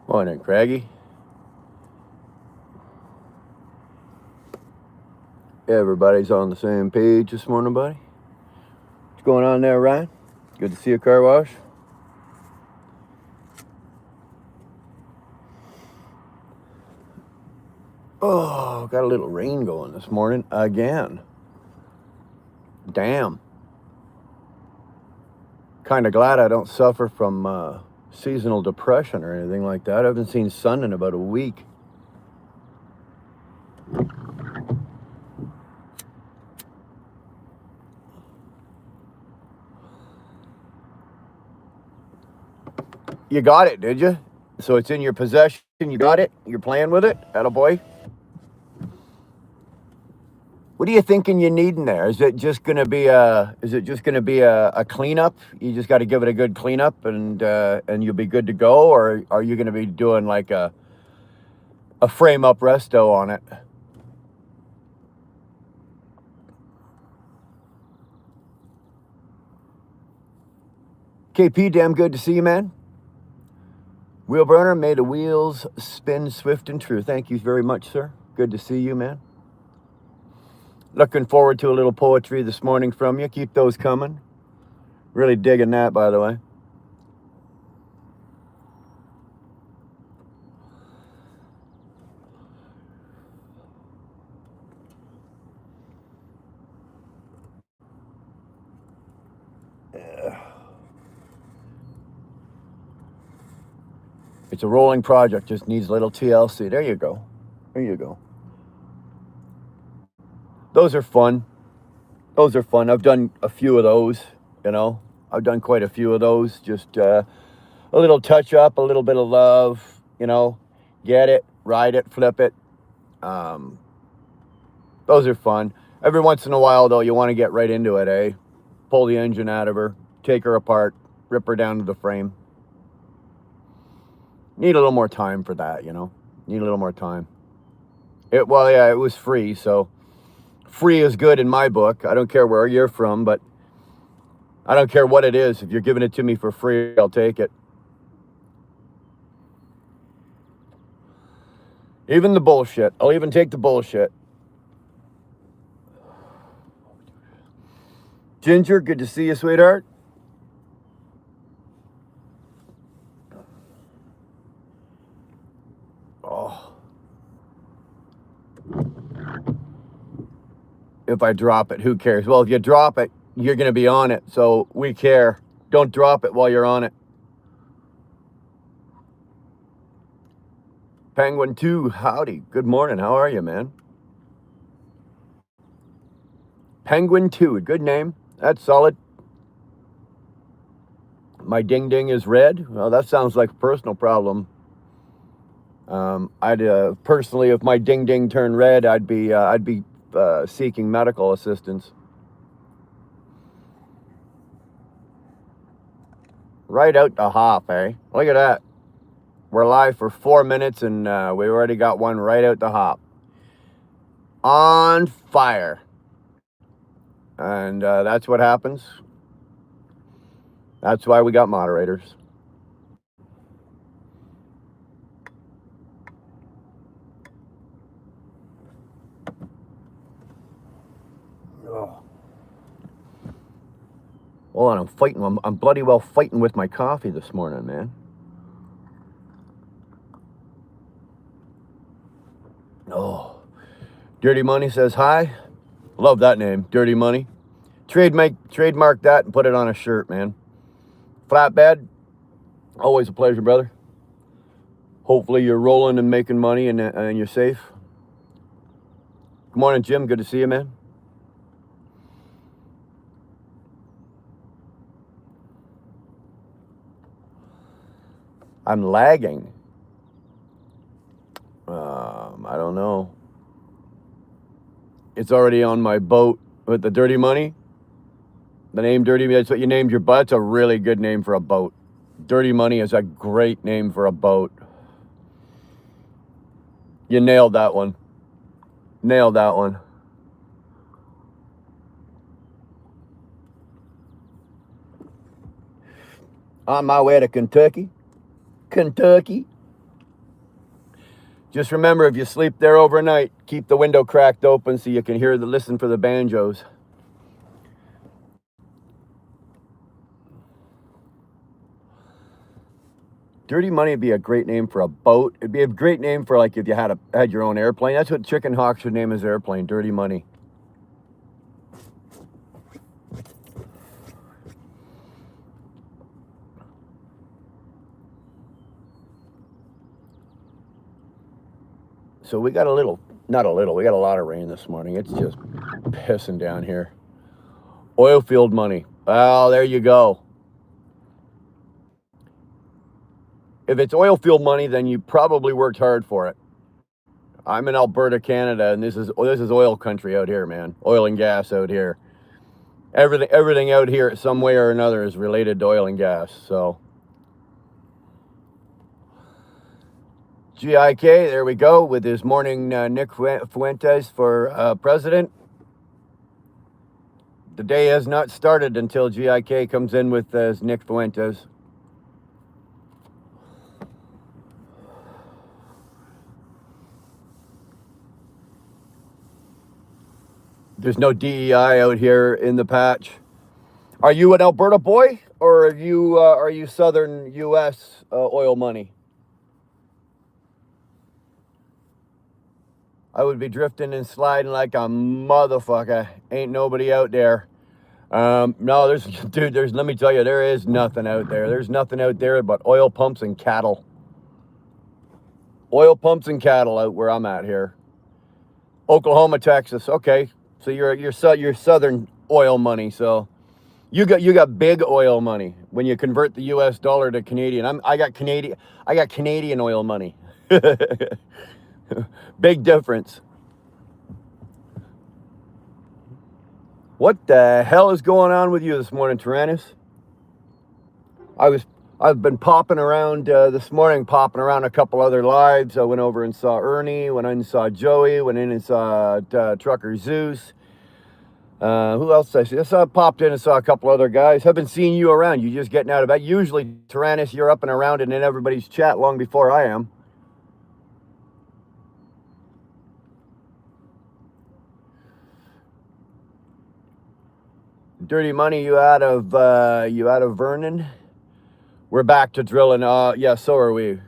Morning, Craigie. Everybody's on the same page this morning, buddy. What's going on there, Ryan? Good to see you, car wash. Oh, got a little rain going this morning again. Damn. Kind of glad I don't suffer from seasonal depression or anything like that. I haven't seen sun in about a week. You got it, did you? So it's in your possession. You got it? You're playing with it? Attaboy. What are you thinking you need in there? Is it just going to be a cleanup? You just got to give it a good cleanup and you'll be good to go, or are you going to be doing like a frame up resto on it? KP, damn good to see you, man. Wheel burner, may the wheels spin swift and true. Thank you very much, sir. Good to see you, man. Looking forward to a little poetry this morning from you. Keep those coming. Really digging that, by the way. It's a rolling project, just needs a little TLC. There you go. There you go. Those are fun. Those are fun. I've done a few of those, you know. I've done quite a few of those. Just a little touch up, a little bit of love, you know. Get it, ride it, flip it. Those are fun. Every once in a while, though, you want to get right into it, eh? Pull the engine out of her, take her apart, rip her down to the frame. Need a little more time for that, you know. Need a little more time. It was free, so free is good in my book. I don't care where you're from, but I don't care what it is. If you're giving it to me for free, I'll take it. Even the bullshit. I'll even take the bullshit. Ginger, good to see you, sweetheart. If I drop it, who cares? Well, if you drop it, you're going to be on it, so we care. Don't drop it while you're on it. Penguin 2, howdy. Good morning. How are you, man? Penguin 2, good name. That's solid. My ding ding is red. Well, that sounds like a personal problem. I'd personally, if my ding ding turned red, I'd be seeking medical assistance. Right out the hop, eh? Look at that. We're live for 4 minutes and we already got one right out the hop. On fire. And that's what happens. That's why we got moderators. Hold on, I'm fighting. I'm bloody well fighting with my coffee this morning, man. Oh, Dirty Money says hi. Love that name, Dirty Money. Trademark that and put it on a shirt, man. Flatbed, always a pleasure, brother. Hopefully you're rolling and making money and you're safe. Good morning, Jim. Good to see you, man. I'm lagging. I don't know. It's already on my boat with the Dirty Money. The name Dirty Money, that's what you named your boat. It's a really good name for a boat. Dirty Money is a great name for a boat. You nailed that one. Nailed that one. On my way to Kentucky. Just remember, if you sleep there overnight, keep the window cracked open so you can listen for the banjos. Dirty Money would be a great name for a boat. It'd be a great name for, like, if you had your own airplane. That's what Chicken Hawk should name his airplane, Dirty Money. So we got we got a lot of rain this morning. It's just pissing down here. Oil field money. Well, there you go. If it's oil field money, then you probably worked hard for it. I'm in Alberta, Canada, and this is oil country out here, man. Oil and gas out here. Everything out here, some way or another, is related to oil and gas. So, GIK, there we go, with his morning Nick Fuentes for president. The day has not started until GIK comes in with Nick Fuentes. There's no DEI out here in the patch. Are you an Alberta boy, or are you Southern U.S. Oil money? I would be drifting and sliding like a motherfucker. Ain't nobody out there. No, let me tell you, there is nothing out there. There's nothing out there but oil pumps and cattle. Oil pumps and cattle out where I'm at here. Oklahoma, Texas. Okay, so you're Southern oil money. So you got big oil money when you convert the U.S. dollar to Canadian. I got Canadian oil money. Big difference. What the hell is going on with you this morning, Tyrannus? I've been popping around this morning, popping around a couple other lives. I went over and saw Ernie, went in and saw Joey, went in and saw Trucker Zeus. Who else did I see? I popped in and saw a couple other guys. Haven't seen you around. You just getting out of bed. Usually, Tyrannus, you're up and around and in everybody's chat long before I am. Dirty Money, you out of Vernon? We're back to drilling. Yeah, so are we.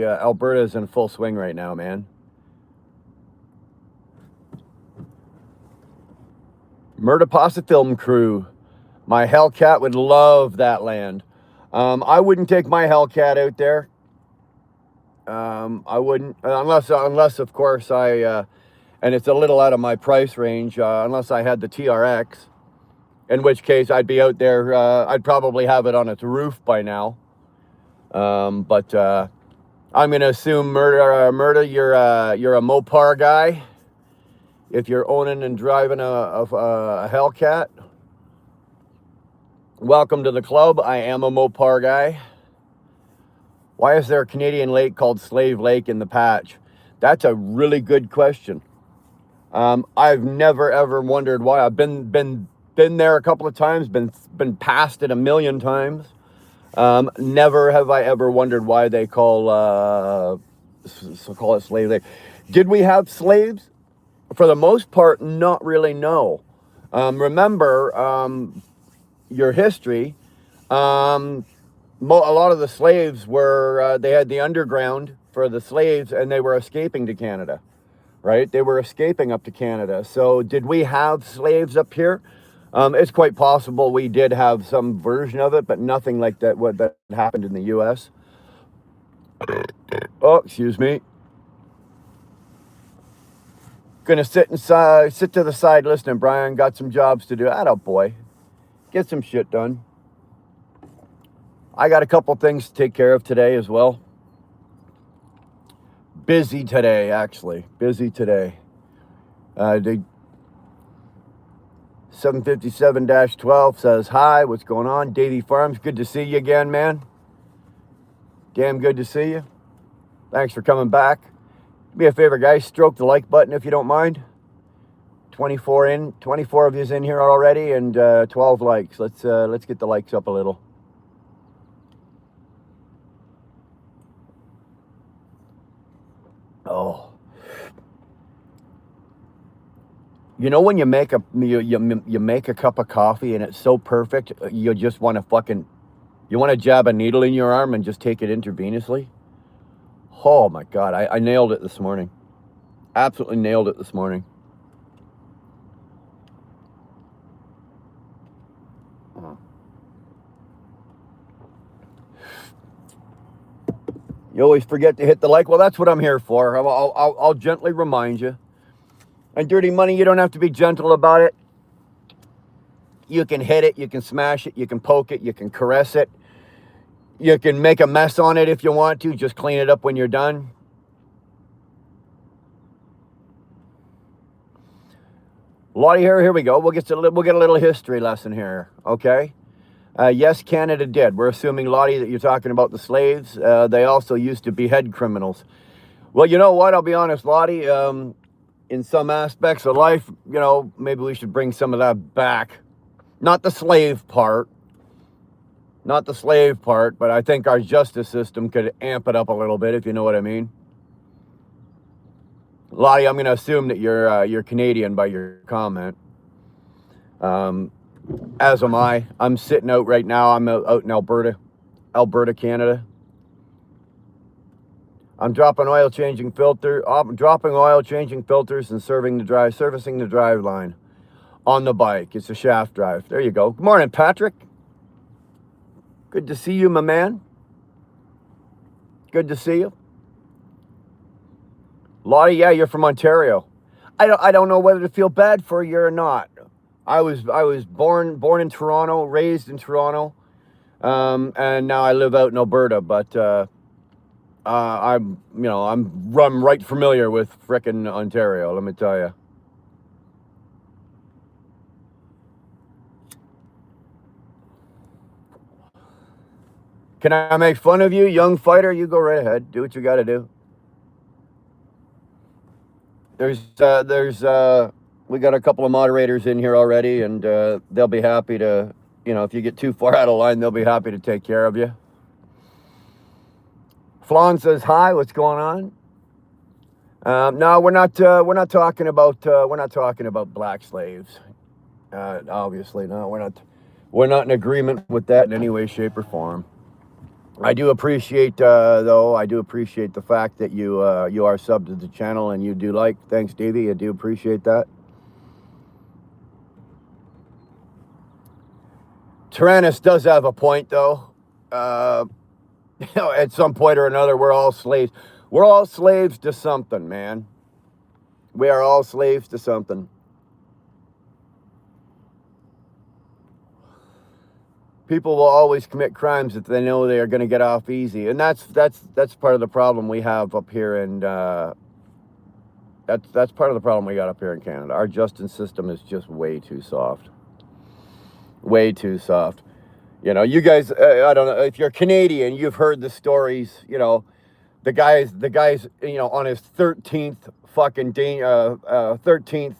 Alberta's in full swing right now, man. Murder Pasta Film Crew. My Hellcat would love that land. I wouldn't take my Hellcat out there. I wouldn't, unless of course and it's a little out of my price range, unless I had the TRX. In which case, I'd be out there. I'd probably have it on its roof by now. But I'm gonna assume, Murder, you're a Mopar guy. If you're owning and driving a Hellcat, welcome to the club. I am a Mopar guy. Why is there a Canadian lake called Slave Lake in the patch? That's a really good question. I've never ever wondered why. I've been there a couple of times, been past it a million times. Never have I ever wondered why they call it Slave Lake. Did we have slaves? For the most part, not really, no. Remember your history. A lot of the slaves were, they had the underground for the slaves, and they were escaping to Canada, right? They were escaping up to Canada. So did we have slaves up here? It's quite possible we did have some version of it, but nothing like that what that happened in the U.S. Oh, excuse me. Gonna sit to the side listening, Brian. Got some jobs to do. Atta boy. Get some shit done. I got a couple things to take care of today as well. Busy today, actually. Busy today. 757-12 says, hi, what's going on? Davey Farms, good to see you again, man. Damn good to see you. Thanks for coming back. Do me a favor, guys, stroke the like button if you don't mind. 24 of yous in here already, and 12 likes. Let's get the likes up a little. Oh, you know when you make you make a cup of coffee and it's so perfect, you just want to jab a needle in your arm and just take it intravenously. Oh my God, I nailed it this morning. Absolutely nailed it this morning. You always forget to hit the like. Well, that's what I'm here for. I'll gently remind you. And Dirty Money, you don't have to be gentle about it. You can hit it, you can smash it, you can poke it, you can caress it. You can make a mess on it if you want to. Just clean it up when you're done. Lottie, here we go. We'll get a little history lesson here, okay? Yes, Canada did. We're assuming, Lottie, that you're talking about the slaves. They also used to behead criminals. Well, you know what? I'll be honest, Lottie. In some aspects of life, maybe we should bring some of that back. Not the slave part. Not the slave part, but I think our justice system could amp it up a little bit, if you know what I mean. Lottie, I'm going to assume that you're Canadian by your comment. As am I. I'm sitting out right now. I'm out in Alberta, Canada. I'm dropping oil, changing filters, and servicing the drive line on the bike. It's a shaft drive. There you go. Good morning, Patrick. Good to see you, my man. Good to see you. Lottie, yeah, you're from Ontario. I don't know whether to feel bad for you or not. I was born in Toronto, raised in Toronto, and now I live out in Alberta. But I'm right familiar with frickin' Ontario. Let me tell you. Can I make fun of you, young fighter? You go right ahead. Do what you got to do. We got a couple of moderators in here already, and they'll be happy to, if you get too far out of line, they'll be happy to take care of you. Flan says hi. What's going on? No, we're not talking about black slaves. Obviously, no, we're not in agreement with that in any way, shape, or form. I do appreciate, though. I do appreciate the fact that you are subbed to the channel and you do like. Thanks, Davey. I do appreciate that. Tyrannus does have a point, though. At some point or another, we're all slaves. We're all slaves to something, man. We are all slaves to something. People will always commit crimes if they know they are going to get off easy, and that's part of the problem we have up here, and that's part of the problem we got up here in Canada. Our justice system is just way too soft. Way too soft. You guys, I don't know if you're Canadian, you've heard the stories. The guy's on his 13th fucking 13th.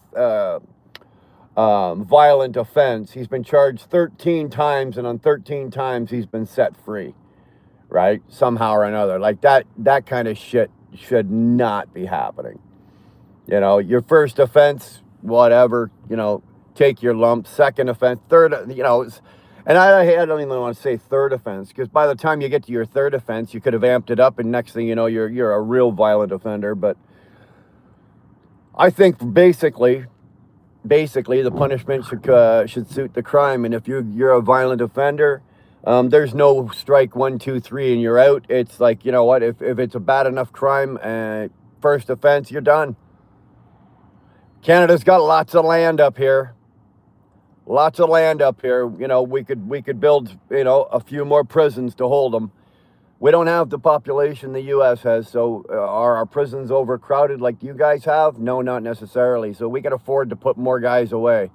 Violent offense. He's been charged 13 times, and on 13 times he's been set free, right? Somehow or another. Like that kind of shit should not be happening. Your first offense, whatever, take your lump. Second offense, third, and I don't even want to say third offense, because by the time you get to your third offense, you could have amped it up, and next thing you know, you're a real violent offender. But I think basically the punishment should suit the crime. And if you're a violent offender, there's no strike 1, 2, 3 and you're out. It's like, you know what, if it's a bad enough crime, first offense, you're done. Canada's got lots of land up here. Lots of land up here. We could build, a few more prisons to hold them. We don't have the population the U.S. has, so are our prisons overcrowded like you guys have? No, not necessarily. So we can afford to put more guys away.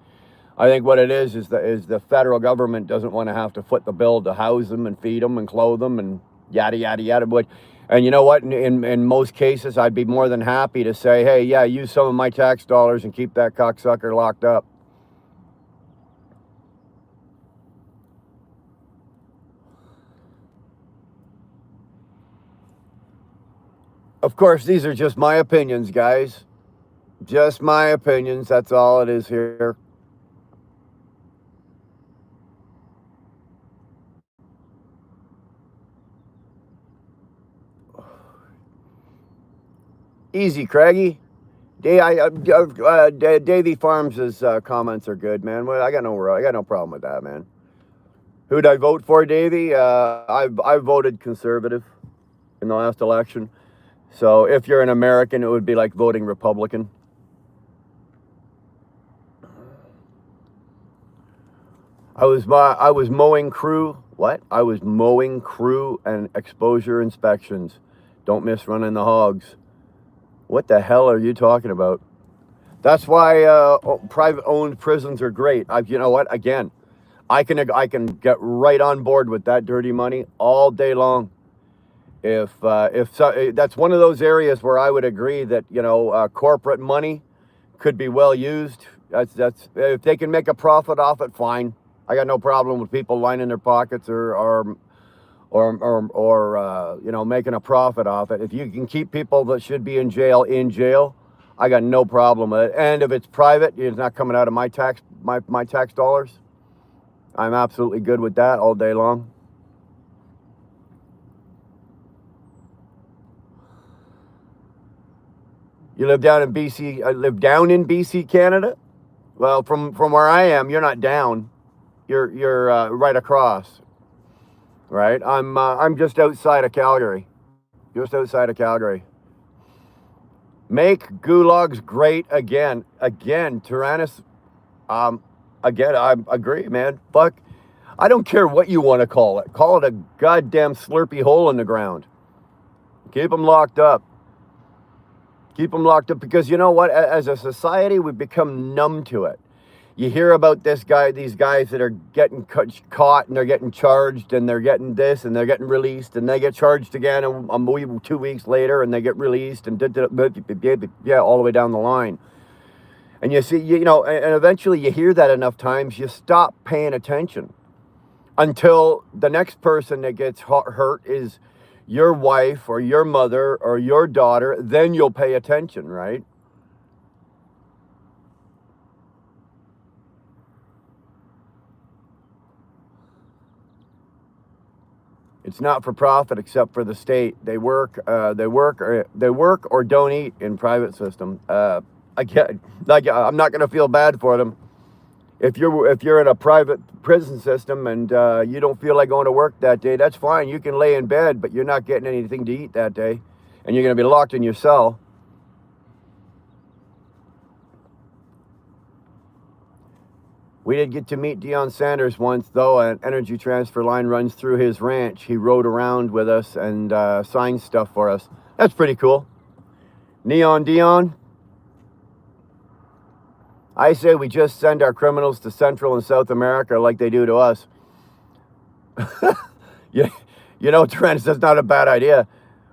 I think what it is the federal government doesn't want to have to foot the bill to house them and feed them and clothe them and yada, yada, yada. But And you know what? In most cases, I'd be more than happy to say, hey, yeah, use some of my tax dollars and keep that cocksucker locked up. Of course, these are just my opinions, guys. Just my opinions. That's all it is here. Easy, Craigie. Davy Farms' comments are good, man. Well, I got no problem with that, man. Who'd I vote for, Davy? I voted conservative in the last election. So if you're an American, it would be like voting Republican. I was mowing crew. What? I was mowing crew and exposure inspections. Don't miss running the hogs. What the hell are you talking about? That's why private-owned prisons are great. You know what? Again, I can get right on board with that dirty money all day long. If so, that's one of those areas where I would agree that corporate money could be well used. That's if they can make a profit off it, fine. I got no problem with people lining their pockets or making a profit off it. If you can keep people that should be in jail, I got no problem with it. And if it's private, it's not coming out of my tax dollars. I'm absolutely good with that all day long. You live down in BC. I live down in BC, Canada. Well, from where I am, you're not down. You're right across. Right. I'm just outside of Calgary. Just outside of Calgary. Make gulags great again. Again, Tyrannus. Again, I agree, man. Fuck. I don't care what you want to call it. Call it a goddamn slurpy hole in the ground. Keep them locked up. Keep them locked up because you know what? As a society, we've become numb to it. You hear about these guys that are getting caught and they're getting charged and they're getting this and they're getting released and they get charged again 2 weeks later and they get released and all the way down the line. And you see, and eventually you hear that enough times, you stop paying attention until the next person that gets hurt is your wife or your mother or your daughter. Then you'll pay attention, right? It's not for profit except for the state. They work or don't eat in private system. Again, I'm not going to feel bad for them. If you're in a private prison system and you don't feel like going to work that day, that's fine. You can lay in bed, but you're not getting anything to eat that day, and you're going to be locked in your cell. We did get to meet Deion Sanders once, though. An energy transfer line runs through his ranch. He rode around with us and signed stuff for us. That's pretty cool. Neon Deion. I say we just send our criminals to Central and South America like they do to us. Trent, that's not a bad idea.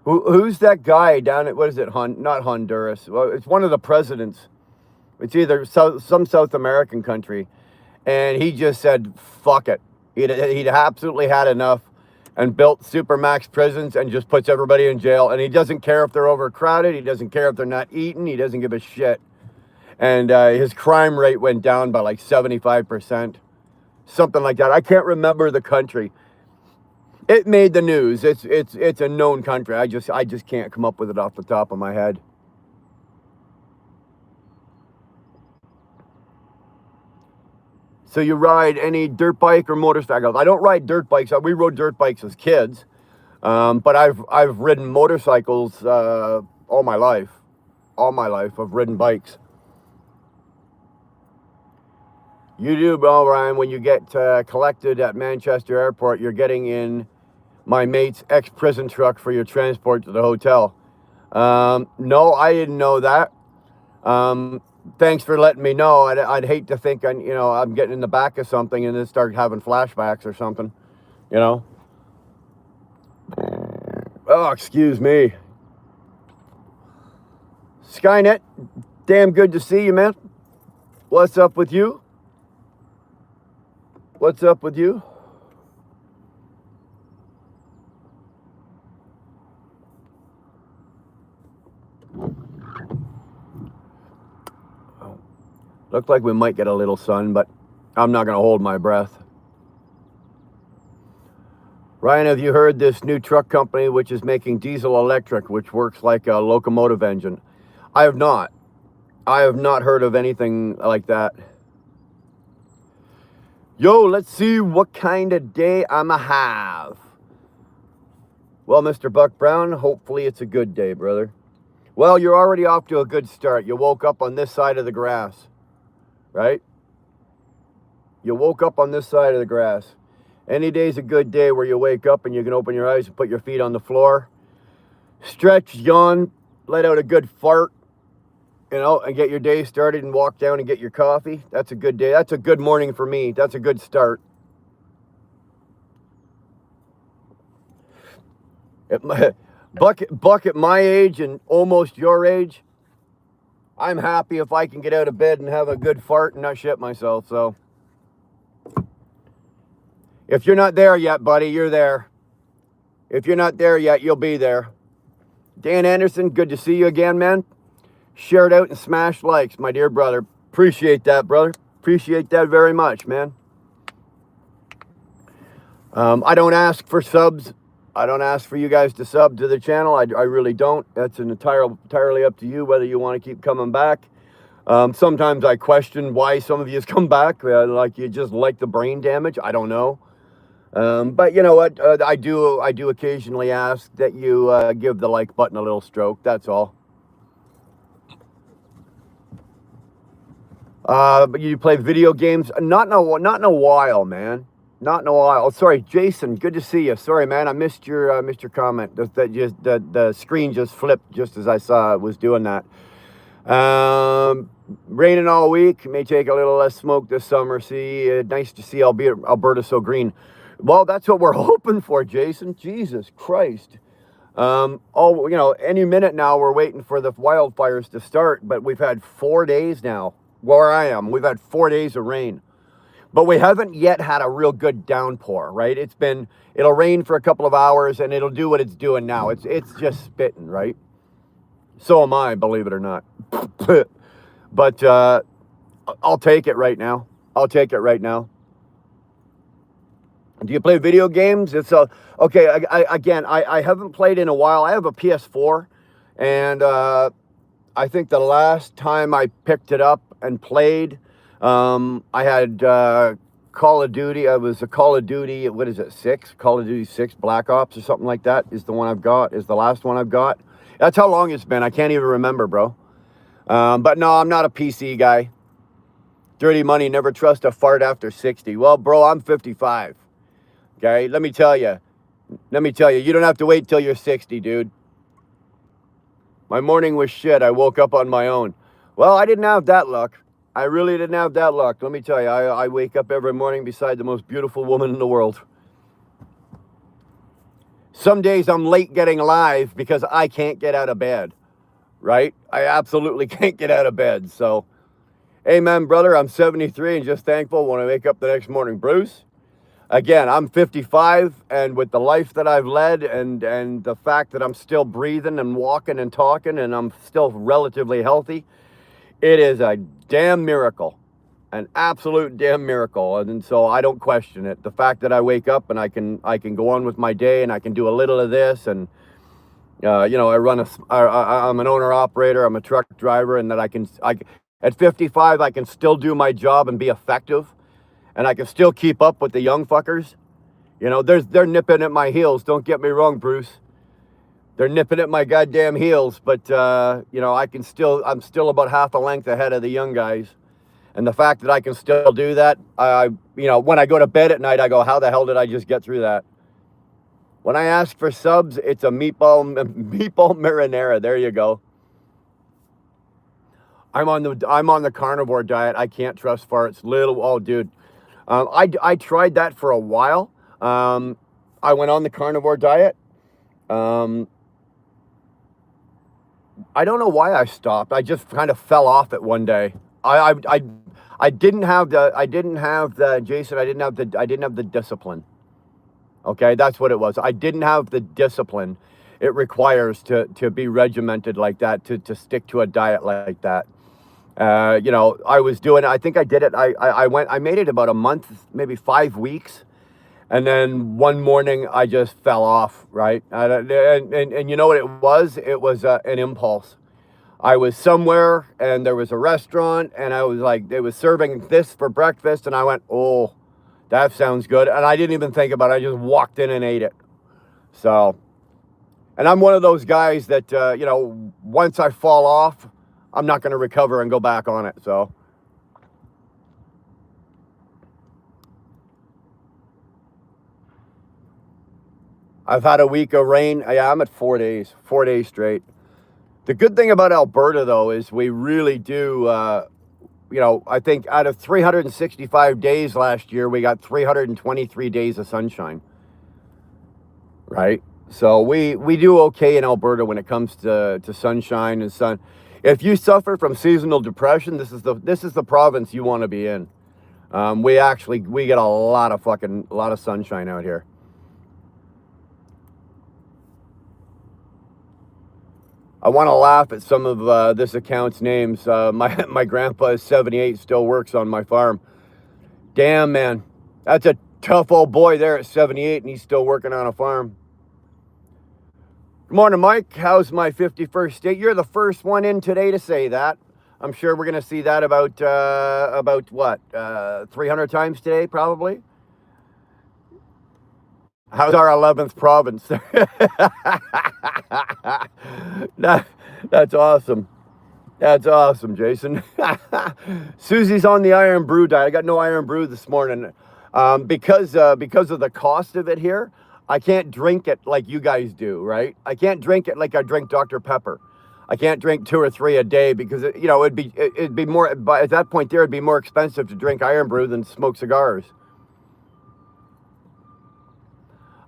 Who's that guy down at, what is it, not Honduras? Well, it's one of the presidents. It's either some South American country. And he just said, fuck it. He'd absolutely had enough and built supermax prisons and just puts everybody in jail. And he doesn't care if they're overcrowded. He doesn't care if they're not eating. He doesn't give a shit. And his crime rate went down by like 75%. Something like that. I can't remember the country. It made the news. It's a known country. I just can't come up with it off the top of my head. So you ride any dirt bike or motorcycle? I don't ride dirt bikes. We rode dirt bikes as kids, but I've ridden motorcycles all my life. All my life, I've ridden bikes. You do, Brian. When you get collected at Manchester Airport, you're getting in my mate's ex-prison truck for your transport to the hotel. No, I didn't know that. Thanks for letting me know. I'd hate to think I'm getting in the back of something and then start having flashbacks or something, Oh, excuse me. Skynet, damn good to see you, man. What's up with you? What's up with you? Looked like we might get a little sun, but I'm not going to hold my breath. Ryan, have you heard this new truck company which is making diesel electric, which works like a locomotive engine? I have not. I have not heard of anything like that. Yo, let's see what kind of day I'ma have. Well, Mr. Buck Brown, hopefully it's a good day, brother. Well, you're already off to a good start. You woke up on this side of the grass, right? You woke up on this side of the grass. Any day's a good day where you wake up and you can open your eyes and put your feet on the floor, stretch, yawn, let out a good fart, you know, and get your day started and walk down and get your coffee. That's a good day. That's a good morning for me. That's a good start. Buck at my age and almost your age, I'm happy if I can get out of bed and have a good fart and not shit myself. So if you're not there yet, buddy, you're there. If you're not there yet, you'll be there. Dan Anderson, good to see you again, man. Share it out and smash likes, my dear brother. Appreciate that, brother. Appreciate that very much, man. I don't ask for subs. I don't ask for you guys to sub to the channel. I really don't. That's entirely up to you whether you want to keep coming back. Sometimes I question why some of you come back. Like you just like the brain damage. I don't know. But you know what? I do occasionally ask that you give the like button a little stroke. That's all. But you play video games? Not in a while, man. Not in a while. Oh, sorry, Jason. Good to see you. Sorry, man. I missed your comment. The screen just flipped just as I saw it was doing that. Raining all week. May take a little less smoke this summer. See, nice to see Alberta so green. Well, that's what we're hoping for, Jason. Jesus Christ. Any minute now we're waiting for the wildfires to start, but we've had 4 days now. Where I am, we've had 4 days of rain. But we haven't yet had a real good downpour, right? It'll rain for a couple of hours and it'll do what it's doing now. It's just spitting, right? So am I, believe it or not. But I'll take it right now. I'll take it right now. Do you play video games? Okay. I haven't played in a while. I have a PS4, and I think the last time I picked it up and played, I had Call of Duty. It was a Call of Duty. What is it? 6? Call of Duty 6 Black Ops or something like that is the one I've got. Is the last one I've got. That's how long it's been. I can't even remember, bro. But no, I'm not a PC guy. Dirty money. Never trust a fart after 60. Well, bro, I'm 55. Okay, let me tell you, you don't have to wait till you're 60, dude. My morning was shit. I woke up on my own. Well, I didn't have that luck. I really didn't have that luck. Let me tell you, I wake up every morning beside the most beautiful woman in the world. Some days I'm late getting live because I can't get out of bed, right? I absolutely can't get out of bed. So, amen, brother. I'm 73 and just thankful when I wake up the next morning. Bruce? Again, I'm 55, and with the life that I've led and the fact that I'm still breathing and walking and talking and I'm still relatively healthy, it is a damn miracle, an absolute damn miracle. And so I don't question it. The fact that I wake up and I can go on with my day and I can do a little of this and, I'm an owner operator, I'm a truck driver, and that at 55, I can still do my job and be effective. And I can still keep up with the young fuckers. You know, they're nipping at my heels. Don't get me wrong, Bruce. They're nipping at my goddamn heels. But, I'm still about half a length ahead of the young guys. And the fact that I can still do that, when I go to bed at night, I go, how the hell did I just get through that? When I ask for subs, it's a meatball marinara. There you go. I'm on the carnivore diet. I can't trust farts. Dude. I tried that for a while. I went on the carnivore diet. I don't know why I stopped. I just kind of fell off it one day. I didn't have the Jason. I didn't have the discipline. Okay, that's what it was. I didn't have the discipline it requires to be regimented like that, to stick to a diet like that. I was doing. I think I did it. I made it about a month, maybe 5 weeks. And then one morning I just fell off, right? And you know what it was? It was an impulse. I was somewhere and there was a restaurant and I was like, they was serving this for breakfast. And I went, oh, that sounds good. And I didn't even think about it. I just walked in and ate it. So, and I'm one of those guys that, once I fall off, I'm not going to recover and go back on it. So. I've had a week of rain. Yeah, I'm at 4 days straight. The good thing about Alberta, though, is we really do, I think out of 365 days last year, we got 323 days of sunshine, right? So we do okay in Alberta when it comes to sunshine and sun. If you suffer from seasonal depression, this is the province you want to be in. We get a lot of sunshine out here. I want to laugh at some of this account's names. My grandpa is 78, still works on my farm. Damn, man. That's a tough old boy there at 78, and he's still working on a farm. Good morning, Mike. How's my 51st state? You're the first one in today to say that. I'm sure we're going to see that about 300 times today, probably. How's our 11th province? That's awesome. That's awesome, Jason. Susie's on the Iron Brew diet. I got no Iron Brew this morning. Because of the cost of it here, I can't drink it like you guys do, right? I can't drink it like I drink Dr. Pepper. I can't drink 2 or 3 a day because it'd be more, but at that point there, it'd be more expensive to drink Iron Brew than smoke cigars.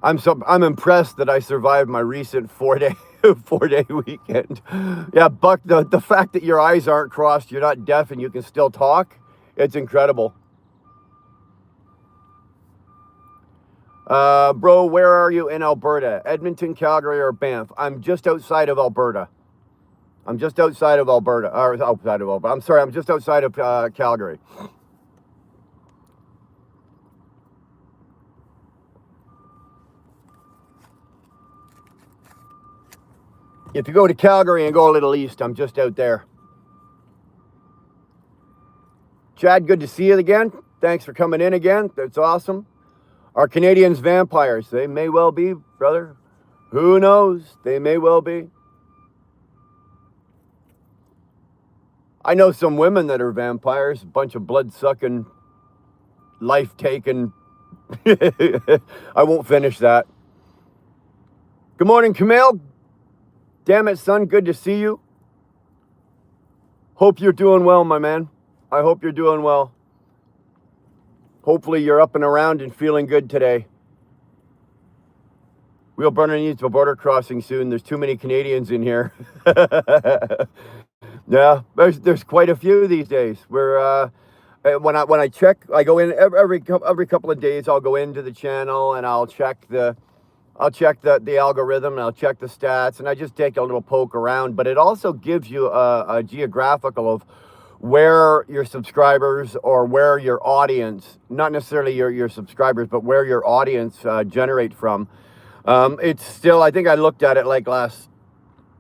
I'm impressed that I survived my recent 4-day weekend. Yeah, Buck, the fact that your eyes aren't crossed, you're not deaf, and you can still talk, it's incredible. Bro, where are you in Alberta? Edmonton, Calgary, or Banff? I'm just outside of Alberta. I'm just outside of Alberta. I'm sorry, I'm just outside of Calgary. If you go to Calgary and go a little east, I'm just out there. Chad, good to see you again. Thanks for coming in again. That's awesome. Are Canadians vampires? They may well be, brother. Who knows? They may well be. I know some women that are vampires, a bunch of blood-sucking, life-taking. I won't finish that. Good morning, Camille. Damn it, son, good to see you. Hope you're doing well, my man. I hope you're doing well. Hopefully you're up and around and feeling good today. Wheel burner needs a border crossing soon. There's too many Canadians in here. Yeah, there's quite a few these days. We're when I check, I go in every couple of days. I'll go into the channel and I'll check the algorithm, and I'll check the stats, and I just take a little poke around. But it also gives you a geographical of where your subscribers or where your audience, not necessarily your subscribers, but where your audience generate from. It's still, I think I looked at it like last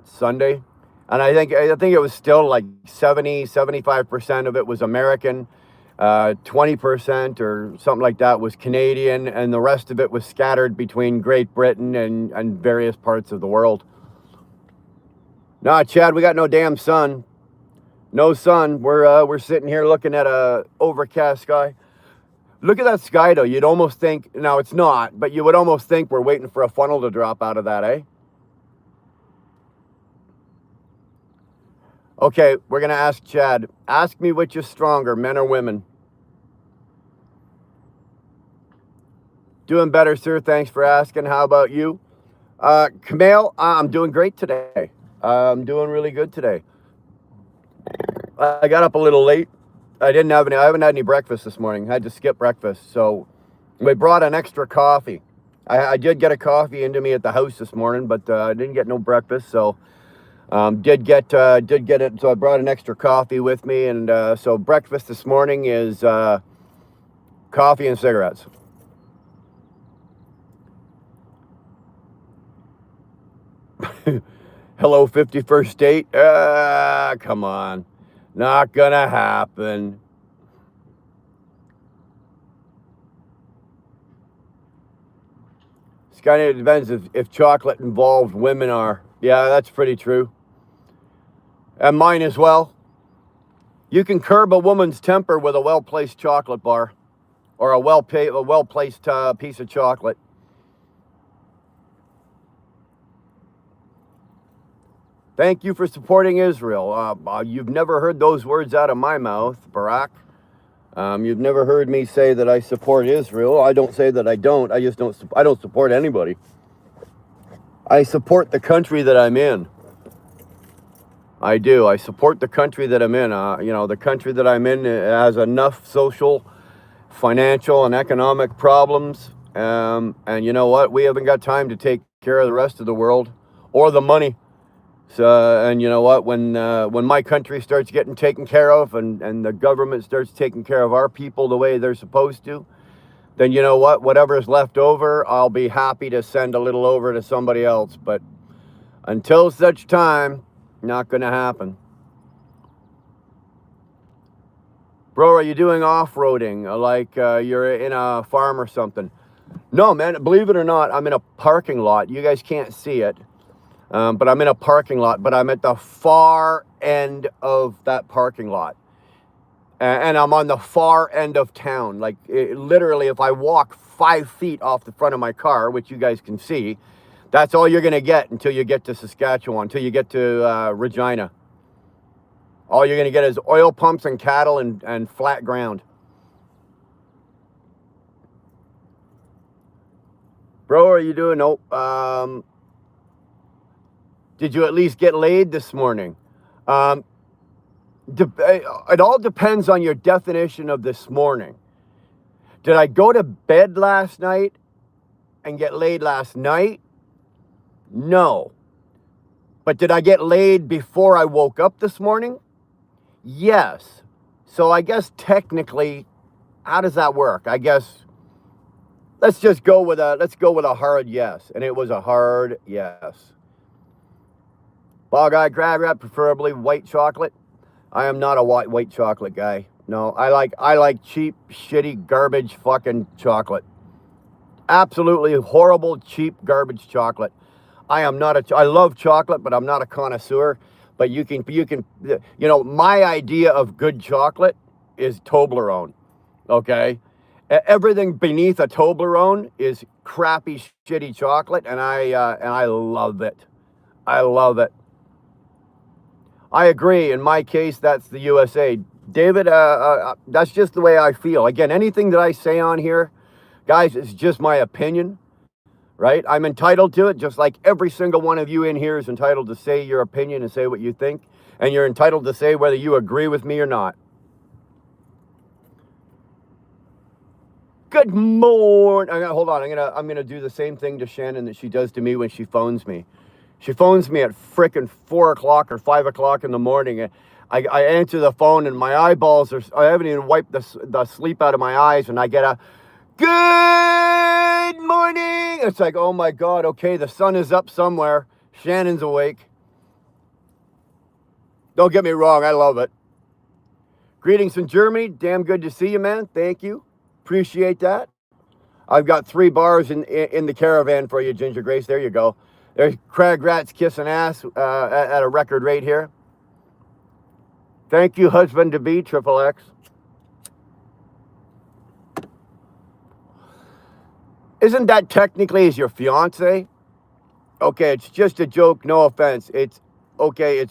Sunday, and I think it was still like 75% of it was American. 20% or something like that was Canadian, and the rest of it was scattered between Great Britain and various parts of the world. Nah, Chad, we got no damn sun. No sun. We're sitting here looking at a overcast sky. Look at that sky, though. You'd almost think, now it's not, but you would almost think we're waiting for a funnel to drop out of that, eh? Okay, we're going to ask Chad. Ask me which is stronger, men or women. Doing better, sir. Thanks for asking. How about you? Camille, I'm doing great today. I'm doing really good today. I got up a little late. I haven't had any breakfast this morning. I had to skip breakfast. So we brought an extra coffee. I did get a coffee into me at the house this morning, but I didn't get no breakfast. So did get it. So I brought an extra coffee with me. And so breakfast this morning is coffee and cigarettes. Hello, 51st state. Come on. Not gonna happen. It's kind of depends if chocolate involved women are. Yeah, that's pretty true. And mine as well. You can curb a woman's temper with a well-placed chocolate bar or a well-placed piece of chocolate. Thank you for supporting Israel. You've never heard those words out of my mouth, Barack. You've never heard me say that I support Israel. I don't say that I don't. I just don't. I don't support anybody. I support the country that I'm in. I do. I support the country that I'm in. The country that I'm in has enough social, financial, and economic problems. And you know what? We haven't got time to take care of the rest of the world or the money. So, and you know what? When my country starts getting taken care of and the government starts taking care of our people the way they're supposed to, then you know what? Whatever's left over, I'll be happy to send a little over to somebody else. But until such time, not going to happen. Bro, are you doing off-roading? Like you're in a farm or something? No, man. Believe it or not, I'm in a parking lot. You guys can't see it. But I'm in a parking lot, but I'm at the far end of that parking lot. And I'm on the far end of town. Like, literally, if I walk 5 feet off the front of my car, which you guys can see, that's all you're going to get until you get to Saskatchewan, until you get to Regina. All you're going to get is oil pumps and cattle and flat ground. Bro, are you doing? Nope. Did you at least get laid this morning? It all depends on your definition of this morning. Did I go to bed last night and get laid last night? No. But did I get laid before I woke up this morning? Yes. So I guess technically, how does that work? I guess let's go with a hard yes. And it was a hard yes. Bog eye crab wrap, preferably white chocolate. I am not a white chocolate guy. No, I like cheap, shitty, garbage fucking chocolate. Absolutely horrible, cheap, garbage chocolate. I love chocolate, but I'm not a connoisseur. But you can, my idea of good chocolate is Toblerone. Okay? Everything beneath a Toblerone is crappy, shitty chocolate, and I love it. I love it. I agree. In my case, that's the USA. David, that's just the way I feel. Again, anything that I say on here, guys, it's just my opinion, right? I'm entitled to it, just like every single one of you in here is entitled to say your opinion and say what you think, and you're entitled to say whether you agree with me or not. Good morning. Hold on. I'm gonna do the same thing to Shannon that she does to me when she phones me. She phones me at frickin' 4 o'clock or 5 o'clock in the morning. I answer the phone and my eyeballs I haven't even wiped the sleep out of my eyes, and I get a good morning. It's like, oh my God, okay, the sun is up somewhere. Shannon's awake. Don't get me wrong, I love it. Greetings from Germany. Damn good to see you, man. Thank you. Appreciate that. I've got 3 bars in the caravan for you, Ginger Grace. There you go. There's Crag Rats kissing ass at a record rate here. Thank you, husband-to-be, Triple X. Isn't that technically is your fiance? Okay, it's just a joke, no offense. It's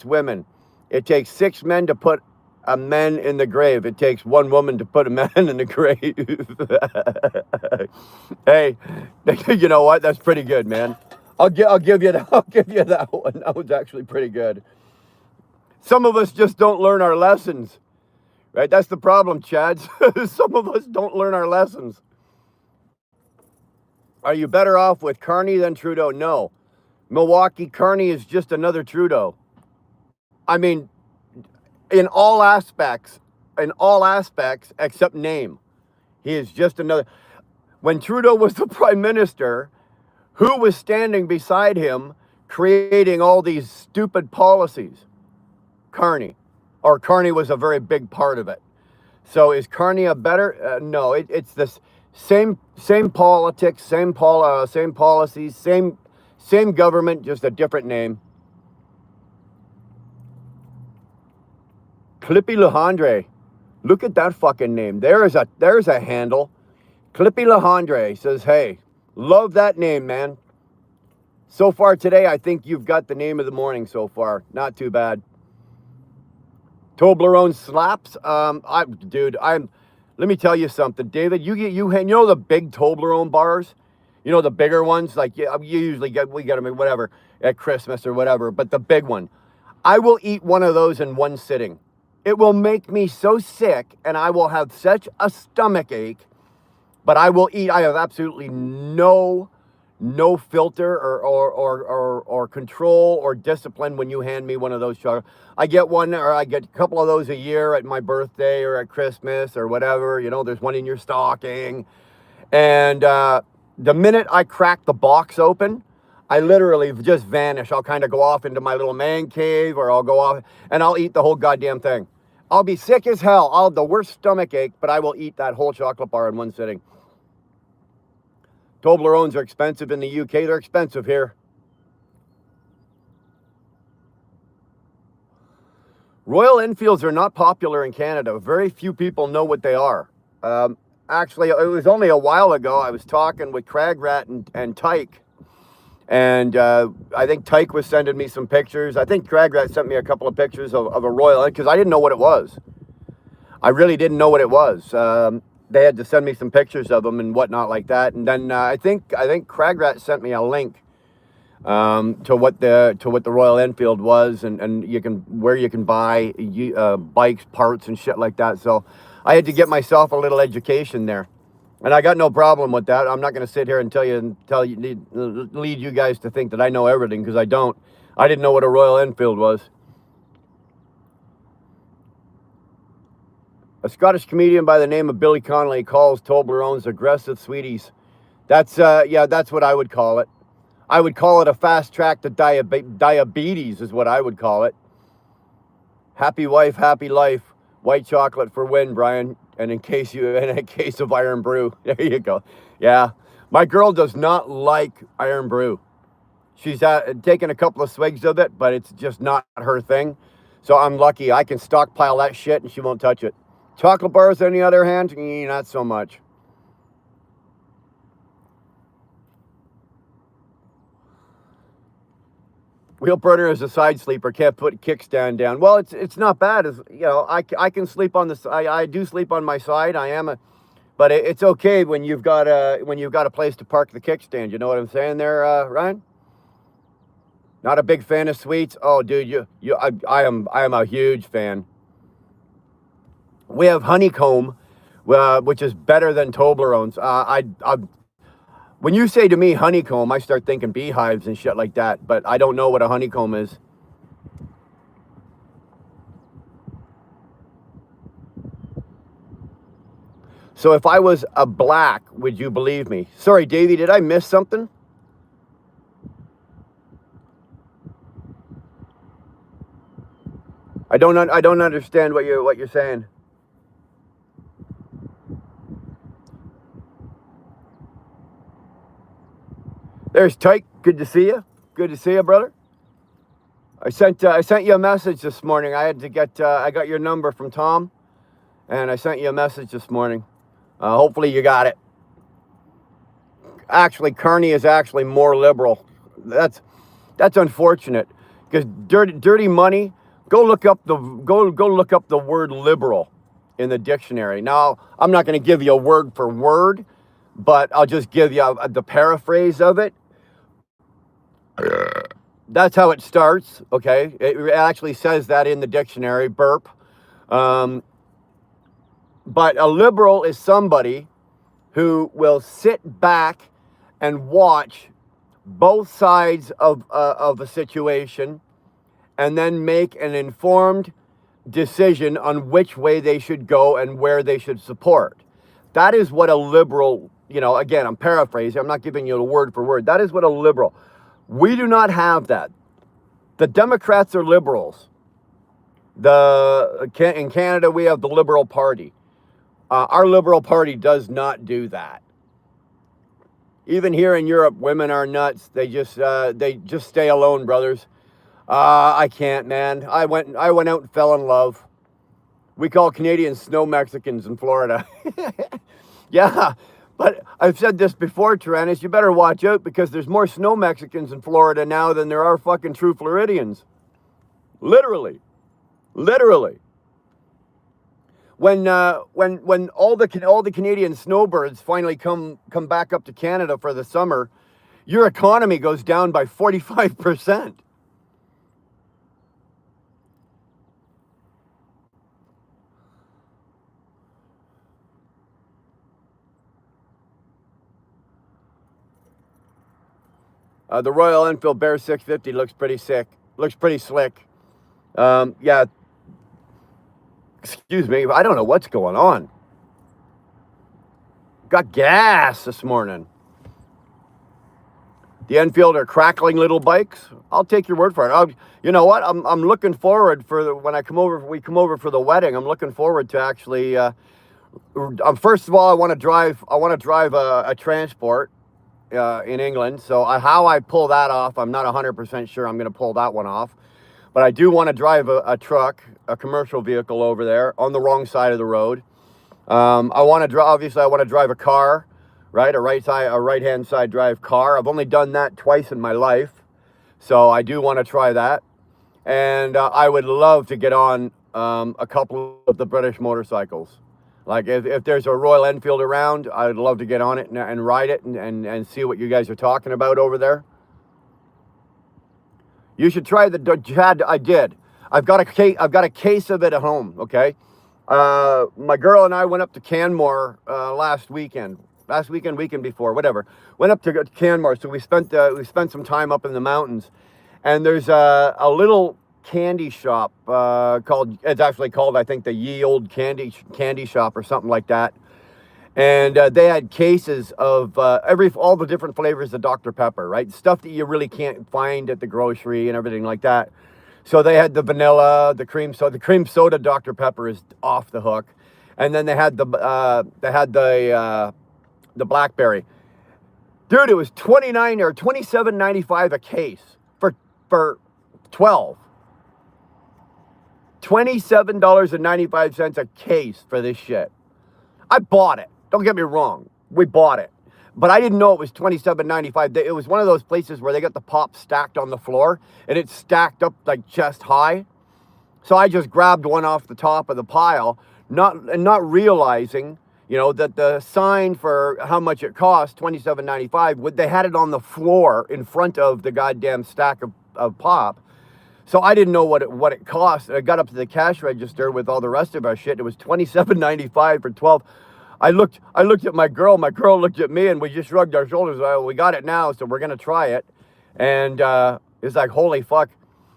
women. It takes 6 men to put a man in the grave. It takes 1 woman to put a man in the grave. Hey, you know what? That's pretty good, man. I'll give you that. I'll give you that one. That was actually pretty good. Some of us just don't learn our lessons, right? That's the problem, Chads. Some of us don't learn our lessons. Are you better off with Carney than Trudeau? No. Milwaukee, Carney is just another Trudeau. I mean, in all aspects except name. He is just another. When Trudeau was the prime minister, who was standing beside him creating all these stupid policies? Carney. Or Carney was a very big part of it. So is Carney a better? No, it's this same politics, same policies, same government, just a different name. Clippy Lehandre. Look at that fucking name. There's a handle. Clippy Lehandre says, hey, love that name, man. So far today, I think you've got the name of the morning so far. Not too bad. Toblerone slaps. Let me tell you something, David. You know the big Toblerone bars, you know the bigger ones. Like you usually we get them whatever at Christmas or whatever. But the big one, I will eat one of those in one sitting. It will make me so sick, and I will have such a stomach ache. But I will eat. I have absolutely no filter or control or discipline when you hand me one of those chocolates. I get one, or I get a couple of those a year at my birthday or at Christmas or whatever. You know, there's one in your stocking. And the minute I crack the box open, I literally just vanish. I'll kind of go off into my little man cave, or I'll go off and I'll eat the whole goddamn thing. I'll be sick as hell. I'll have the worst stomach ache, but I will eat that whole chocolate bar in one sitting. Toblerones are expensive in the UK. They're expensive here. Royal Enfields are not popular in Canada. Very few people know what they are. Actually, it was only a while ago. I was talking with Cragrat and Tyke. And I think Tyke was sending me some pictures. I think Cragrat sent me a couple of pictures of a Royal Enfield, because I didn't know what it was. I really didn't know what it was. They had to send me some pictures of them and whatnot like that. And then I think Cragrat sent me a link to what the Royal Enfield was, and where you can buy bikes, parts, and shit like that. So I had to get myself a little education there, and I got no problem with that. I'm not going to sit here and lead you guys to think that I know everything, because I don't. I didn't know what a Royal Enfield was. A Scottish comedian by the name of Billy Connolly calls Toblerones aggressive sweeties. That's what I would call it. I would call it a fast track to diabetes is what I would call it. Happy wife, happy life. White chocolate for win, Brian. And in a case of Iron Brew. There you go. Yeah. My girl does not like Iron Brew. She's taken a couple of swigs of it, but it's just not her thing. So I'm lucky. I can stockpile that shit and she won't touch it. Chocolate bars, on the other hand, not so much. Wheel burner is a side sleeper. Can't put kickstand down. Well, it's not bad. As you know, I can sleep on the. I do sleep on my side. But it's okay when you've got a place to park the kickstand. You know what I'm saying there, Ryan? Not a big fan of sweets. Oh, dude, I am a huge fan. We have honeycomb, which is better than Toblerones. When you say to me honeycomb, I start thinking beehives and shit like that, but I don't know what a honeycomb is. So if I was a black, would you believe me? Sorry, Davey, did I miss something? I don't understand what you're saying. There's Tyke. Good to see you. Good to see you, brother. I sent you a message this morning. I got your number from Tom, and I sent you a message this morning. Hopefully you got it. Actually, Kearney is actually more liberal. That's unfortunate, because dirty money. Go look up the word liberal in the dictionary. Now, I'm not going to give you a word for word, but I'll just give you the paraphrase of it. That's how it starts, okay? It actually says that in the dictionary, burp. Um, but a liberal is somebody who will sit back and watch both sides of a situation and then make an informed decision on which way they should go and where they should support. That is what a liberal, again, I'm paraphrasing, I'm not giving you a word for word. That is what a liberal. We do not have that. The Democrats are liberals. In Canada, we have the Liberal Party. Our Liberal Party does not do that. Even here in Europe, women are nuts. They just stay alone, brothers. I can't, man. I went out and fell in love. We call Canadians snow Mexicans in Florida. Yeah, but I've said this before, Tyrannus. You better watch out because there's more snow Mexicans in Florida now than there are fucking true Floridians. Literally. When all the Canadian snowbirds finally come back up to Canada for the summer, your economy goes down by 45%. The Royal Enfield Bear 650 looks pretty sick. Looks pretty slick. Yeah. Excuse me. I don't know what's going on. Got gas this morning. The Enfield are crackling little bikes. I'll take your word for it. You know what? I'm looking forward when we come over for the wedding. I'm looking forward to actually. First of all, I want to drive a transport in England. So how I pull that off, I'm not 100% sure I'm going to pull that one off. But I do want to drive a truck, a commercial vehicle over there on the wrong side of the road. I want to drive a car, right? A right-hand side drive car. I've only done that twice in my life. So I do want to try that. And I would love to get on a couple of the British motorcycles. Like if there's a Royal Enfield around, I'd love to get on it and ride it and see what you guys are talking about over there. You should try Chad. I did. I've got a case of it at home. Okay. My girl and I went up to Canmore last weekend before, whatever. Went up to Canmore, so we spent some time up in the mountains, and there's a little candy shop it's actually called, I think, the Ye Old Candy Shop or something like that. And they had cases of all the different flavors of Dr. Pepper, right? Stuff that you really can't find at the grocery and everything like that. So they had the vanilla, the cream soda. The cream soda Dr. Pepper is off the hook, and then they had the blackberry. Dude, it was $29 or $27.95 a case for 12. $27.95 a case for this shit. I bought it. Don't get me wrong. We bought it. But I didn't know it was $27.95. It was one of those places where they got the pop stacked on the floor, and it's stacked up like chest high. So I just grabbed one off the top of the pile, not realizing, that the sign for how much it cost, $27.95, they had it on the floor in front of the goddamn stack of pop. So I didn't know what it cost. I got up to the cash register with all the rest of our shit. It was $27.95 for 12. I looked at my girl. My girl looked at me, and we just shrugged our shoulders. Well, we got it now, so we're gonna try it. And it's like, holy fuck.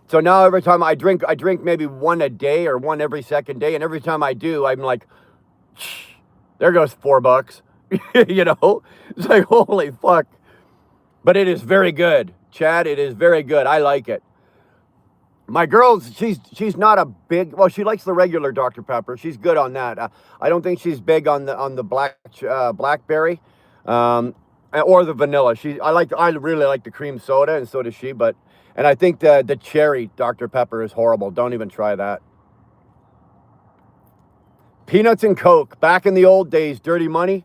So now every time I drink maybe one a day or one every second day, and every time I do, I'm like, shh, there goes $4. It's like, holy fuck. But it is very good, Chad. It is very good. I like it. My girl, she's not a big. Well, she likes the regular Dr. Pepper. She's good on that. I don't think she's big on the blackberry, or the vanilla. I really like the cream soda, and so does she. And I think the cherry Dr. Pepper is horrible. Don't even try that. Peanuts and Coke. Back in the old days, dirty money.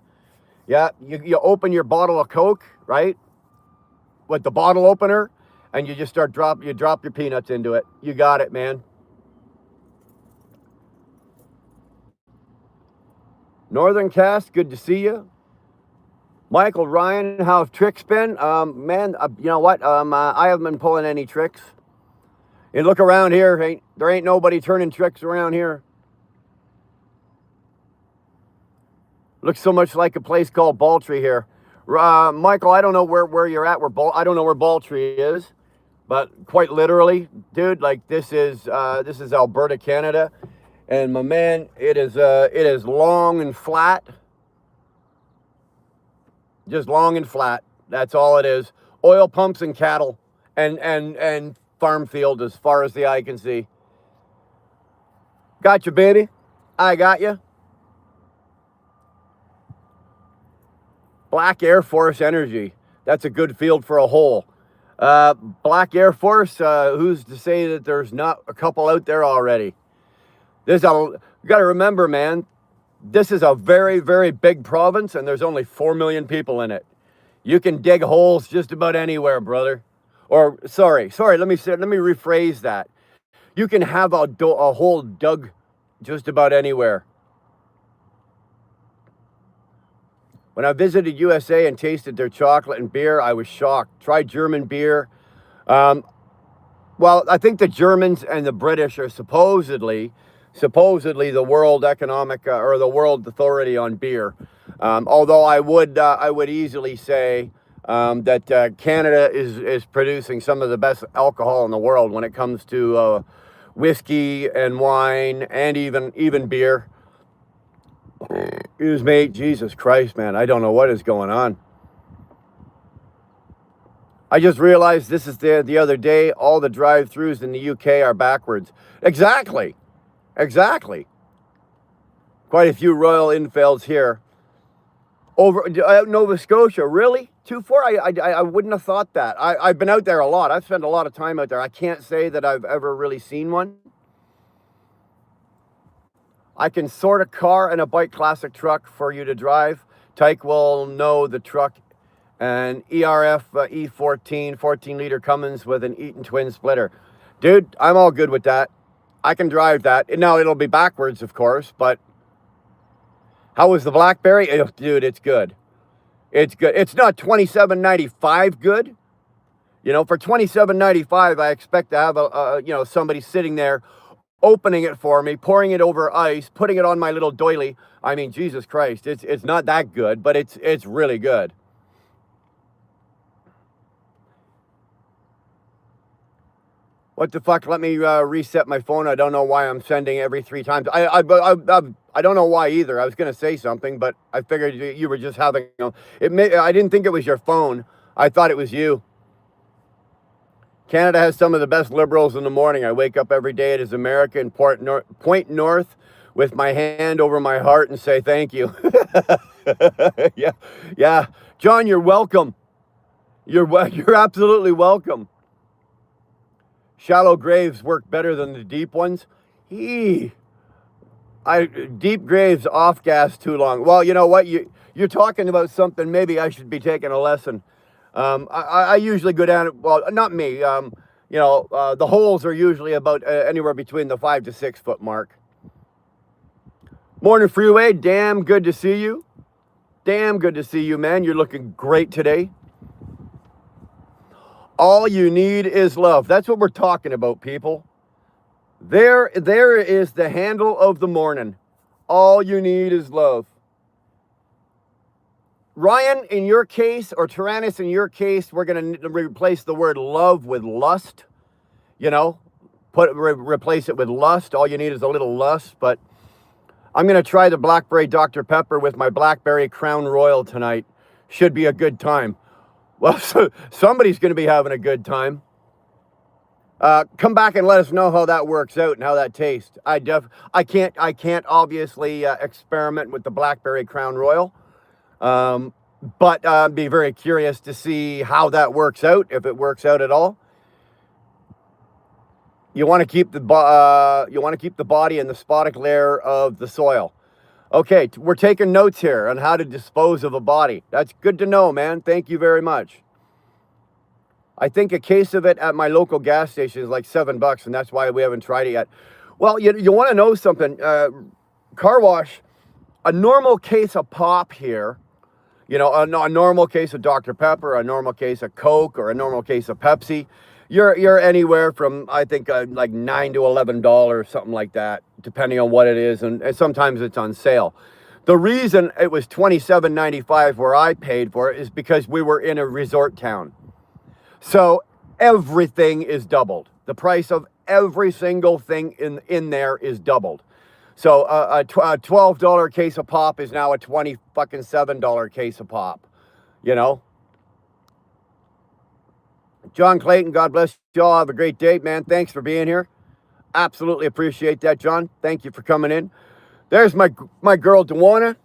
Yeah, you open your bottle of Coke, right? With the bottle opener. And you just drop your peanuts into it. You got it, man. Northern Cast, good to see you. Michael, Ryan, how have tricks been? Man, you know what? I haven't been pulling any tricks. And look around here. There ain't nobody turning tricks around here. Looks so much like a place called Baltry here. Michael, I don't know where you're at. I don't know where Baltry is, but quite literally, dude, like this is Alberta, Canada, and my man, it is long and flat, just long and flat. That's all it is. Oil pumps and cattle, and farm field as far as the eye can see. Got you, baby. I got you. Black Air Force Energy. That's a good field for a hole. Black Air Force, who's to say that there's not a couple out there already? You got to remember, man, this is a very, very big province and there's only 4 million people in it. You can dig holes just about anywhere, brother. Or, sorry, let me rephrase that. You can have a hole dug just about anywhere. When I visited USA and tasted their chocolate and beer, I was shocked. Tried German beer. Well, I think the Germans and the British are supposedly the world economic or the world authority on beer. Although I would easily say that Canada is producing some of the best alcohol in the world when it comes to whiskey and wine and even beer. Excuse me, Jesus Christ, man, I don't know what is going on. I just realized this is the other day, all the drive-thrus in the UK are backwards. Exactly. Quite a few Royal Enfields here. Over Nova Scotia, really? 2-4? I wouldn't have thought that. I've been out there a lot. I've spent a lot of time out there. I can't say that I've ever really seen one. I can sort a car and a bike classic truck for you to drive. Tyke will know the truck. And ERF E14, 14-liter Cummins with an Eaton twin splitter. Dude, I'm all good with that. I can drive that. Now, it'll be backwards, of course, but how was the BlackBerry? Dude, it's good. It's good. It's not $27.95 good. You know, for $27.95, I expect to have somebody sitting there opening it for me, pouring it over ice, putting it on my little doily. I mean, Jesus Christ, it's not that good, but it's really good. What the fuck? Let me reset my phone. I don't know why I'm sending every 3 times. I don't know why either. I was going to say something, but I figured you were just having... I didn't think it was your phone. I thought it was you. Canada has some of the best Liberals in the morning. I wake up every day. It is America and point north with my hand over my heart and say thank you. Yeah. John, you're welcome. You're absolutely welcome. Shallow graves work better than the deep ones. Deep graves off gas too long. Well, you know what? You're talking about something. Maybe I should be taking a lesson. I usually go down. Well, not me. The holes are usually about anywhere between the 5 to 6 foot mark. Morning, Freeway. Damn good to see you. Damn good to see you, man. You're looking great today. All you need is love. That's what we're talking about, people. There is the handle of the morning. All you need is love. Ryan, in your case, or Tyrannus, in your case, we're going to replace the word love with lust. You know, replace it with lust. All you need is a little lust. But I'm going to try the Blackberry Dr. Pepper with my Blackberry Crown Royal tonight. Should be a good time. Well, so somebody's going to be having a good time. Come back and let us know how that works out and how that tastes. I can't obviously experiment with the Blackberry Crown Royal, but be very curious to see how that works out, if it works out at all. You want to keep the body in the sporic layer of the soil. Okay, we're taking notes here on how to dispose of a body. That's good to know, man. Thank you very much. I think a case of it at my local gas station is like $7, and that's why we haven't tried it yet. Well, you want to know something. Car wash, a normal case of pop here You know, a normal case of Dr. Pepper, a normal case of Coke, or a normal case of Pepsi, you're anywhere from, I think, like $9 to $11, something like that, depending on what it is, and sometimes it's on sale. The reason it was $27.95 where I paid for it is because we were in a resort town. So everything is doubled. The price of every single thing in there is doubled. So a $12 case of pop is now a $27 case of pop, you know? John Clayton, God bless you all. Have a great day, man. Thanks for being here. Absolutely appreciate that, John. Thank you for coming in. There's my girl, Dewana.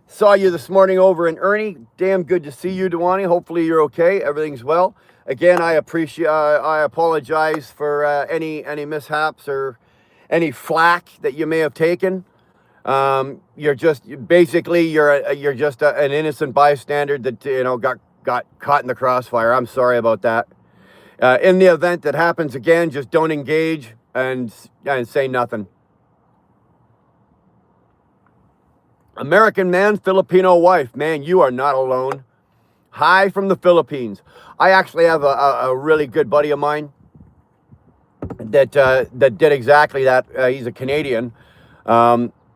Saw you this morning over in Ernie. Damn good to see you, Dewani. Hopefully you're okay. Everything's well. Again, I apologize for any mishaps or any flack that you may have taken. You're just an innocent bystander that got caught in the crossfire. I'm sorry about that. In the event that happens again, just don't engage and say nothing. American man, Filipino wife. Man, you are not alone. Hi from the Philippines. I actually have a really good buddy of mine that did exactly that. He's a Canadian.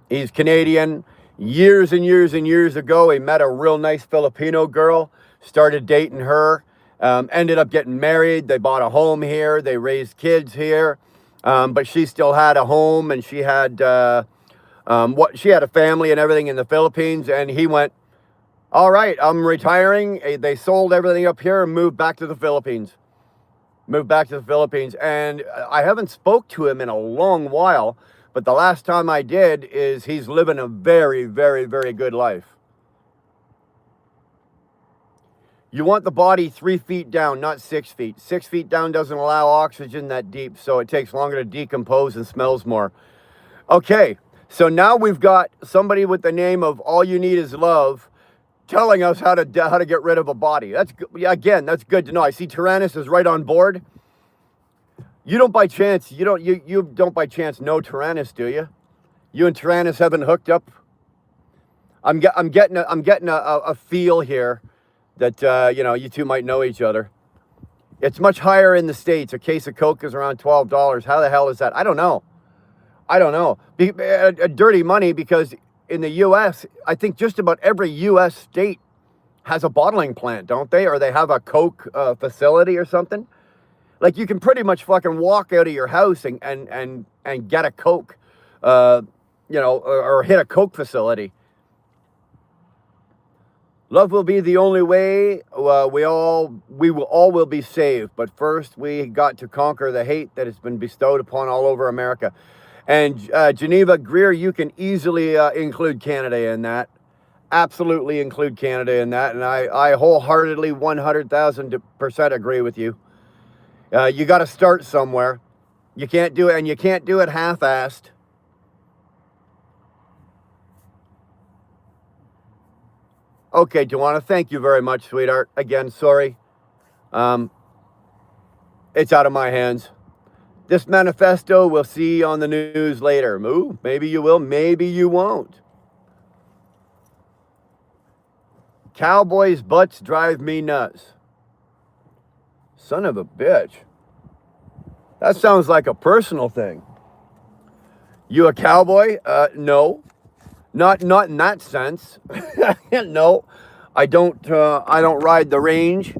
He's Canadian. Years and years and years ago, he met a real nice Filipino girl, started dating her, ended up getting married. They bought a home here. They raised kids here. But she still had a home, and she had she had a family and everything in the Philippines, and he went, all right, I'm retiring. They sold everything up here and moved back to the Philippines. And I haven't spoke to him in a long while, but the last time I did is he's living a very, very, very good life. You want the body 3 feet down, not 6 feet. 6 feet down doesn't allow oxygen that deep, so it takes longer to decompose and smells more. Okay. So now we've got somebody with the name of All You Need Is Love telling us how to get rid of a body. That's good to know. I see Tyrannus is right on board. You don't by chance know Tyrannus, do you? You and Tyrannus haven't hooked up. I'm getting a feel here that you two might know each other. It's much higher in the States. A case of Coke is around $12. How the hell is that? I don't know. Dirty money, because in the U.S., I think just about every U.S. state has a bottling plant, don't they? Or they have a Coke facility or something. Like, you can pretty much fucking walk out of your house and get a Coke, or hit a Coke facility. Love will be the only way. We will be saved. But first, we got to conquer the hate that has been bestowed upon all over America. And Geneva Greer, you can easily include Canada in that. Absolutely include Canada in that. And I wholeheartedly 100,000% agree with you. You got to start somewhere. You can't do it, and you can't do it half-assed. Okay, Joanna, thank you very much, sweetheart. Again, sorry. It's out of my hands. This manifesto we'll see on the news later. Ooh, maybe you will, maybe you won't. Cowboys' butts drive me nuts. Son of a bitch. That sounds like a personal thing. You a cowboy? No. Not in that sense. No. I don't ride the range,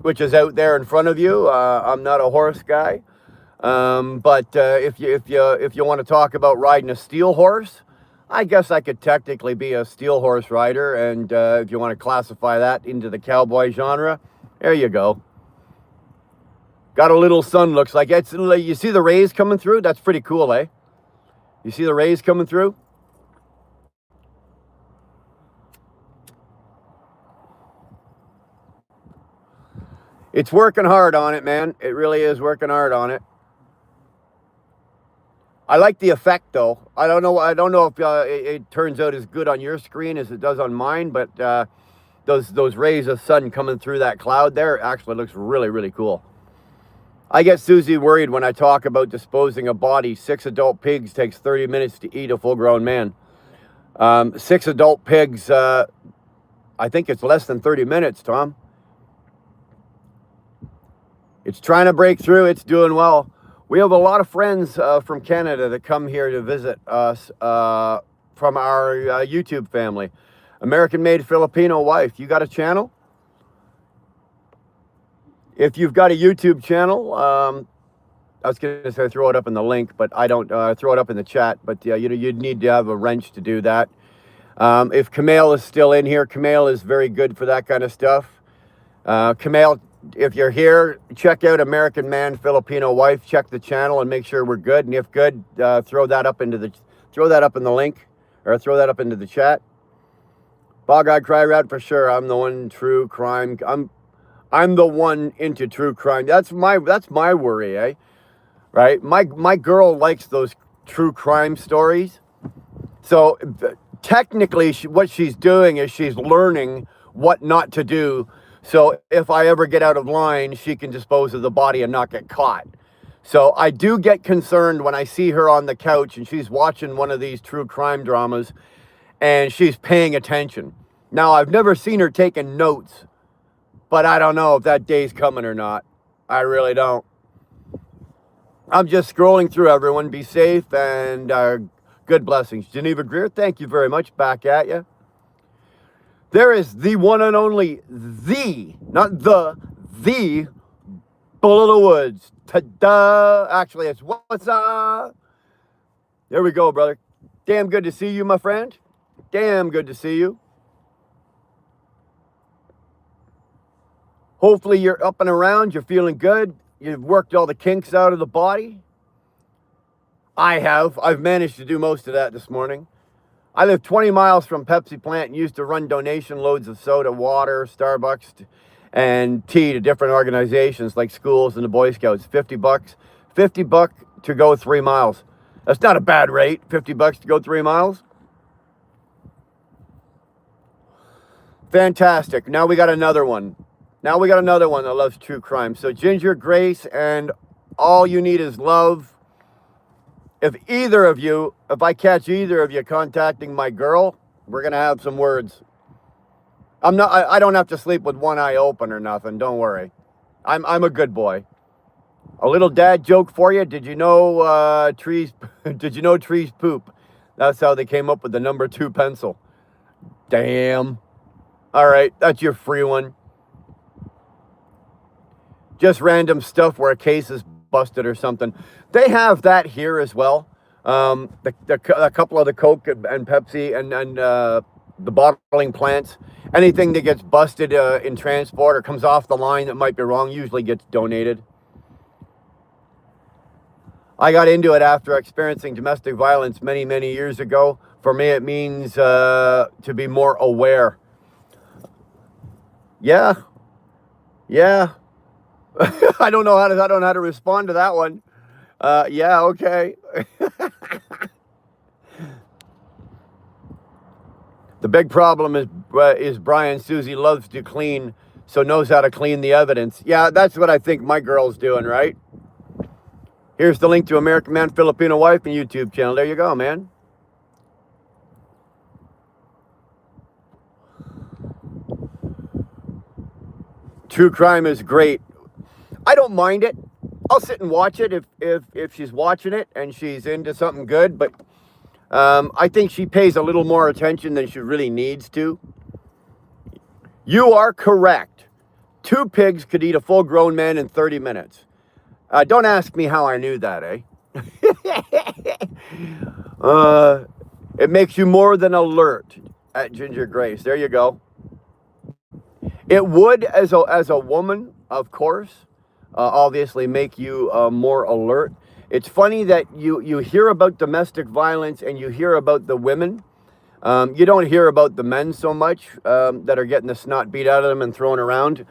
which is out there in front of you. I'm not a horse guy. But if you want to talk about riding a steel horse, I guess I could technically be a steel horse rider. And if you want to classify that into the cowboy genre, there you go. Got a little sun, looks like. You see the rays coming through? That's pretty cool, eh? You see the rays coming through? It's working hard on it, man. It really is working hard on it. I like the effect, though. I don't know if it turns out as good on your screen as it does on mine, but those rays of sun coming through that cloud there actually looks really, really cool. I get Susie worried when I talk about disposing a body. 6 adult pigs takes 30 minutes to eat a full-grown man. 6 adult pigs I think it's less than 30 minutes, Tom. It's trying to break through. It's doing well. We have a lot of friends from Canada that come here to visit us from our YouTube family. American-made Filipino wife. You got a channel? If you've got a YouTube channel, I was going to say throw it up in the link, but I don't throw it up in the chat. But you'd need to have a wrench to do that. If Kamale is still in here, Kamale is very good for that kind of stuff. Kamale, if you're here, check out American Man Filipino Wife. Check the channel and make sure we're good. And if good, throw that up in the link, or throw that up into the chat. Bog Eyed Cry Rat for sure. I'm the one true crime. I'm the one into true crime. That's my worry, eh? Right? My girl likes those true crime stories. So technically, what she's doing is she's learning what not to do. So if I ever get out of line, she can dispose of the body and not get caught. So I do get concerned when I see her on the couch and she's watching one of these true crime dramas and she's paying attention. Now, I've never seen her taking notes, but I don't know if that day's coming or not. I really don't. I'm just scrolling through, everyone. Be safe and good blessings. Geneva Greer, thank you very much. Back at you. There is the one and only, not the Bull of the Woods. Ta-da! Actually, it's what's up? There we go, brother. Damn good to see you, my friend. Damn good to see you. Hopefully you're up and around. You're feeling good. You've worked all the kinks out of the body. I have. I've managed to do most of that this morning. I live 20 miles from Pepsi plant and used to run donation loads of soda, water, Starbucks, and tea to different organizations like schools and the Boy Scouts. $50. $50 to go 3 miles. That's not a bad rate. $50 to go 3 miles. Fantastic. Now we got another one. Now we got another one that loves true crime. So Ginger, Grace, and All You Need Is Love. If I catch either of you contacting my girl, we're going to have some words. I don't have to sleep with one eye open or nothing. Don't worry. I'm a good boy. A little dad joke for you. Did you know trees poop? That's how they came up with the number 2 pencil. Damn. All right, that's your free one. Just random stuff where a case is busted or something. They have that here as well. A couple of the Coke and Pepsi and the bottling plants. Anything that gets busted in transport or comes off the line that might be wrong usually gets donated. I got into it after experiencing domestic violence many, many years ago. For me, it means to be more aware. Yeah. I don't know how to respond to that one. Yeah, okay. The big problem is Brian Susie loves to clean, so knows how to clean the evidence. Yeah, that's what I think my girl's doing, right? Here's the link to American Man Filipino Wife and YouTube channel. There you go, man. True crime is great. I don't mind it. I'll sit and watch it if she's watching it and she's into something good, but I think she pays a little more attention than she really needs to. You are correct. 2 pigs could eat a full-grown man in 30 minutes. Don't ask me how I knew that, eh? It makes you more than alert at Ginger Grace. There you go. It would, as a woman, of course, obviously make you more alert. It's funny that you hear about domestic violence and you hear about the women. You don't hear about the men so much that are getting the snot beat out of them and thrown around.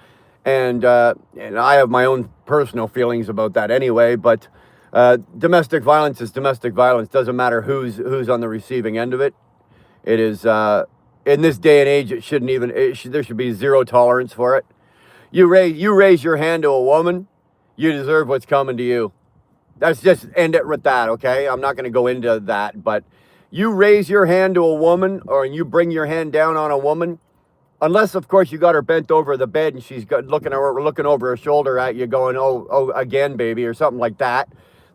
And I have my own personal feelings about that anyway. But domestic violence is domestic violence. Doesn't matter who's on the receiving end of it. It is in this day and age. It shouldn't even. There should be zero tolerance for it. You raise your hand to a woman, you deserve what's coming to you. Let's just end it with that, okay? I'm not going to go into that, but you raise your hand to a woman or you bring your hand down on a woman, Unless, of course, you got her bent over the bed and she's looking over her shoulder at you going, oh, again, baby, or something like that.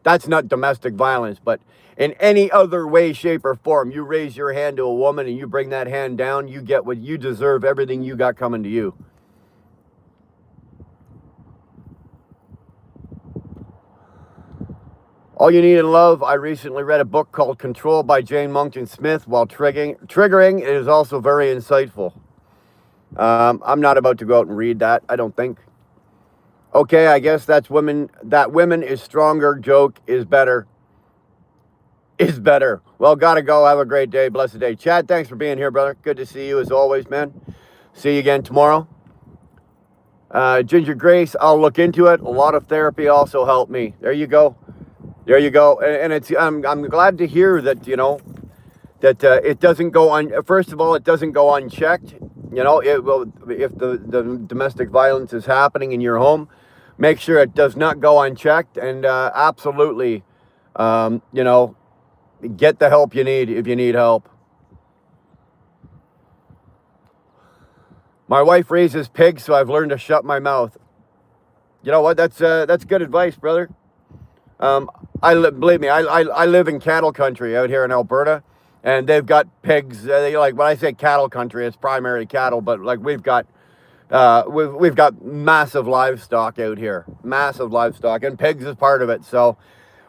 That's not domestic violence. But in any other way, shape, or form, you raise your hand to a woman and you bring that hand down, you get what you deserve, everything you got coming to you. All You Need in Love. I recently read a book called Control by Jane Monckton Smith. While triggering, it is also very insightful. I'm not about to go out and read that, I don't think. Okay, I guess that women is stronger joke is better. Is better. Well, gotta go. Have a great day. Blessed day. Chad, thanks for being here, brother. Good to see you as always, man. See you again tomorrow. Ginger Grace, I'll look into it. A lot of therapy also helped me. There you go. There you go. And it's I'm glad to hear that, you know, that it doesn't go on. First of all, it doesn't go unchecked. You know, it will, if the domestic violence is happening in your home, make sure it does not go unchecked, and absolutely, you know, get the help you need if you need help. My wife raises pigs, so I've learned to shut my mouth. You know what? That's good advice, brother. Believe me, I live in cattle country out here in Alberta. And they've got pigs. Like when I say cattle country, it's primary cattle, but like we've got massive livestock out here, massive livestock, and pigs is part of it. So,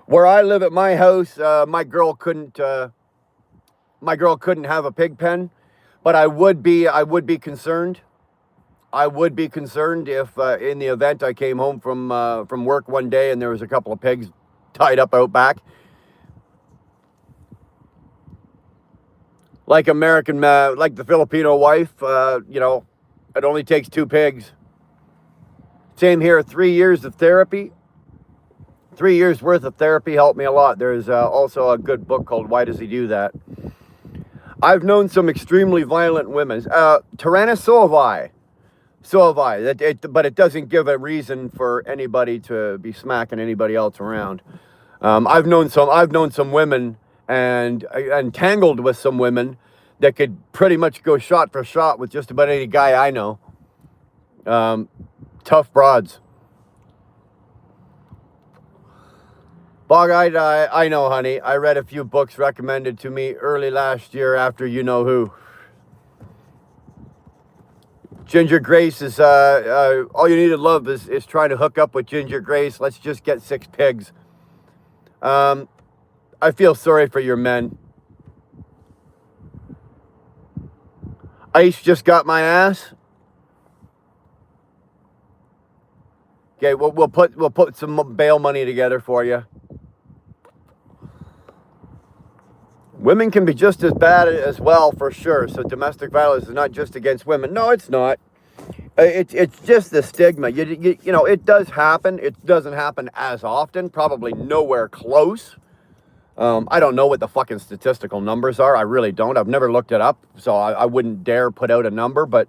where I live at my house, my girl couldn't have a pig pen, but I would be concerned. I would be concerned if, in the event I came home from work one day and there was a couple of pigs tied up out back. Like like the Filipino wife, you know, it only takes 2 pigs. Same here, 3 years of therapy. 3 years worth of therapy helped me a lot. There's also a good book called Why Does He Do That? I've known some extremely violent women. Tyrannis, so have I. So have I. But it doesn't give a reason for anybody to be smacking anybody else around. I've known some women and tangled with some women that could pretty much go shot for shot with just about any guy I know. Tough broads. Bog-eyed, I know, honey. I read a few books recommended to me early last year after you know who. Ginger Grace is, all you need to love is trying to hook up with Ginger Grace. Let's just get 6 pigs. I feel sorry for your men. Ice just got my ass. Okay, we'll put some bail money together for you. Women can be just as bad as well, for sure. So domestic violence is not just against women. No, it's not. It's just the stigma. You know, it does happen. It doesn't happen as often. Probably nowhere close. I don't know what the fucking statistical numbers are. I really don't. I've never looked it up, so I wouldn't dare put out a number. But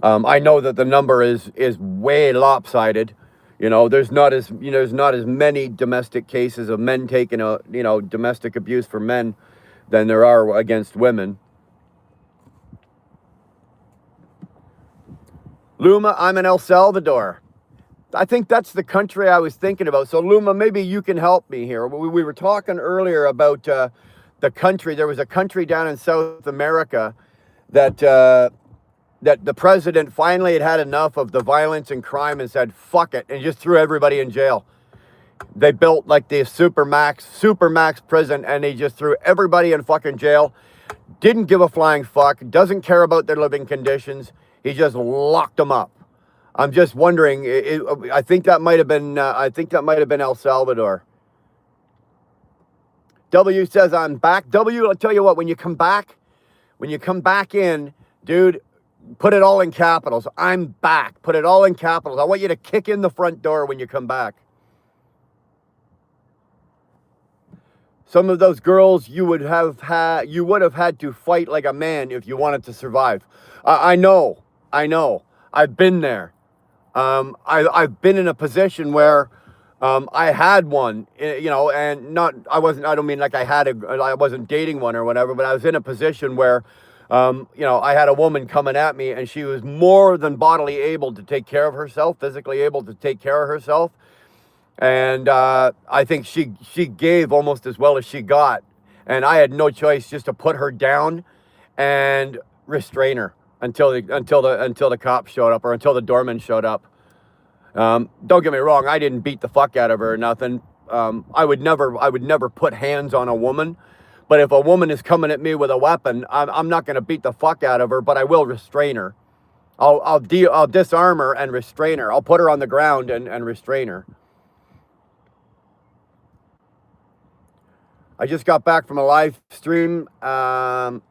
I know that the number is way lopsided. You know, there's not as many domestic cases of men taking domestic abuse for men than there are against women. Luma, I'm in El Salvador. I think that's the country I was thinking about. So Luma, maybe you can help me here. We were talking earlier about the country. There was a country down in South America that the president finally had enough of the violence and crime and said, fuck it, and just threw everybody in jail. They built like the supermax prison, and he just threw everybody in fucking jail. Didn't give a flying fuck. Doesn't care about their living conditions. He just locked them up. I'm just wondering. I think that might have been. El Salvador. W says I'm back. W, I'll tell you what. When you come back in, dude, put it all in capitals. I'm back. Put it all in capitals. I want you to kick in the front door when you come back. Some of those girls you would have had to fight like a man if you wanted to survive. I know. I've been there. I've been in a position where I had one, you know, and I don't mean like I wasn't dating one or whatever, but I was in a position where You know, I had a woman coming at me, and she was more than bodily able to take care of herself, physically able to take care of herself. And I think she gave almost as well as she got. And I had no choice just to put her down and restrain her until the cops showed up, or until the doorman showed up. Don't get me wrong, I didn't beat the fuck out of her or nothing. I would never put hands on a woman. But if a woman is coming at me with a weapon, I'm not going to beat the fuck out of her, but I will restrain her. I'll disarm her and restrain her. I'll put her on the ground and restrain her. I just got back from a live stream that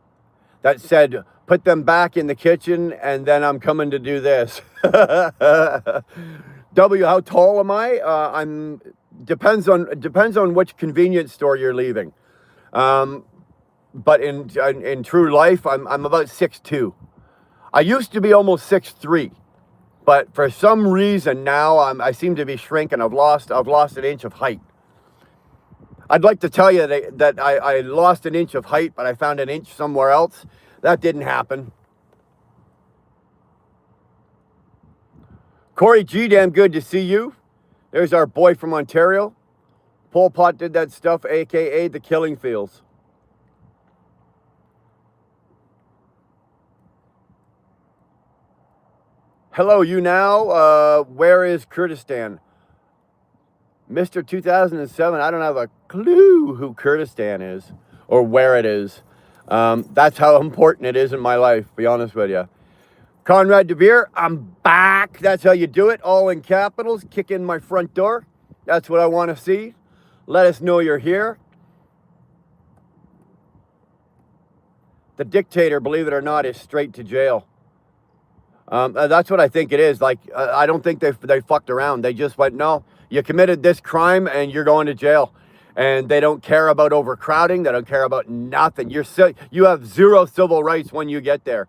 said, put them back in the kitchen, and then I'm coming to do this. W, how tall am I? Depends on which convenience store you're leaving. But in true life, I'm about 6'2". I used to be almost 6'3", but for some reason now I seem to be shrinking. I've lost an inch of height. I'd like to tell you that I lost an inch of height, but I found an inch somewhere else. That didn't happen. Corey G, damn good to see you. There's our boy from Ontario. Pol Pot did that stuff, aka the killing fields. Hello, you now. Where is Kurdistan? Mr. 2007, I don't have a clue who Kurdistan is or where it is. That's how important it is in my life, to be honest with you. Conrad DeVere, I'm back. That's how you do it, all in capitals. Kick in my front door. That's what I want to see. Let us know you're here. The dictator, believe it or not, is straight to jail. That's what I think it is. Like, I don't think they fucked around. They just went, no, you committed this crime and you're going to jail. And they don't care about overcrowding. They don't care about nothing. You have zero civil rights when you get there.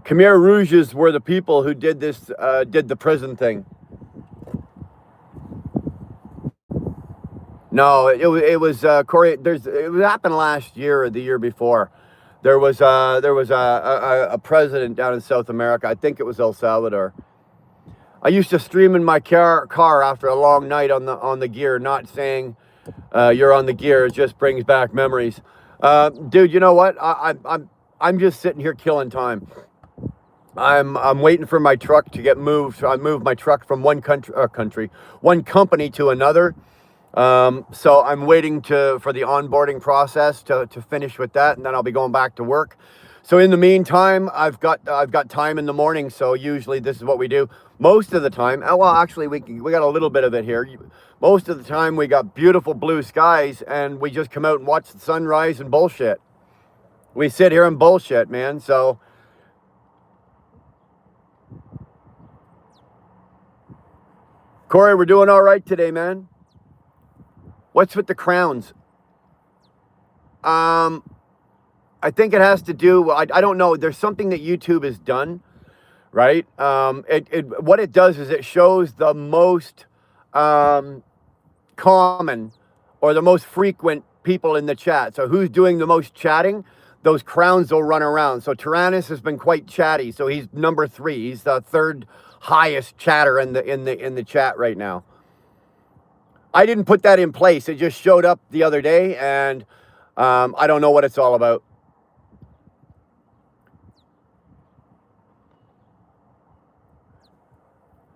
Khmer Rouges were the people who did this, did the prison thing. No, it was Corey. It happened last year or the year before. There was a president down in South America. I think it was El Salvador. I used to stream in my car after a long night on the gear. Not saying you're on the gear. It just brings back memories. Dude, you know what? I'm just sitting here killing time. I'm waiting for my truck to get moved. I moved my truck from one company to another. So I'm waiting for the onboarding process to finish with that, and then I'll be going back to work. So in the meantime, I've got time in the morning. So usually this is what we do. Most of the time, well, actually we got a little bit of it here. Most of the time we got beautiful blue skies, and we just come out and watch the sunrise and bullshit. We sit here and bullshit, man. So Corey, we're doing all right today, man. What's with the crowns? I think it has to do, I don't know, there's something that YouTube has done, right? What it does is it shows the most common or the most frequent people in the chat. So who's doing the most chatting? Those crowns will run around. So Tyrannus has been quite chatty. So he's number 3. He's the third highest chatter in the chat right now. I didn't put that in place. It just showed up the other day, and I don't know what it's all about.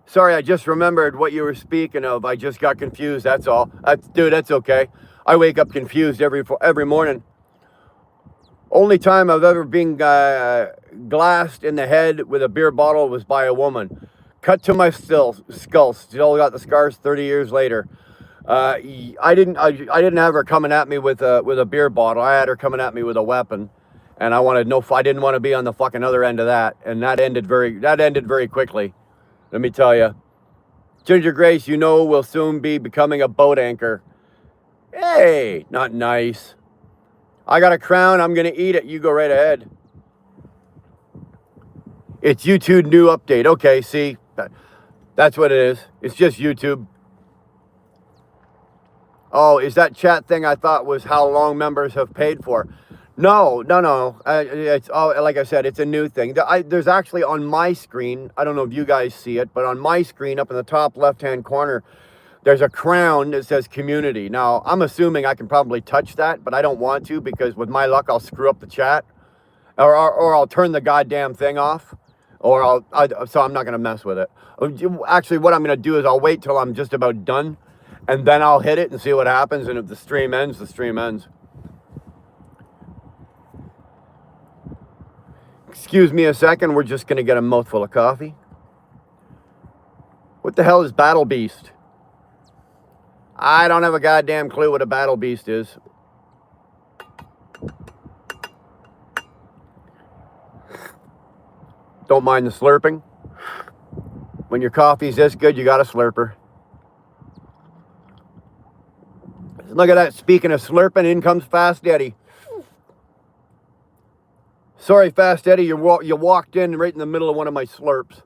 Sorry, I just remembered what you were speaking of. I just got confused, that's all. Dude, that's okay. I wake up confused every morning. Only time I've ever been glassed in the head with a beer bottle was by a woman. Cut to my skull. Still got the scars 30 years later. I didn't have her coming at me with a beer bottle. I had her coming at me with a weapon, and I didn't want to be on the fucking other end of that, and that ended very quickly. Let me tell you, Ginger Grace, you know, will soon be becoming a boat anchor. Hey, not nice. I got a crown. I'm gonna eat it. You go right ahead. It's YouTube new update. Okay, see, that's what it is. It's just YouTube. Oh, is that chat thing I thought was how long members have paid for? No, no, no. It's like I said, it's a new thing. There's actually on my screen, I don't know if you guys see it, but on my screen up in the top left-hand corner, there's a crown that says community. Now, I'm assuming I can probably touch that, but I don't want to because with my luck, I'll screw up the chat or I'll turn the goddamn thing off so I'm not going to mess with it. Actually, what I'm going to do is I'll wait till I'm just about done and then I'll hit it and see what happens. And if the stream ends, the stream ends. Excuse me a second. We're just going to get a mouthful of coffee. What the hell is Battle Beast? I don't have a goddamn clue what a Battle Beast is. Don't mind the slurping. When your coffee's this good, you got a slurper. Look at that. Speaking of slurping, in comes Fast Eddie. Sorry, Fast Eddie, you walked in right in the middle of one of my slurps.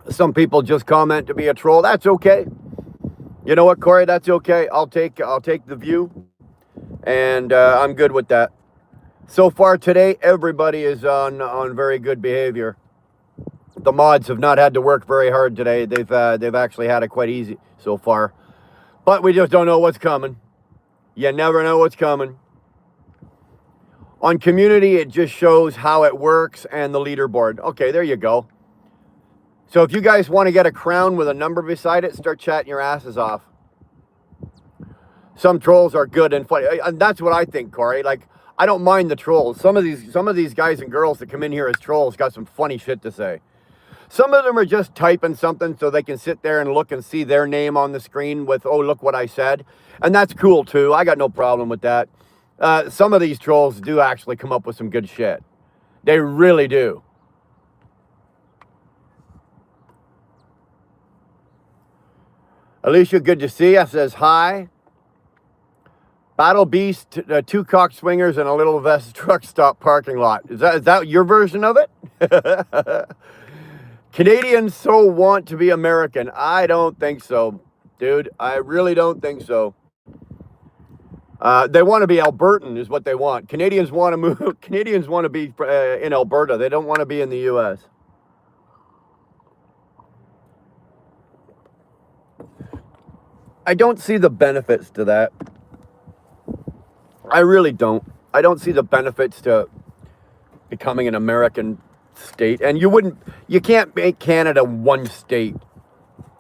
Some people just comment to be a troll. That's okay. You know what, Corey? That's okay. I'll take the view, and I'm good with that. So far today, everybody is on very good behavior. The mods have not had to work very hard today. They've actually had it quite easy so far, but we just don't know what's coming. You never know what's coming. On community, it just shows how it works and the leaderboard. Okay, there you go. So if you guys want to get a crown with a number beside it, start chatting your asses off. Some trolls are good and funny, and that's what I think, Corey. Like, I don't mind the trolls. Some of these guys and girls that come in here as trolls got some funny shit to say. Some of them are just typing something so they can sit there and look and see their name on the screen with, oh, look what I said. And that's cool, too. I got no problem with that. Some of these trolls do actually come up with some good shit. They really do. Alicia, good to see you. Says hi. Battle Beast, two cock swingers and a little vest truck stop parking lot. Is that your version of it? Canadians so want to be American. I don't think so, dude. I really don't think so. They want to be Albertan is what they want. Canadians want to move. Canadians want to be in Alberta. They don't want to be in the U.S. I don't see the benefits to that. I really don't. I don't see the benefits to becoming an American state. And you can't make Canada one state.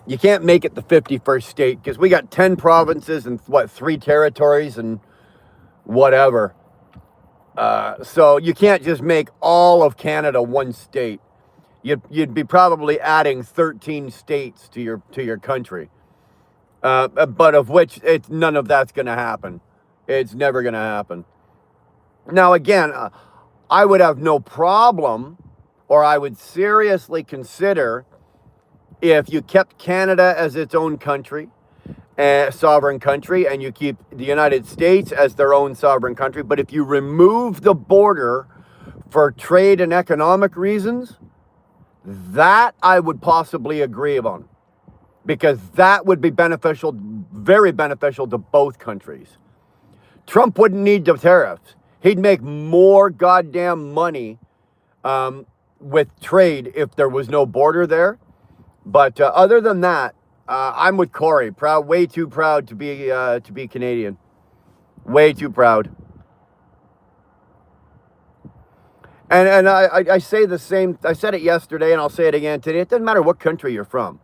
You can't make it the 51st state because we got 10 provinces and 3 territories and whatever. So you can't just make all of Canada one state. You'd be probably adding 13 states to your country. But of which none of that's going to happen. It's never going to happen. Now, again, I would have no problem, or I would seriously consider if you kept Canada as its own country, sovereign country, and you keep the United States as their own sovereign country. But if you remove the border for trade and economic reasons, that I would possibly agree on. Because that would be beneficial, very beneficial to both countries. Trump wouldn't need the tariffs. He'd make more goddamn money with trade if there was no border there. But other than that, I'm with Corey. Way too proud to be Canadian. Way too proud. And I say the same. I said it yesterday, and I'll say it again today. It doesn't matter what country you're from.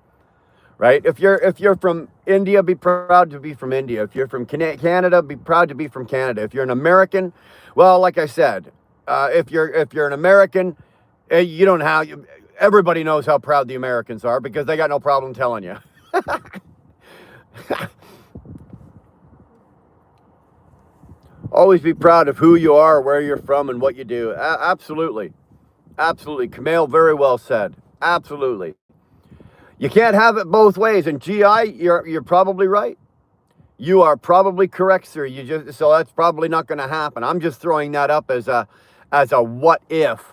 Right? If you're from India, be proud to be from India. If you're from Canada, be proud to be from Canada. If you're an American, well, like I said, if you're an American, you don't have. Everybody knows how proud the Americans are because they got no problem telling you. Always be proud of who you are, where you're from, and what you do. Absolutely, absolutely. Kamal, very well said. Absolutely. You can't have it both ways. And GI, you're probably right. You are probably correct, sir. So that's probably not going to happen. I'm just throwing that up as a what if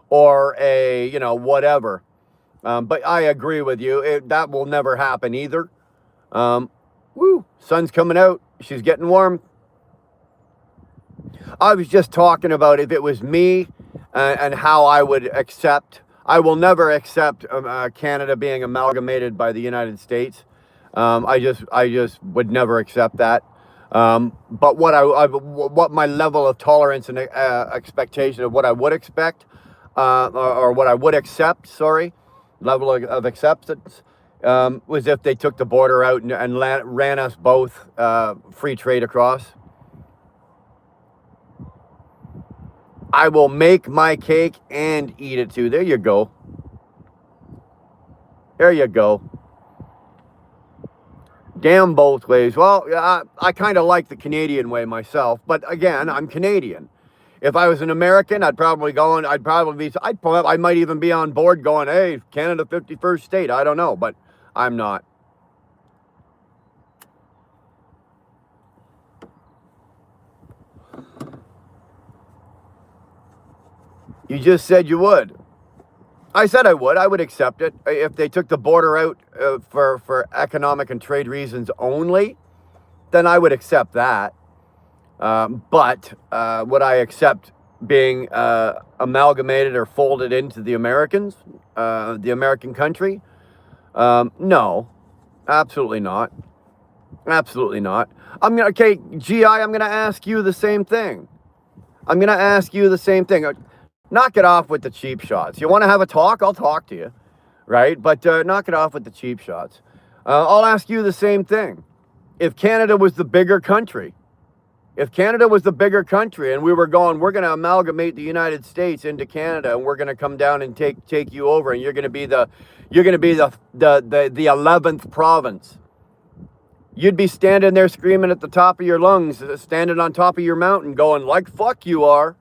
or a whatever. But I agree with you. That will never happen either. Woo, sun's coming out. She's getting warm. I was just talking about if it was me and how I would accept. I will never accept Canada being amalgamated by the United States. I just would never accept that. But what my level of tolerance and expectation of what I would expect, or what I would accept, sorry, level of acceptance, was if they took the border out and ran us both free trade across. I will make my cake and eat it too. There you go. There you go. Damn both ways. Well, I kind of like the Canadian way myself, but again, I'm Canadian. If I was an American, I might even be on board going, hey, Canada 51st state. I don't know, but I'm not. You just said you would. I said I would. I would accept it if they took the border out for economic and trade reasons only. Then I would accept that. But would I accept being amalgamated or folded into the Americans, the American country? No, absolutely not. Absolutely not. Okay, GI, I'm gonna ask you the same thing. Knock it off with the cheap shots. You want to have a talk? I'll talk to you, right? But knock it off with the cheap shots. I'll ask you the same thing. If Canada was the bigger country, and we were going, we're going to amalgamate the United States into Canada, and we're going to come down and take you over, and you're going to be the 11th province. You'd be standing there screaming at the top of your lungs, standing on top of your mountain, going like, "Fuck you are."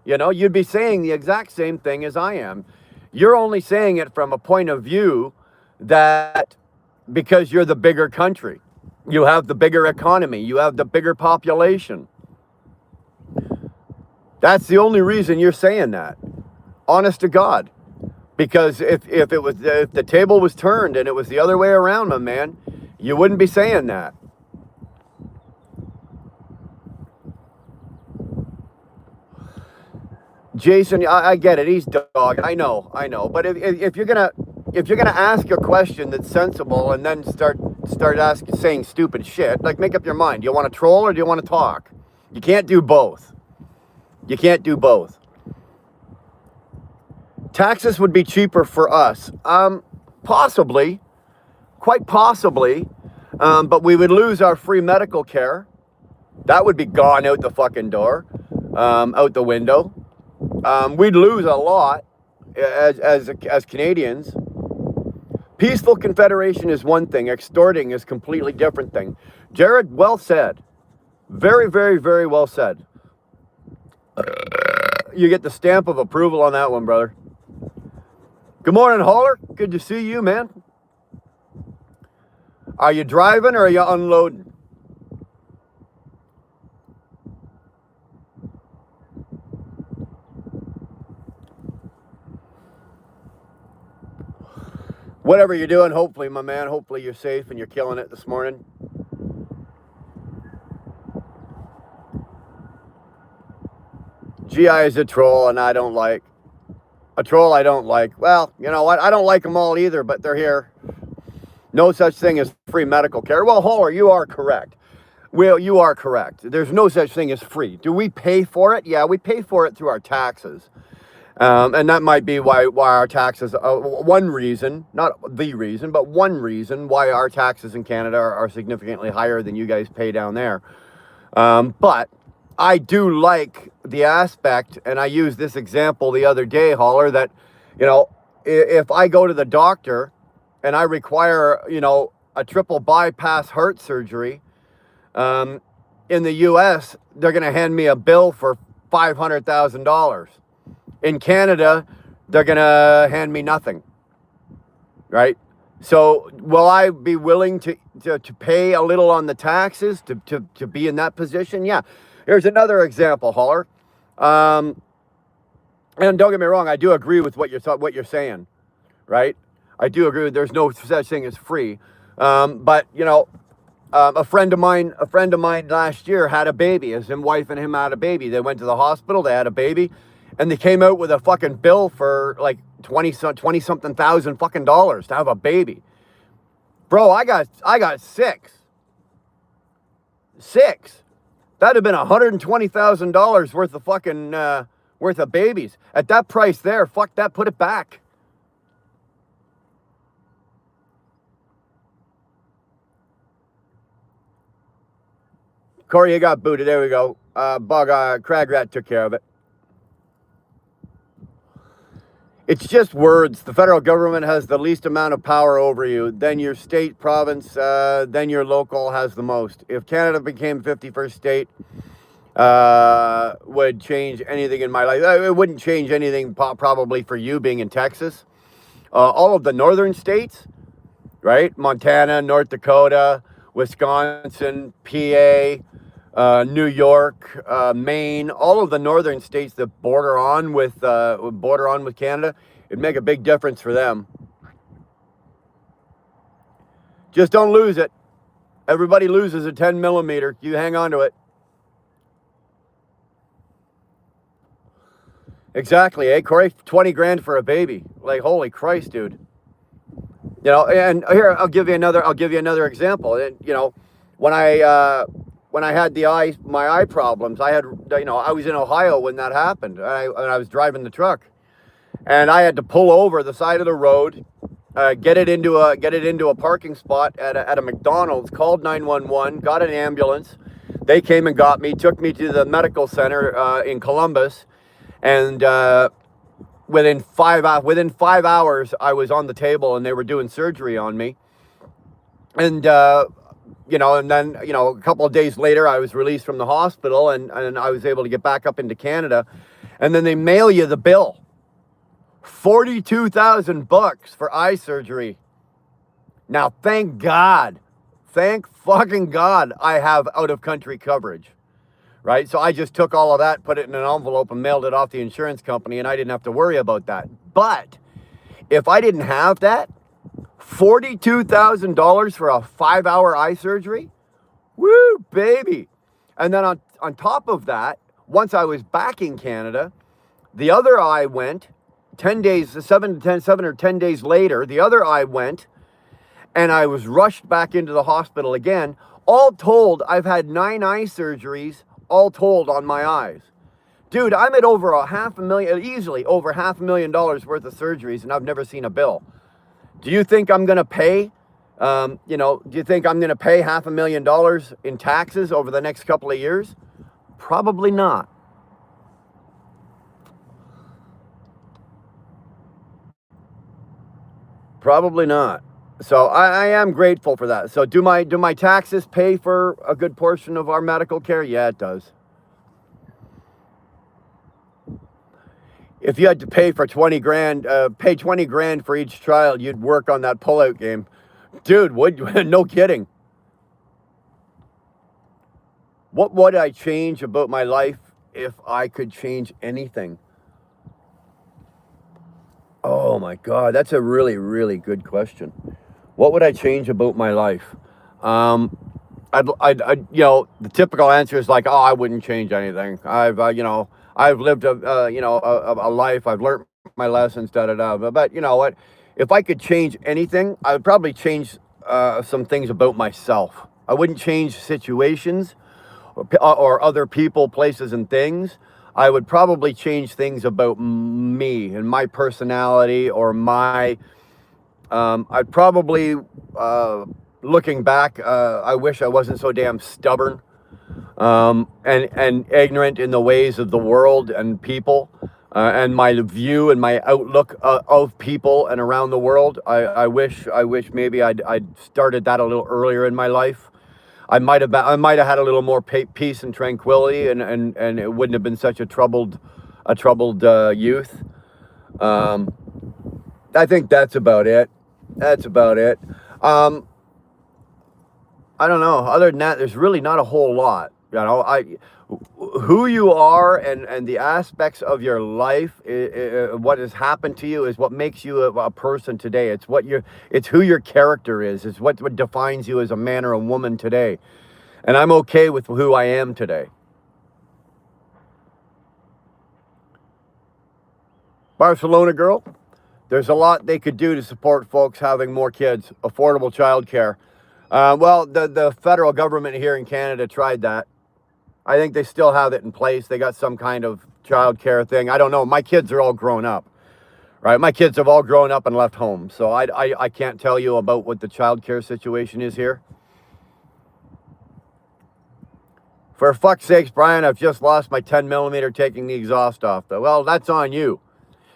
You know, you'd be saying the exact same thing as I am. You're only saying it from a point of view that because you're the bigger country, you have the bigger economy, you have the bigger population. That's the only reason you're saying that. Honest to God. Because if the table was turned and it was the other way around, my man, you wouldn't be saying that. Jason, I get it. He's dog. I know. But if you're gonna ask a question that's sensible and then start saying stupid shit, like, make up your mind. Do you want to troll or do you want to talk? You can't do both. Taxes would be cheaper for us. Possibly, quite possibly, but we would lose our free medical care. That would be gone out the fucking door, out the window. We'd lose a lot as Canadians. Peaceful confederation is one thing. Extorting is a completely different thing. Jared, well said. Very, very, very well said. You get the stamp of approval on that one, brother. Good morning, Holler. Good to see you, man. Are you driving or are you unloading? Whatever you're doing, hopefully, my man, hopefully you're safe and you're killing it this morning. GI is a troll and I don't like. A troll I don't like. Well, you know what? I don't like them all either, but they're here. No such thing as free medical care. Well, Holler, you are correct. Well, you are correct. There's no such thing as free. Do we pay for it? Yeah, we pay for it through our taxes. And that might be why our taxes, one reason, not the reason, but one reason why our taxes in Canada are significantly higher than you guys pay down there. But I do like the aspect, and I used this example the other day, Holler, that, you know, if I go to the doctor and I require, you know, a triple bypass heart surgery, in the U.S., they're going to hand me a bill for $500,000. In Canada, they're going to hand me nothing, right? So will I be willing to pay a little on the taxes to be in that position? Yeah. Here's another example, Holler. And don't get me wrong, I do agree with what you're saying, right? I do agree with there's no such thing as free. But you know, a friend of mine last year had a baby. His wife and him had a baby. They went to the hospital. They had a baby, and they came out with a fucking bill for like 20 something thousand fucking dollars to have a baby. Bro, I got six. That'd have been $120,000 worth of fucking worth of babies. At that price there, fuck that, put it back. Corey, you got booted. There we go. Crag Rat took care of it. It's just words. The federal government has the least amount of power over you. Then your state, province, then your local has the most. If Canada became 51st state, would change anything in my life. It wouldn't change anything probably for you being in Texas. All of the northern states, right? Montana, North Dakota, Wisconsin, PA, New York, Maine, all of the northern states that border on with Canada, it'd make a big difference for them. Just don't lose it. Everybody loses a 10 millimeter. You hang on to it. Exactly, eh, Corey? 20 grand for a baby. Like, holy Christ, dude. You know, and here I'll give you another example. And, you know, when I had my eye problems, I was in Ohio when that happened. And I was driving the truck, and I had to pull over the side of the road, get it into a parking spot at a McDonald's, called 911, got an ambulance. They came and got me, took me to the medical center in Columbus, and within 5 hours I was on the table and they were doing surgery on me. And you know, and then, you know, a couple of days later, I was released from the hospital and I was able to get back up into Canada. And then they mail you the bill. $42,000 for eye surgery. Now, thank fucking God, I have out-of-country coverage, right? So I just took all of that, put it in an envelope and mailed it off the insurance company, and I didn't have to worry about that. But if I didn't have that, $42,000 for a 5-hour eye surgery? Woo, baby. And then on top of that, once I was back in Canada, the other eye went 7 or 10 days later, the other eye went, and I was rushed back into the hospital again. All told, I've had 9 eye surgeries, all told, on my eyes. Dude, I'm at over easily over $500,000 worth of surgeries, and I've never seen a bill. Do you think I'm going to pay, do you think I'm going to pay $500,000 in taxes over the next couple of years? Probably not. Probably not. So I am grateful for that. So do my taxes pay for a good portion of our medical care? Yeah, it does. If you had to pay for 20 grand, pay 20 grand for each child, you'd work on that pullout game. Dude, no kidding. What would I change about my life if I could change anything? Oh my God, that's a really, really good question. What would I change about my life? I'd the typical answer is like, oh, I wouldn't change anything. I've lived a life. I've learned my lessons, But you know what? If I could change anything, I would probably change some things about myself. I wouldn't change situations or other people, places, and things. I would probably change things about me and my personality or my. I'd probably, looking back, I wish I wasn't so damn stubborn and ignorant in the ways of the world and people, and my view and my outlook of people and around the world. I wish maybe I'd started that a little earlier in my life. I might have had a little more peace and tranquility, and it wouldn't have been such a troubled youth. I think that's about it. I don't know. Other than that, there's really not a whole lot. You know, who you are and the aspects of your life, what has happened to you is what makes you a person today. It's who your character is. It's what defines you as a man or a woman today. And I'm okay with who I am today. Barcelona girl, there's a lot they could do to support folks having more kids, affordable childcare. Well, the federal government here in Canada tried that. I think they still have it in place. They got some kind of childcare thing. I don't know. My kids are all grown up, right? My kids have all grown up and left home. So I can't tell you about what the childcare situation is here. For fuck's sakes, Brian, I've just lost my 10 millimeter taking the exhaust off. Well, that's on you.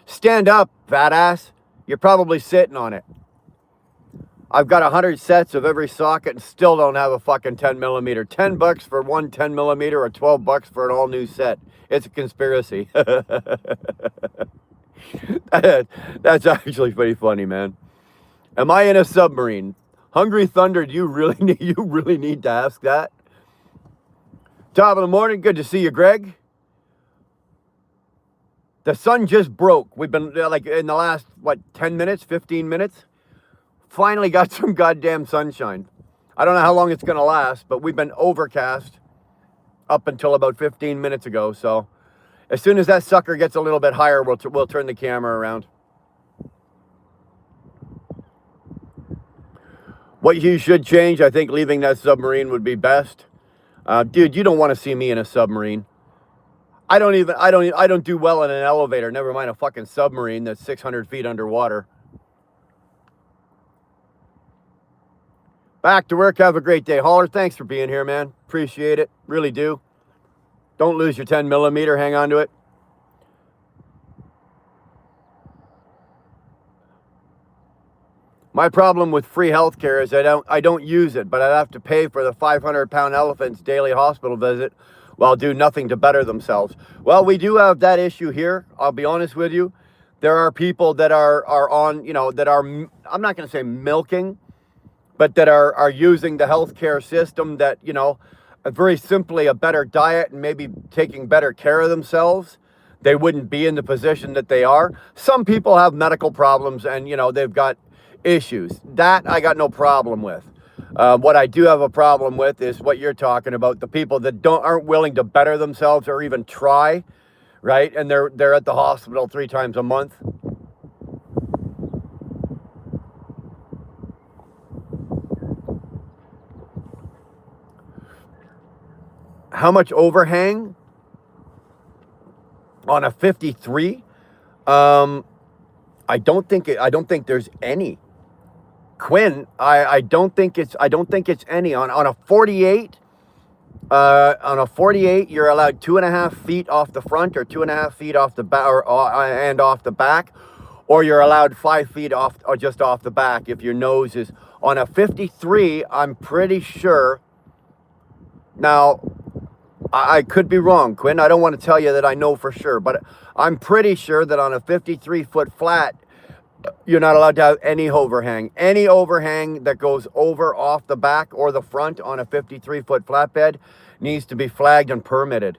Stand up, fat ass. You're probably sitting on it. I've got 100 sets of every socket and still don't have a fucking 10 millimeter. $10 for one 10 millimeter or $12 for an all new set. It's a conspiracy. That's actually pretty funny, man. Am I in a submarine? Hungry Thunder, do you really need to ask that? Top of the morning, good to see you, Greg. The sun just broke. We've been like in the last, 10 minutes, 15 minutes? Finally got some goddamn sunshine. I don't know how long it's going to last, but we've been overcast up until about 15 minutes ago. So as soon as that sucker gets a little bit higher, we'll turn the camera around. What you should change, I think leaving that submarine would be best. Dude, you don't want to see me in a submarine. I don't do well in an elevator, never mind a fucking submarine that's 600 feet underwater. Back to work. Have a great day. Holler, thanks for being here, man. Appreciate it. Really do. Don't lose your 10 millimeter. Hang on to it. My problem with free healthcare is I don't use it, but I'd have to pay for the 500-pound elephant's daily hospital visit while do nothing to better themselves. Well, we do have that issue here. I'll be honest with you. There are people that are on, that are, I'm not going to say milking, but that are using the healthcare system that, very simply a better diet and maybe taking better care of themselves, they wouldn't be in the position that they are. Some people have medical problems and, they've got issues. That I got no problem with. What I do have a problem with is what you're talking about, the people that aren't willing to better themselves or even try, right? And they're at the hospital 3 times a month. How much overhang on a 53? I don't think there's any. Quinn, I don't think it's any on a 48. On a 48, you're allowed 2.5 feet off the front or 2.5 feet off the back and off the back, or you're allowed 5 feet off or just off the back if your nose is on a 53. I'm pretty sure. Now, I could be wrong, Quinn. I don't want to tell you that I know for sure, but I'm pretty sure that on a 53-foot flat, you're not allowed to have any overhang. Any overhang that goes over off the back or the front on a 53-foot flatbed needs to be flagged and permitted.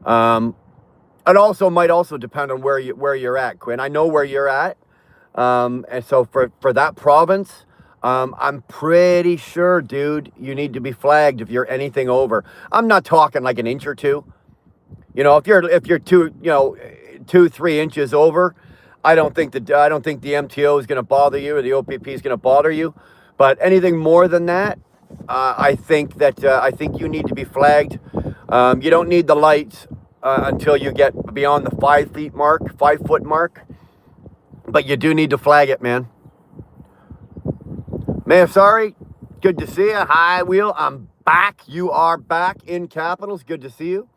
It also might depend on where you're at, Quinn. I know where you're at, and so for that province, I'm pretty sure, dude, you need to be flagged if you're anything over. I'm not talking like an inch or two. If you're 2-3 inches over, I don't think the MTO is going to bother you or the OPP is going to bother you. But anything more than that, I think you need to be flagged. You don't need the lights until you get beyond the 5 foot mark. But you do need to flag it, man. Sorry, good to see you. Hi, Wheel. I'm back. You are back in Capitals. Good to see you.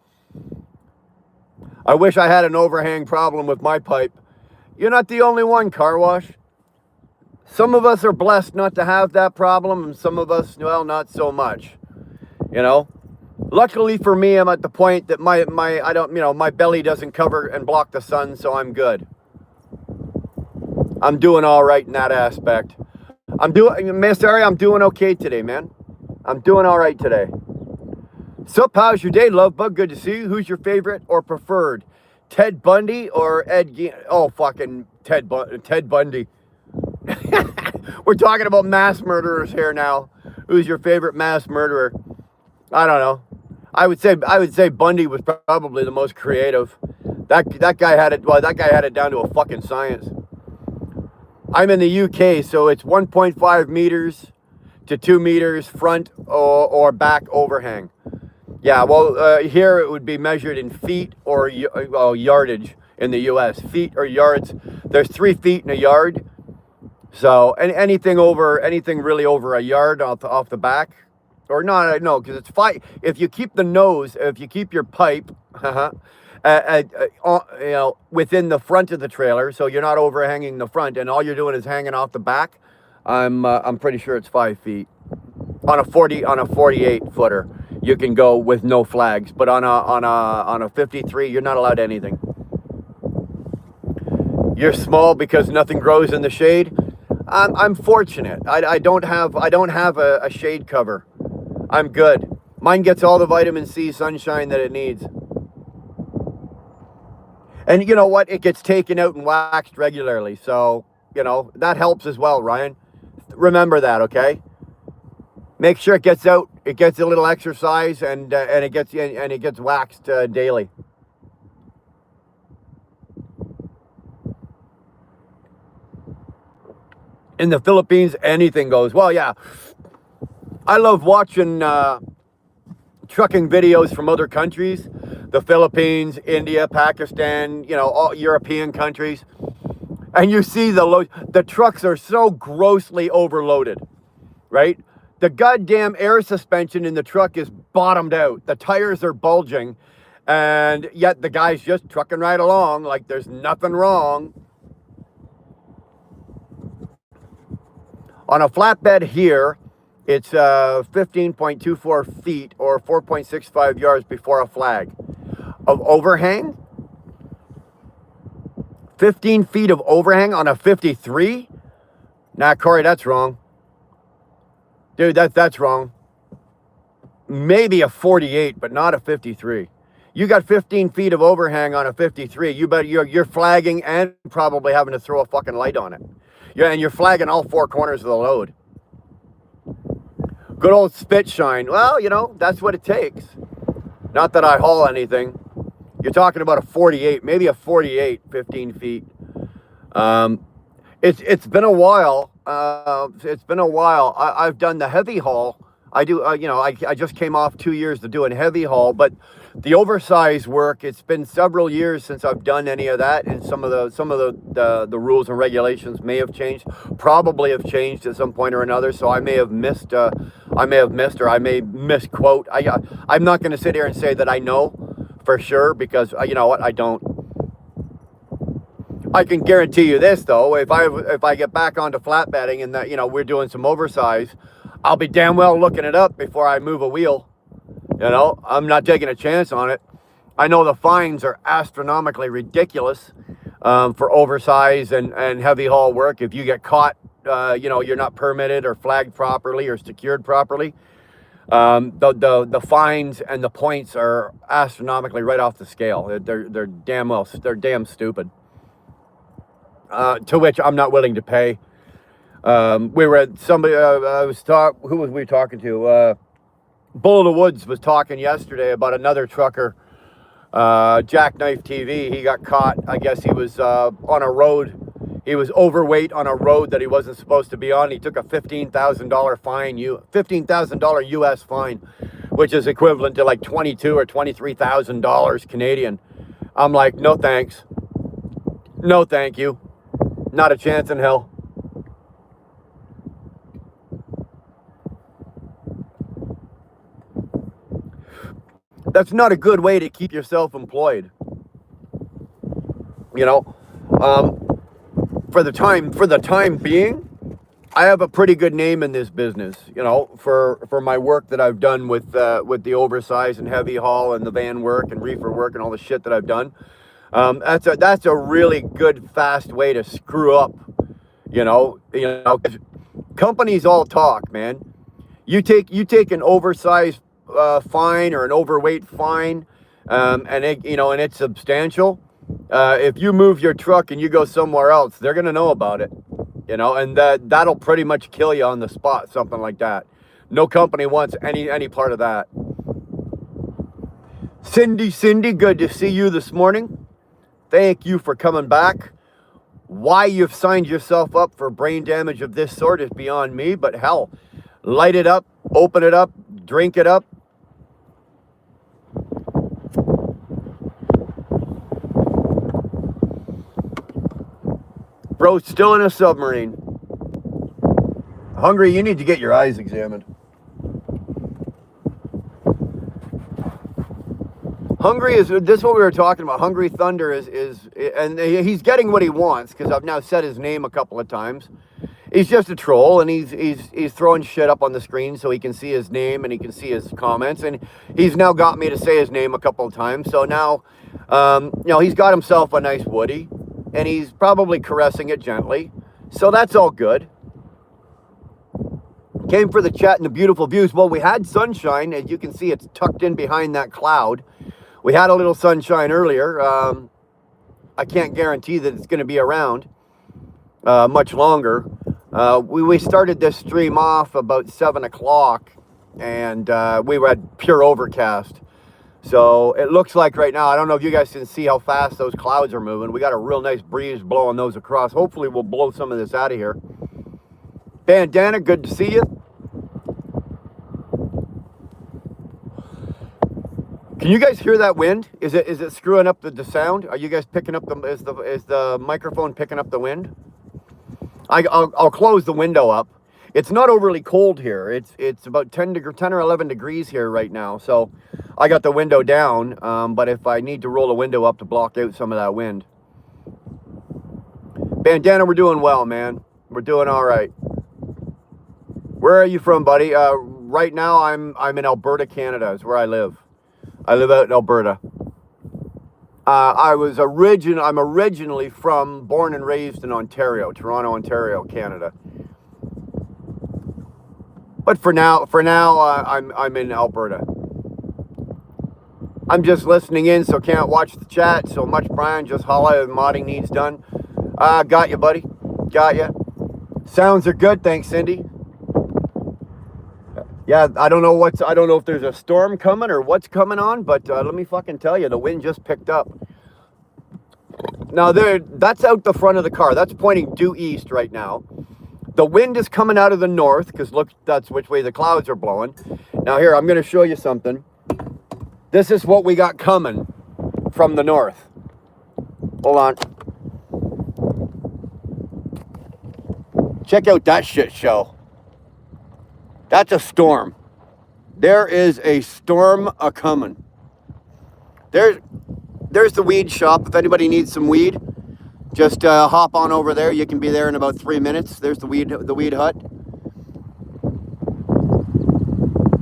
I wish I had an overhang problem with my pipe. You're not the only one, Car Wash. Some of us are blessed not to have that problem, and some of us, well, not so much. Luckily for me, I'm at the point that my belly doesn't cover and block the sun, so I'm good. I'm doing all right in that aspect. I'm doing okay today, man. I'm doing all right today. Sup, how's your day, love bug? Good to see you. Who's your favorite or preferred? Ted Bundy or oh, fucking Ted Bundy. We're talking about mass murderers here now. Who's your favorite mass murderer? I don't know. I would say Bundy was probably the most creative. That guy had it. Well, that guy had it down to a fucking science. I'm in the UK, so it's 1.5 meters to 2 meters front or back overhang. Yeah, well, here it would be measured in feet or yardage in the U.S. Feet or yards. There's 3 feet in a yard. So anything really over a yard off the back, or not? No, because it's 5. If you keep your pipe, within the front of the trailer, so you're not overhanging the front, and all you're doing is hanging off the back, I'm pretty sure it's 5 feet. On a 48 footer, you can go with no flags, but on a 53, you're not allowed anything. You're small because nothing grows in the shade. I'm fortunate. I don't have a shade cover. I'm good. Mine gets all the vitamin C sunshine that it needs. And you know what? It gets taken out and waxed regularly. So, that helps as well, Ryan. Remember that, okay? Make sure it gets out. It gets a little exercise, and it gets waxed daily. In the Philippines, anything goes. Well, yeah. I love watching trucking videos from other countries. The Philippines, India, Pakistan, all European countries. And you see the trucks are so grossly overloaded, right? The goddamn air suspension in the truck is bottomed out. The tires are bulging. And yet the guy's just trucking right along like there's nothing wrong. On a flatbed here, it's 15.24 feet or 4.65 yards before a flag. Of overhang? 15 feet of overhang on a 53? Nah, Corey, that's wrong. Dude, that's wrong. Maybe a 48, but not a 53. You got 15 feet of overhang on a 53. You're flagging and probably having to throw a fucking light on it. Yeah, and you're flagging all 4 corners of the load. Good old spit shine. Well, that's what it takes. Not that I haul anything. You're talking about a 48, maybe a 48, 15 feet. It's been a while. I've done the heavy haul. I do. I just came off 2 years to doing heavy haul, but the oversized work. It's been several years since I've done any of that, and some of the rules and regulations may have changed. Probably have changed at some point or another. So I may have missed. Or I may misquote. I'm not going to sit here and say that I know for sure, because you know what, I don't. I can guarantee you this though, if I get back onto flatbedding and that we're doing some oversize, I'll be damn well looking it up before I move a wheel. I'm not taking a chance on it. I know the fines are astronomically ridiculous for oversize and heavy haul work. If you get caught, you're not permitted or flagged properly or secured properly. The fines and the points are astronomically right off the scale. They're damn stupid. To which I'm not willing to pay. We were at somebody. Who was we talking to? Bull of the Woods was talking yesterday about another trucker, Jackknife TV. He got caught. I guess he was on a road. He was overweight on a road that he wasn't supposed to be on. He took a $15,000 fine, $15,000 US fine, which is equivalent to like $22,000 or $23,000 Canadian. I'm like, no thanks. No thank you. Not a chance in hell. That's not a good way to keep yourself employed. For the time being, I have a pretty good name in this business, for my work that I've done with the oversize and heavy haul and the van work and reefer work and all the shit that I've done. That's a really good, fast way to screw up. Companies all talk, man. You take an oversized fine or an overweight fine, and it's substantial, if you move your truck and you go somewhere else, they're going to know about it, and that'll pretty much kill you on the spot, something like that. No company wants any part of that. Cindy, good to see you this morning. Thank you for coming back. Why you've signed yourself up for brain damage of this sort is beyond me, but hell, light it up, open it up, drink it up. Bro, still in a submarine. Hungry, you need to get your eyes examined. Hungry is, this is what we were talking about. Hungry Thunder and he's getting what he wants, because I've now said his name a couple of times. He's just a troll, and he's throwing shit up on the screen so he can see his name and he can see his comments, and he's now got me to say his name a couple of times. So now, he's got himself a nice woody, and he's probably caressing it gently. So that's all good. Came for the chat and the beautiful views. Well, we had sunshine. As you can see, it's tucked in behind that cloud. We had a little sunshine earlier. I can't guarantee that it's going to be around much longer. We started this stream off about 7 o'clock, and we had pure overcast. So it looks like right now, I don't know if you guys can see how fast those clouds are moving. We got a real nice breeze blowing those across. Hopefully we'll blow some of this out of here. Bandana, good to see you. Can you guys hear that wind? Is it screwing up the sound? Are you guys picking up is the microphone picking up the wind? I'll close the window up. It's not overly cold here. It's about 10 or 11 degrees here right now. So I got the window down, but if I need to roll the window up to block out some of that wind. Bandana, we're doing well, man. We're doing all right. Where are you from, buddy? Right now I'm in Alberta, Canada. Is where I live. I live out in Alberta. I'm originally born and raised in Ontario, Toronto, Ontario, Canada. But for now, I'm in Alberta. I'm just listening in, so can't watch the chat so much. Brian, just holla if modding needs done. Got you, buddy. Got you. Sounds are good. Thanks, Cindy. Yeah, I don't know if there's a storm coming or what's coming on, but let me fucking tell you, the wind just picked up. Now that's out the front of the car. That's pointing due east right now. The wind is coming out of the north, because look, that's which way the clouds are blowing. Now here, I'm going to show you something. This is what we got coming from the north. Hold on. Check out that shit show. That's a storm. There is a storm a-coming. There's the weed shop. If anybody needs some weed, just hop on over there. You can be there in about 3 minutes. There's the weed hut.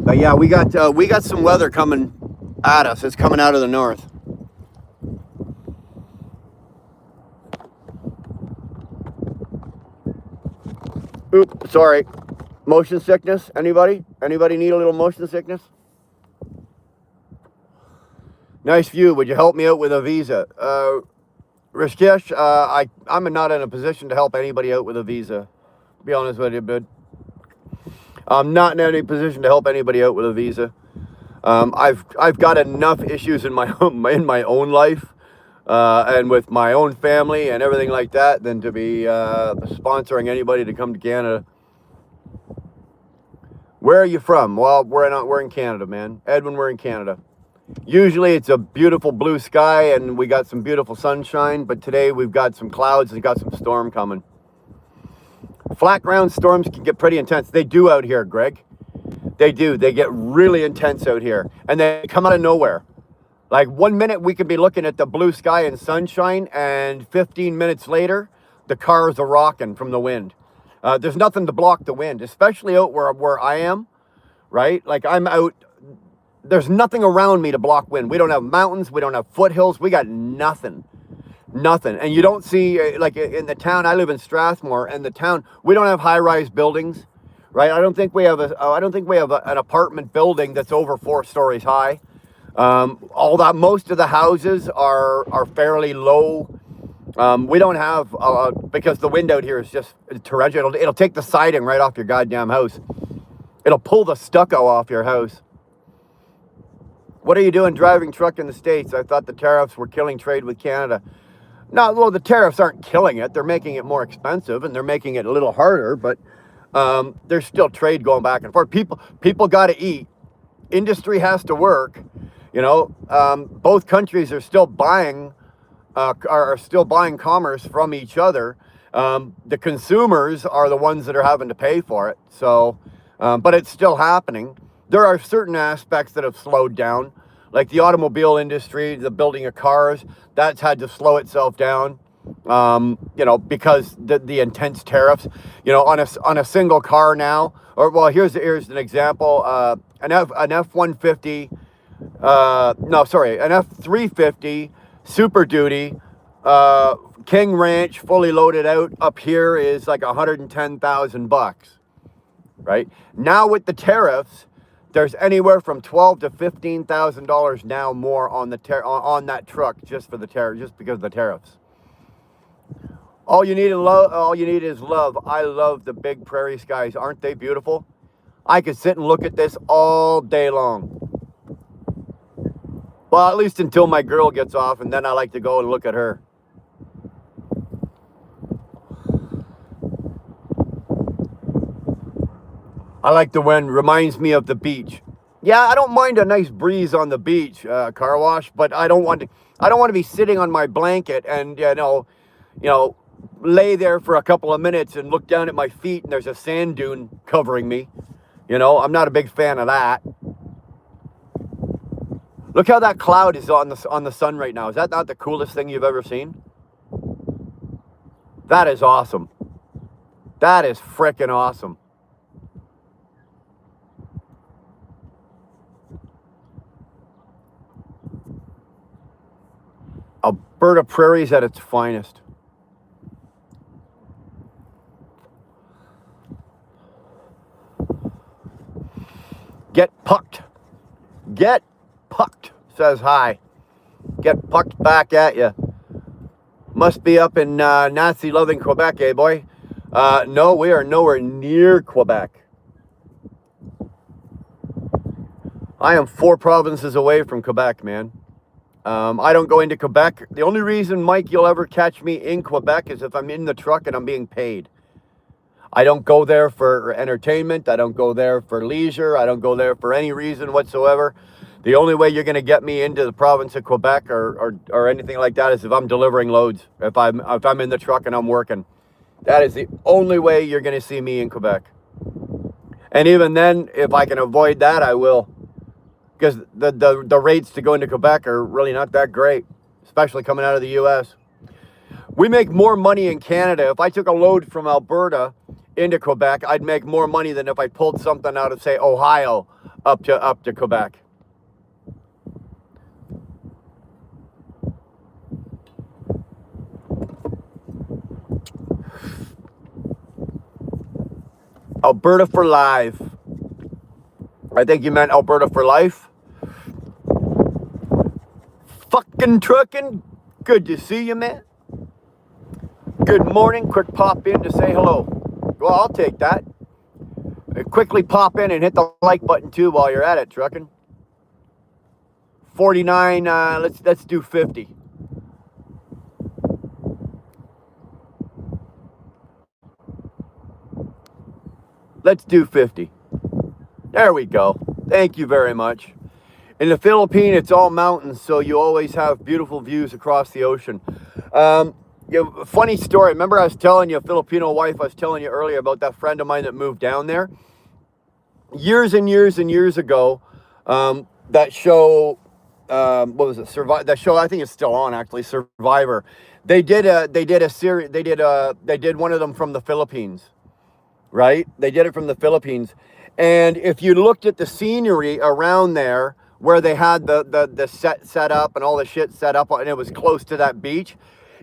But yeah, we got some weather coming at us. It's coming out of the north. Oop, sorry. Motion sickness? Anybody? Anybody need a little motion sickness? Nice view. Would you help me out with a visa? Rishkesh, I'm not in a position to help anybody out with a visa. Be honest with you, bud. I'm not in any position to help anybody out with a visa. I've got enough issues in my own life, and with my own family and everything like that, than to be sponsoring anybody to come to Canada. Where are you from? Well, we're in Canada, man. Edwin, we're in Canada. Usually it's a beautiful blue sky and we got some beautiful sunshine, but today we've got some clouds and got some storm coming. Flat ground storms can get pretty intense. They do out here, Greg. They do. They get really intense out here, and they come out of nowhere. Like 1 minute we could be looking at the blue sky and sunshine, and 15 minutes later, the cars are rocking from the wind. There's nothing to block the wind, especially out where I am, right? Like I'm out, there's nothing around me to block wind. We don't have mountains, we don't have foothills, we got nothing. Nothing. And you don't see, like in the town, I live in Strathmore, and the town, we don't have high-rise buildings, right? I don't think we have an apartment building that's over 4 stories high. Most of the houses are fairly low. We don't have because the wind out here is just torrential. It'll take the siding right off your goddamn house. It'll pull the stucco off your house. What are you doing driving truck in the States? I thought the tariffs were killing trade with Canada. No, well, the tariffs aren't killing it. They're making it more expensive and they're making it a little harder, but there's still trade going back and forth. People got to eat. Industry has to work. You know, both countries are still buying commerce from each other. The consumers are the ones that are having to pay for it. So, but it's still happening. There are certain aspects that have slowed down, like the automobile industry, the building of cars. That's had to slow itself down. You know, because the intense tariffs. You know, on a single car now, or well, here's an example. An F-150. An F-350 Super Duty King Ranch fully loaded out up here is like $110,000, right? Now with the tariffs, there's anywhere from $12,000 to $15,000 now more on on that truck just for the tariff, just because of the tariffs. All you need is love. I love the big prairie skies. Aren't they beautiful? I could sit and look at this all day long. Well, at least until my girl gets off, and then I like to go and look at her. I like the wind. Reminds me of the beach. Yeah, I don't mind a nice breeze on the beach, car wash, but I don't want to be sitting on my blanket and you know, lay there for a couple of minutes and look down at my feet and there's a sand dune covering me. You know, I'm not a big fan of that. Look how that cloud is on the sun right now. Is that not the coolest thing you've ever seen? That is awesome. That is frickin' awesome. Alberta prairies at its finest. Get pucked. Get pucked, says hi. Get pucked back at you. Must be up in Nazi-loving Quebec, eh, boy? No, we are nowhere near Quebec. I am 4 provinces away from Quebec, man. I don't go into Quebec. The only reason, Mike, you'll ever catch me in Quebec is if I'm in the truck and I'm being paid. I don't go there for entertainment. I don't go there for leisure. I don't go there for any reason whatsoever. The only way you're going to get me into the province of Quebec or anything like that is if I'm delivering loads. If I'm in the truck and I'm working. That is the only way you're going to see me in Quebec. And even then, if I can avoid that, I will. Because the rates to go into Quebec are really not that great, especially coming out of the U.S. We make more money in Canada. If I took a load from Alberta into Quebec, I'd make more money than if I pulled something out of, say, Ohio up to Quebec. Alberta for life. I think you meant Alberta for life. Fucking trucking. Good to see you, man. Good morning. Quick pop in to say hello. Well, I'll take that. Quickly pop in and hit the like button too while you're at it, trucking. 49, let's do 50. Let's do 50. There we go. Thank you very much. In the Philippines, it's all mountains, so you always have beautiful views across the ocean. Funny story. Remember I was telling you, a Filipino wife, I was telling you earlier about that friend of mine that moved down there? Years and years and years ago, that show, what was it? That show, I think it's still on actually, Survivor. They did a series, they did one of them from the Philippines, right? They did it from the Philippines. And if you looked at the scenery around there, where they had the set up and all the shit set up and it was close to that beach,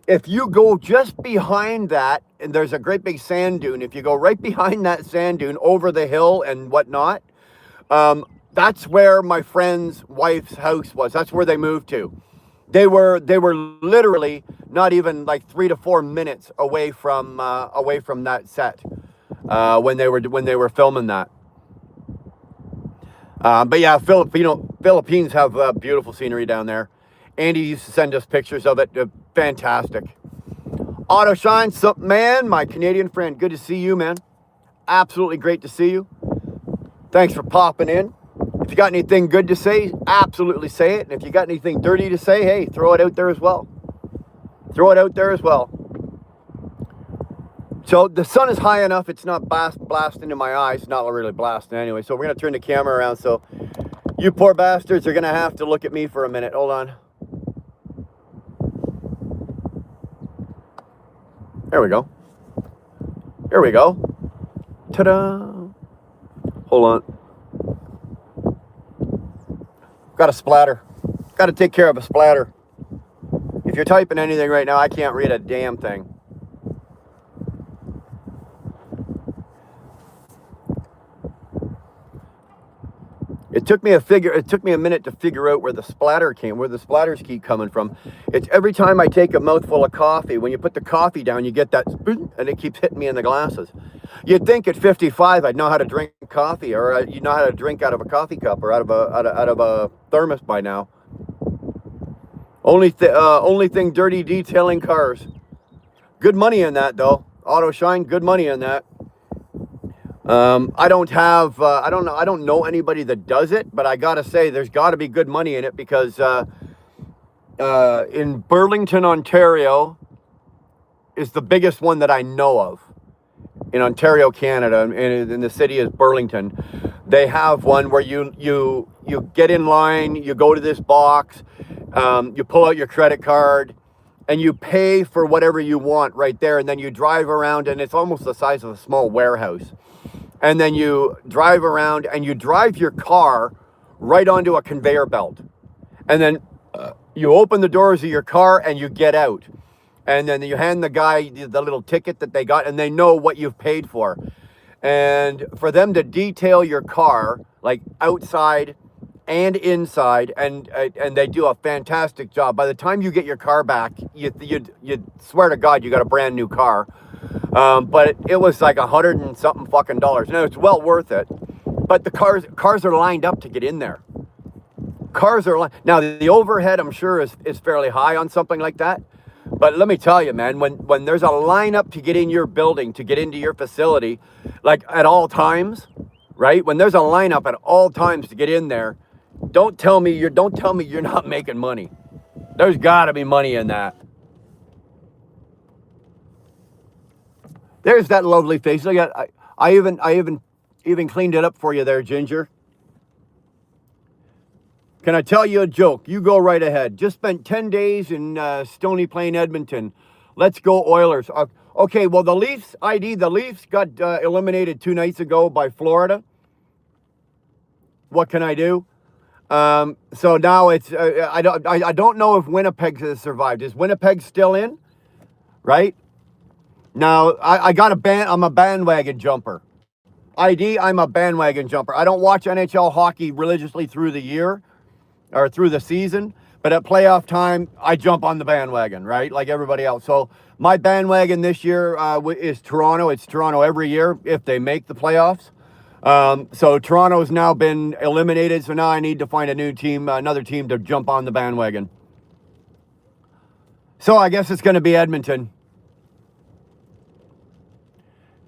if you go just behind that, and there's a great big sand dune, if you go right behind that sand dune over the hill and whatnot, that's where my friend's wife's house was. That's where they moved to. They were literally not even like 3 to 4 minutes away from that set when they were filming that. But yeah, Philippines have beautiful scenery down there. Andy used to send us pictures of it. Fantastic. Auto Shine, sup man, my Canadian friend. Good to see you, man. Absolutely great to see you. Thanks for popping in. If you got anything good to say, absolutely say it. And if you got anything dirty to say, hey, throw it out there as well. Throw it out there as well. So the sun is high enough, it's not blasting in my eyes. Not really blasting anyway. So we're going to turn the camera around. So you poor bastards are going to have to look at me for a minute. Hold on. There we go. Here we go. Ta-da. Hold on. Got a splatter. Got to take care of a splatter. If you're typing anything right now, I can't read a damn thing. It took me a minute to figure out where the splatters keep coming from. It's every time I take a mouthful of coffee, when you put the coffee down, you get that, and it keeps hitting me in the glasses. You'd think at 55 I'd know how to drink coffee, or you know how to drink out of a coffee cup or out of a thermos by now. Only thing dirty, detailing cars. Good money in that though. Auto Shine, good money in that. I don't know anybody that does it, but I gotta say there's gotta be good money in it because in Burlington, Ontario is the biggest one that I know of. In Ontario, Canada, and the city is Burlington. They have one where you get in line, you go to this box, you pull out your credit card, and you pay for whatever you want right there, and then you drive around, and it's almost the size of a small warehouse. And then you drive around, and you drive your car right onto a conveyor belt. And then you open the doors of your car, and you get out. And then you hand the guy the little ticket that they got, and they know what you've paid for. And for them to detail your car, like outside and inside, and they do a fantastic job. By the time you get your car back, you swear to God you got a brand new car. But it was like $100 and something fucking dollars. Now it's well worth it. But the cars are lined up to get in there. Now the overhead, I'm sure, is fairly high on something like that. But let me tell you, man, when there's a lineup to get in your building, to get into your facility, like at all times, right? When there's a lineup at all times to get in there, don't tell me you're not making money. There's got to be money in that. There's that lovely face. I even cleaned it up for you there, Ginger. Can I tell you a joke? You go right ahead. Just spent 10 days in Stony Plain, Edmonton. Let's go Oilers. Okay, well, the Leafs got eliminated 2 nights ago by Florida. What can I do? So now it's, I don't know if Winnipeg has survived. Is Winnipeg still in? Right? Now, I'm a bandwagon jumper. I'm a bandwagon jumper. I don't watch NHL hockey religiously through the year or through the season, but at playoff time, I jump on the bandwagon, right? Like everybody else. So my bandwagon this year is Toronto. It's Toronto every year if they make the playoffs. So Toronto has now been eliminated. So now I need to find a new team, another team to jump on the bandwagon. So I guess it's going to be Edmonton.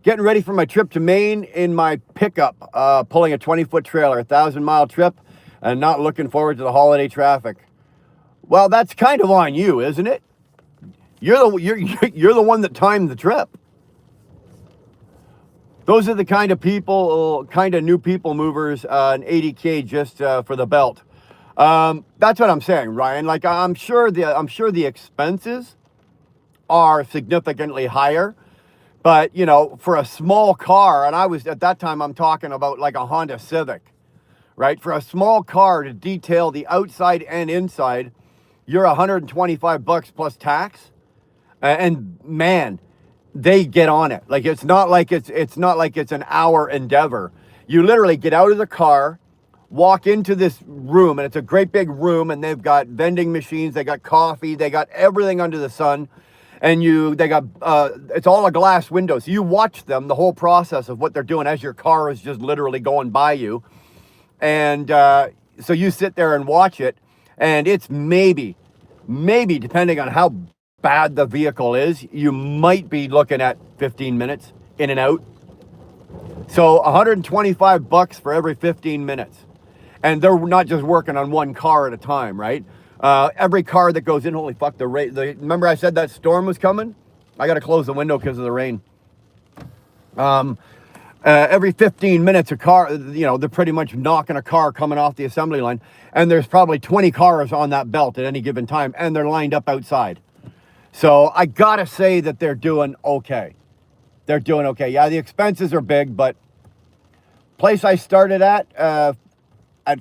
Getting ready for my trip to Maine in my pickup, pulling a 20-foot trailer, 1,000-mile trip, and not looking forward to the holiday traffic. Well, that's kind of on you, isn't it? You're the one that timed the trip. Those are the kind of people, new people movers, an 80K just for the belt. That's what I'm saying, Ryan. Like I'm sure the expenses are significantly higher. But, you know, for a small car, and at that time, I'm talking about like a Honda Civic, right? For a small car to detail the outside and inside, you're $125 plus tax. And man, they get on it. Like it's not like it's an hour endeavor. You literally get out of the car, walk into this room, and it's a great big room, and they've got vending machines, they got coffee, they got everything under the sun, and they got it's all a glass window, so you watch them the whole process of what they're doing as your car is just literally going by you, and so you sit there and watch it, and it's maybe depending on how bad the vehicle is, you might be looking at 15 minutes in and out. So $125 for every 15 minutes. And they're not just working on one car at a time, right? Every car that goes in, holy fuck, remember I said that storm was coming? I got to close the window because of the rain. Every 15 minutes a car, they're pretty much knocking a car coming off the assembly line. And there's probably 20 cars on that belt at any given time, and they're lined up outside. So I gotta say that they're doing okay. They're doing okay. Yeah, the expenses are big, but place I started at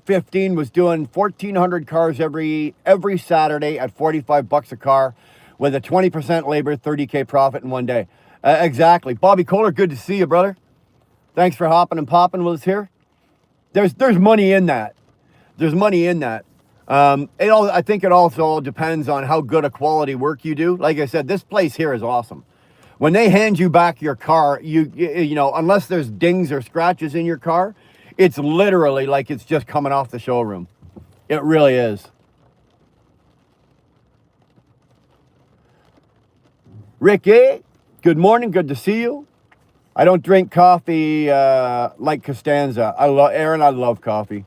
15 was doing 1,400 cars every Saturday at $45 a car, with a 20% labor, 30K profit in one day. Exactly. Bobby Kohler, good to see you, brother. Thanks for hopping and popping with us here. There's money in that. There's money in that. I think it also all depends on how good a quality work you do. Like I said, this place here is awesome. When they hand you back your car, you unless there's dings or scratches in your car, it's literally like it's just coming off the showroom. It really is. Ricky, good morning. Good to see you. I don't drink coffee like Costanza. Aaron, I love coffee.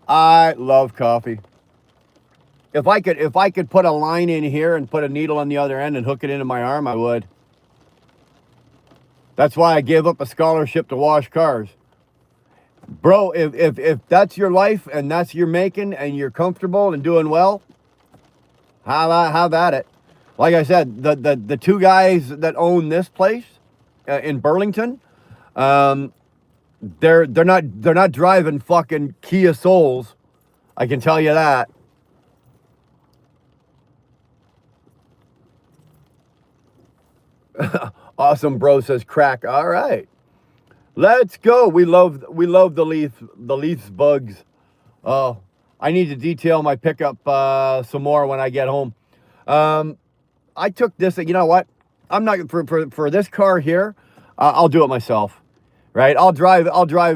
I love coffee. If I could put a line in here and put a needle on the other end and hook it into my arm, I would. That's why I gave up a scholarship to wash cars. Bro, if that's your life and that's your making and you're comfortable and doing well, have at it. Like I said, the two guys that own this place in Burlington, they're not driving fucking Kia Souls. I can tell you that. Awesome, bro, says crack. All right, let's go. We love the Leafs bugs. Oh, I need to detail my pickup some more when I get home. I took this. You know what? I'm not for this car here. I'll do it myself. Right? I'll drive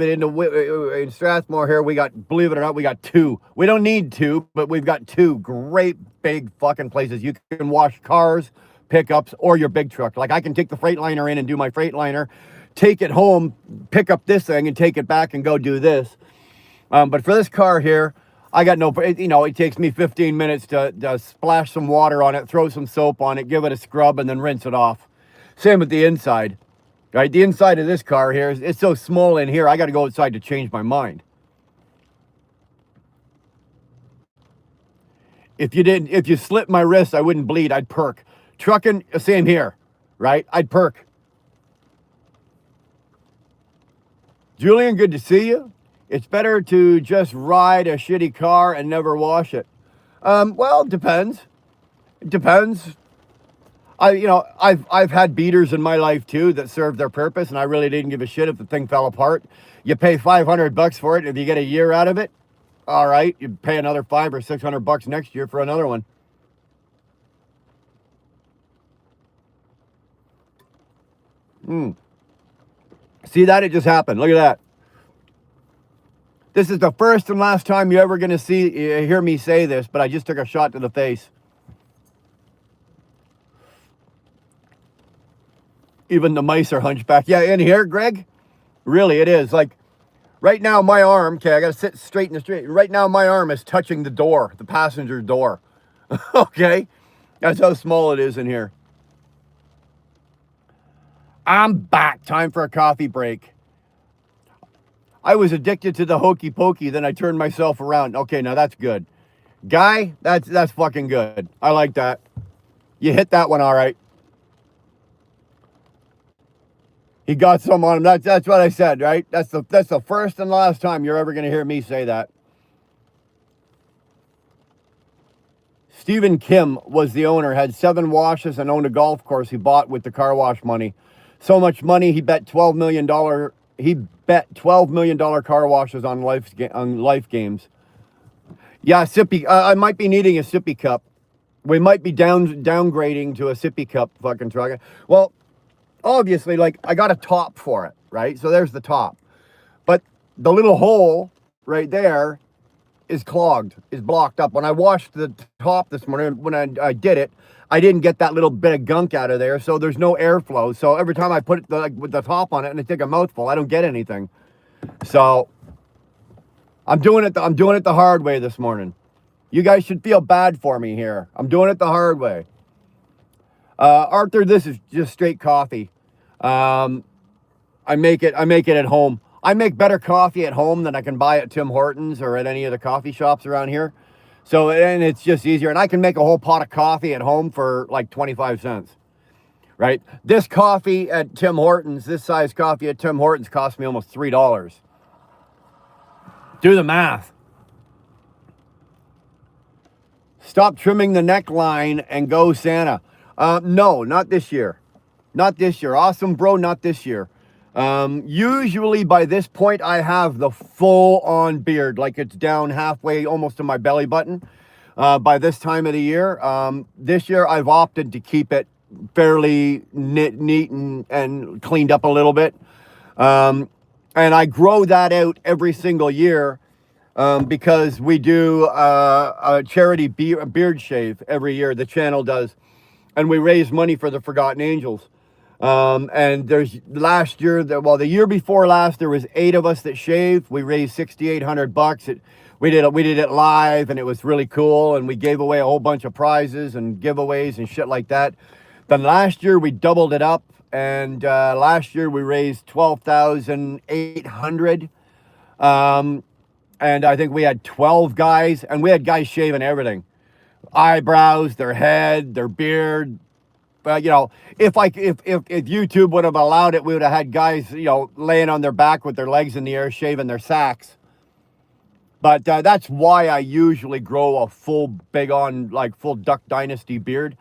it in Strathmore here. We got, believe it or not, we got two. We don't need two, but we've got two great big fucking places. You can wash cars, pickups, or your big truck. Like I can take the Freightliner in and do my Freightliner, take it home, pick up this thing and take it back and go do this. But for this car here, I got it takes me 15 minutes to splash some water on it, throw some soap on it, give it a scrub, and then rinse it off. Same with the inside. Right, the inside of this car here, it's so small in here, I got to go outside to change my mind. If you slit my wrist, I wouldn't bleed, I'd perk. Trucking, same here, right? I'd perk. Julian, good to see you. It's better to just ride a shitty car and never wash it. Well, it depends. It depends. I've had beaters in my life too that served their purpose, and I really didn't give a shit if the thing fell apart. You pay $500 for it. If you get a year out of it, all right, you pay another $500 or $600 next year for another one. See that? It just happened. Look at that. This is the first and last time you're ever going to hear me say this, but I just took a shot to the face. Even the mice are hunchback. Yeah, in here, Greg? Really, it is. Like, right now, my arm, okay, I got to sit straight in the street. Right now, my arm is touching the door, the passenger door. Okay? That's how small it is in here. I'm back. Time for a coffee break. I was addicted to the hokey pokey, then I turned myself around. Okay, now that's good. Guy, that's fucking good. I like that. You hit that one all right. He got some on him. That's what I said, right? That's the first and last time you're ever going to hear me say that. Stephen Kim was the owner, had 7 washes and owned a golf course he bought with the car wash money. So much money, he bet $12 million. He bet $12 million car washes on life games. Yeah, sippy. I might be needing a sippy cup. We might be downgrading to a sippy cup fucking truck. Well, obviously, like, I got a top for it, right? So there's the top. But the little hole right there is clogged, is blocked up. When I washed the top this morning, when I did it, I didn't get that little bit of gunk out of there, so there's no airflow. So every time I put it with the top on it and I take a mouthful, I don't get anything. So I'm doing it the hard way this morning. You guys should feel bad for me here. I'm doing it the hard way. Arthur, this is just straight coffee. I make it at home. I make better coffee at home than I can buy at Tim Hortons or at any of the coffee shops around here. So, and it's just easier. And I can make a whole pot of coffee at home for like 25 cents, right? This coffee at Tim Hortons, this size coffee at Tim Hortons cost me almost $3. Do the math. Stop trimming the neckline and go Santa. No, not this year. Not this year. Awesome, bro, not this year. Usually by this point, I have the full-on beard, like it's down halfway almost to my belly button by this time of the year. This year, I've opted to keep it fairly neat and cleaned up a little bit. And I grow that out every single year because we do a charity beard shave every year, the channel does. And we raise money for the Forgotten Angels. And there's last year, the year before last, there was 8 of us that shaved. We raised $6,800. We did it live, and it was really cool. And we gave away a whole bunch of prizes and giveaways and shit like that. Then last year we doubled it up, and last year we raised $12,800. And I think we had 12 guys, and we had guys shaving everything: eyebrows, their head, their beard. You know, if YouTube would have allowed it, we would have had guys, you know, laying on their back with their legs in the air, shaving their sacks. But that's why I usually grow a full Duck Dynasty beard.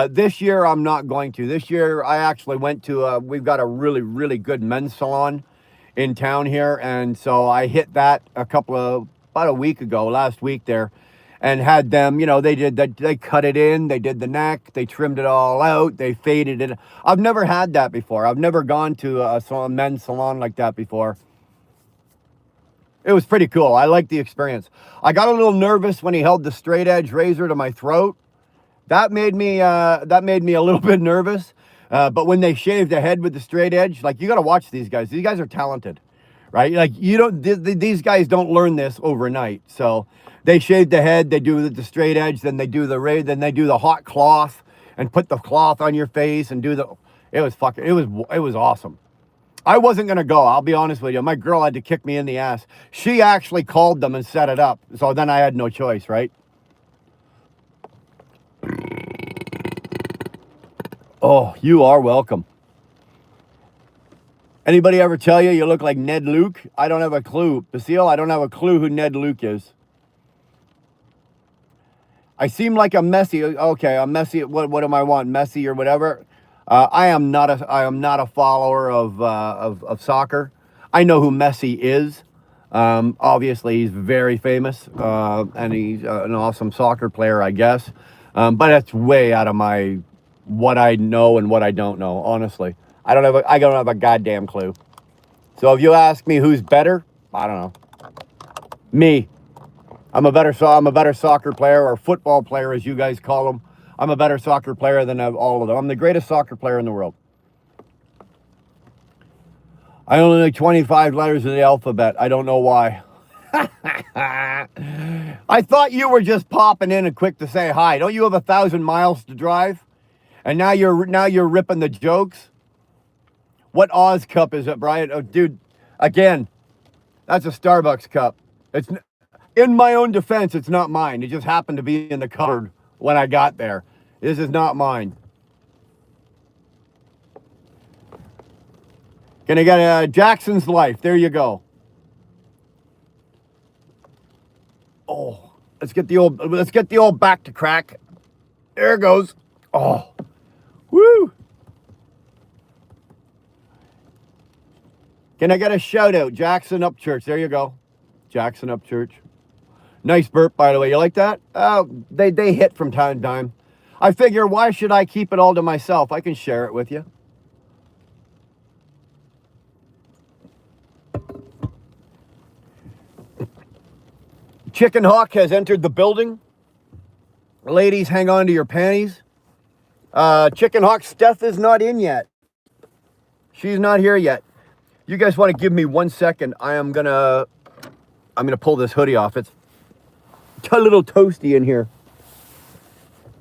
This year, I'm not going to. This year, I actually went to, we've got a really, really good men's salon in town here. And so I hit that about a week ago, last week there. And had them, you know, they cut it in, they did the neck, they trimmed it all out, they faded it. I've never had that before. I've never gone to a men's salon like that before. It was pretty cool. I liked the experience. I got a little nervous when he held the straight edge razor to my throat. That made me a little bit nervous. But when they shaved the head with the straight edge, like, you got to watch these guys. These guys are talented, right? Like, these guys don't learn this overnight. So they shave the head, they do the straight edge, then they do the hot cloth and put the cloth on your face and it was awesome. I wasn't going to go, I'll be honest with you. My girl had to kick me in the ass. She actually called them and set it up. So then I had no choice, right? Oh, you are welcome. Anybody ever tell you look like Ned Luke? I don't have a clue. Basile, I don't have a clue who Ned Luke is. I seem like a messy. Okay, I'm messy. What am I want? Messy or whatever. I am not a follower of soccer. I know who Messi is. Obviously, he's very famous, and he's an awesome soccer player, I guess. But that's way out of my what I know and what I don't know. Honestly, I don't have a goddamn clue. So if you ask me who's better, I don't know. Me. I'm a better soccer player, or football player, as you guys call them. I'm a better soccer player than all of them. I'm the greatest soccer player in the world. I only know 25 letters of the alphabet. I don't know why. I thought you were just popping in and quick to say hi. Don't you have 1,000 miles to drive? And now you're ripping the jokes? What Oz cup is it, Brian? Oh, dude, again, that's a Starbucks cup. It's, in my own defense, it's not mine. It just happened to be in the cupboard when I got there. This is not mine. Gonna get Jackson's Life. There you go. Oh, Let's get the old back to crack. There it goes. Oh, woo. Can I get a shout out? Jackson Upchurch. There you go. Jackson Upchurch. Nice burp, by the way. You like that? They hit from time to time. I figure, why should I keep it all to myself? I can share it with you. Chicken Hawk has entered the building. Ladies, hang on to your panties. Chicken Hawk Steph is not in yet. She's not here yet. You guys want to give me 1 second? I'm gonna pull this hoodie off. It's a little toasty in here.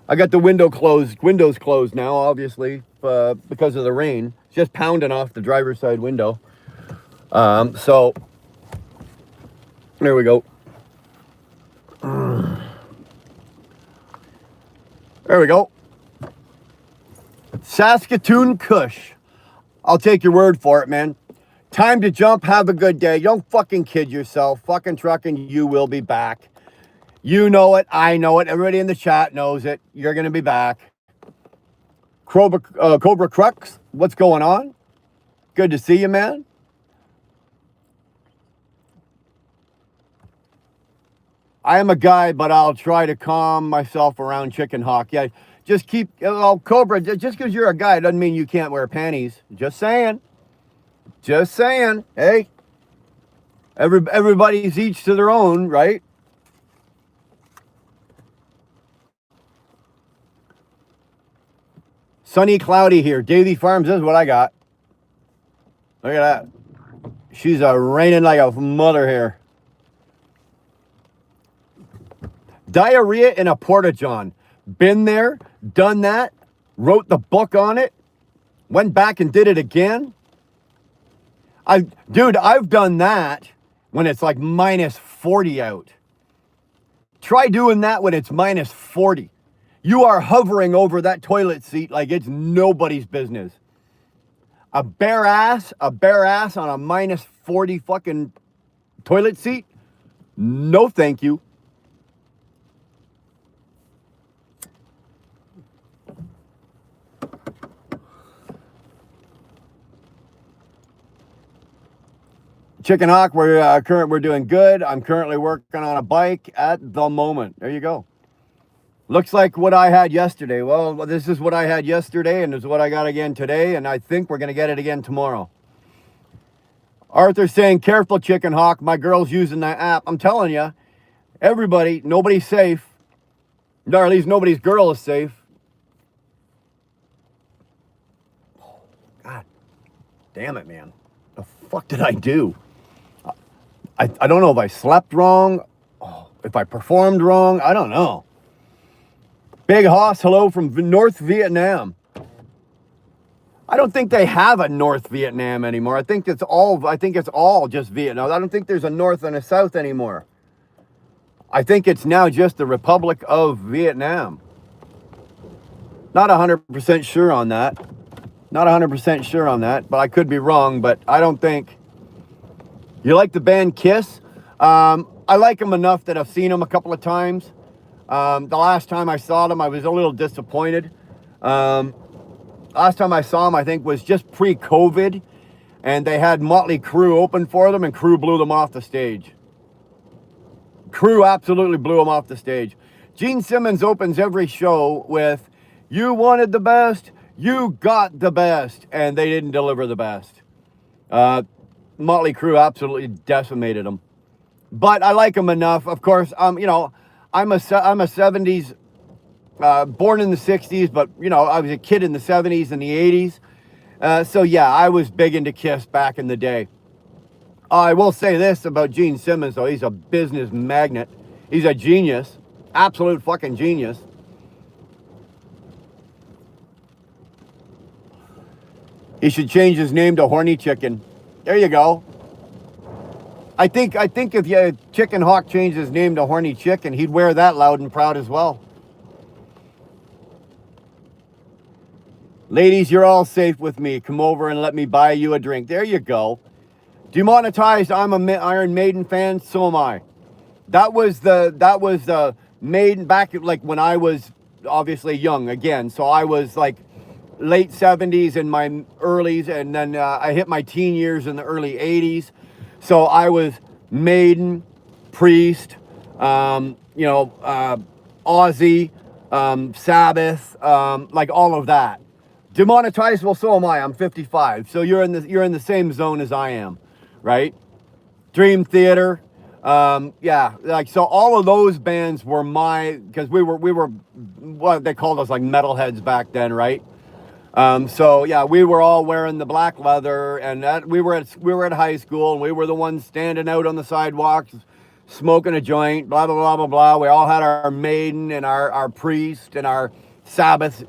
I got the windows closed now, obviously, because of the rain. It's just pounding off the driver's side window. So there we go. There we go. Saskatoon Kush. I'll take your word for it, man. Time to jump. Have a good day. Don't fucking kid yourself. Fucking trucking. You will be back. You know it. I know it. Everybody in the chat knows it. You're going to be back. Cobra Crux. What's going on? Good to see you, man. I am a guy, but I'll try to calm myself around Chicken Hawk. Yeah, just keep, Cobra, just because you're a guy doesn't mean you can't wear panties. Just saying. Just saying. Hey, everybody's each to their own, right? Sunny, cloudy here. Davy Farms is what I got. Look at that. She's raining like a mother here. Diarrhea in a porta-john. Been there, done that, wrote the book on it, went back and did it again. Dude, I've done that when it's like minus 40 out. Try doing that when it's minus 40. You are hovering over that toilet seat like it's nobody's business. A bare ass on a minus 40 fucking toilet seat? No, thank you. Chicken Hawk, we're doing good. I'm currently working on a bike at the moment. There you go. Looks like what I had yesterday. Well, this is what I had yesterday, and this is what I got again today, and I think we're going to get it again tomorrow. Arthur's saying, careful, Chicken Hawk. My girl's using that app. I'm telling you, everybody, nobody's safe. Or at least nobody's girl is safe. God damn it, man. The fuck did I do? I don't know if I slept wrong, if I performed wrong. I don't know. Big Hoss, hello from North Vietnam. I don't think they have a North Vietnam anymore. I think it's all just Vietnam. I don't think there's a North and a South anymore. I think it's now just the Republic of Vietnam. Not 100% sure on that. Not 100% sure on that, but I could be wrong, but I don't think. You like the band Kiss? I like them enough that I've seen them a couple of times. The last time I saw them, I was a little disappointed. Last time I saw them, I think, was just pre-COVID, and they had Motley Crue open for them, and Crue blew them off the stage. Crue absolutely blew them off the stage. Gene Simmons opens every show with, "You wanted the best, you got the best," and they didn't deliver the best. Motley Crue absolutely decimated them. But I like them enough. Of course, I'm a 70s, born in the 60s, but, I was a kid in the 70s and the 80s. So, yeah, I was big into Kiss back in the day. I will say this about Gene Simmons, though. He's a business magnet. He's a genius. Absolute fucking genius. He should change his name to Horny Chicken. There you go. I think if Chicken Hawk changed his name to Horny Chicken, he'd wear that loud and proud as well. Ladies, you're all safe with me. Come over and let me buy you a drink. There you go. Demonetized, I'm a Iron Maiden fan, so am I. That was the Maiden back like when I was obviously young again. So I was like late 70s and my earlys, and then I hit my teen years in the early 80s. So I was Maiden, Priest, Ozzy, Sabbath, like all of that. Demonetized, well, so am I. I'm 55. So you're in the same zone as I am, right? Dream Theater, yeah, like so all of those bands were because we were what they called us like metalheads back then, right? So yeah, we were all wearing the black leather, and we were at high school, and we were the ones standing out on the sidewalks, smoking a joint, blah blah blah blah blah. We all had our Maiden and our Priest and our Sabbath.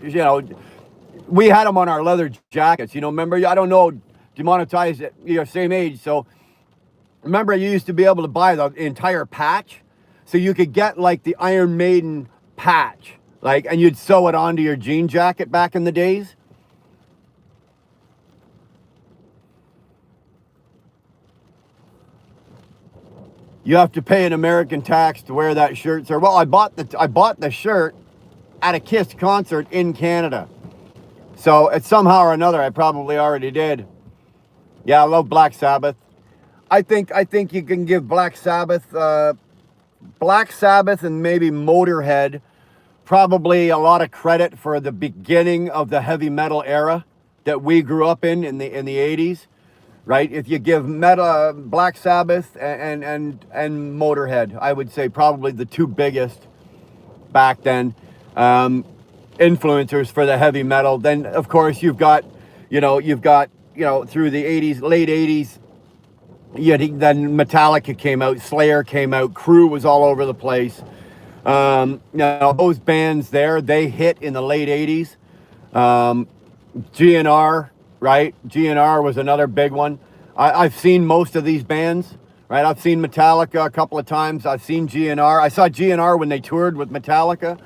We had them on our leather jackets. Remember? I don't know, Demonetized at your same age, so. Remember, you used to be able to buy the entire patch, so you could get like the Iron Maiden patch, and you'd sew it onto your jean jacket back in the days. You have to pay an American tax to wear that shirt, sir. Well, I bought the shirt at a Kiss concert in Canada, so it's somehow or another I probably already did. Yeah, I love Black Sabbath. I think you can give Black Sabbath and maybe Motorhead probably a lot of credit for the beginning of the heavy metal era that we grew up in the 80s, right? If you give Black Sabbath and Motorhead, I would say probably the two biggest back then influencers for the heavy metal. Then of course you've got through the 80s, late 80s. Yeah, then Metallica came out, Slayer came out, Crew was all over the place. Those bands there, they hit in the late 80s. GNR, right? GNR was another big one. I've seen most of these bands, right? I've seen Metallica a couple of times. I've seen GNR. I saw GNR when they toured with Metallica.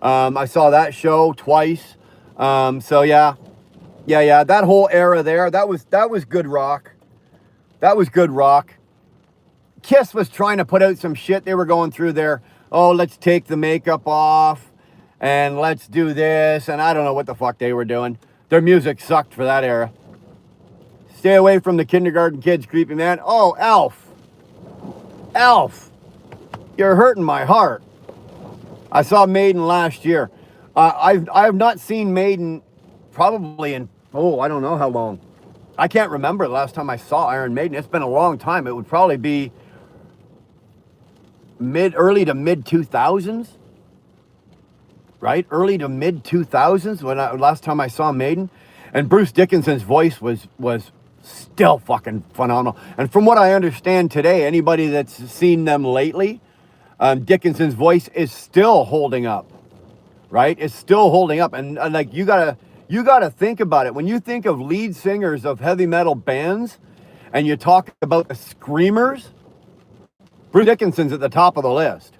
I saw that show twice. So yeah, that whole era there, that was good rock. That was good rock. Kiss was trying to put out some shit. They were going through their, let's take the makeup off and let's do this. And I don't know what the fuck they were doing. Their music sucked for that era. Stay away from the kindergarten kids, creepy man. Oh, Alf, you're hurting my heart. I saw Maiden last year. I have not seen Maiden probably in, I don't know how long. I can't remember the last time I saw Iron Maiden. It's been a long time. It would probably be early to mid 2000s, right? Early to mid 2000s when last time I saw Maiden, and Bruce Dickinson's voice was still fucking phenomenal. And from what I understand today, anybody that's seen them lately, Dickinson's voice is still holding up, right? It's still holding up, and like you gotta think about it. When you think of lead singers of heavy metal bands and you talk about the screamers, Bruce Dickinson's at the top of the list.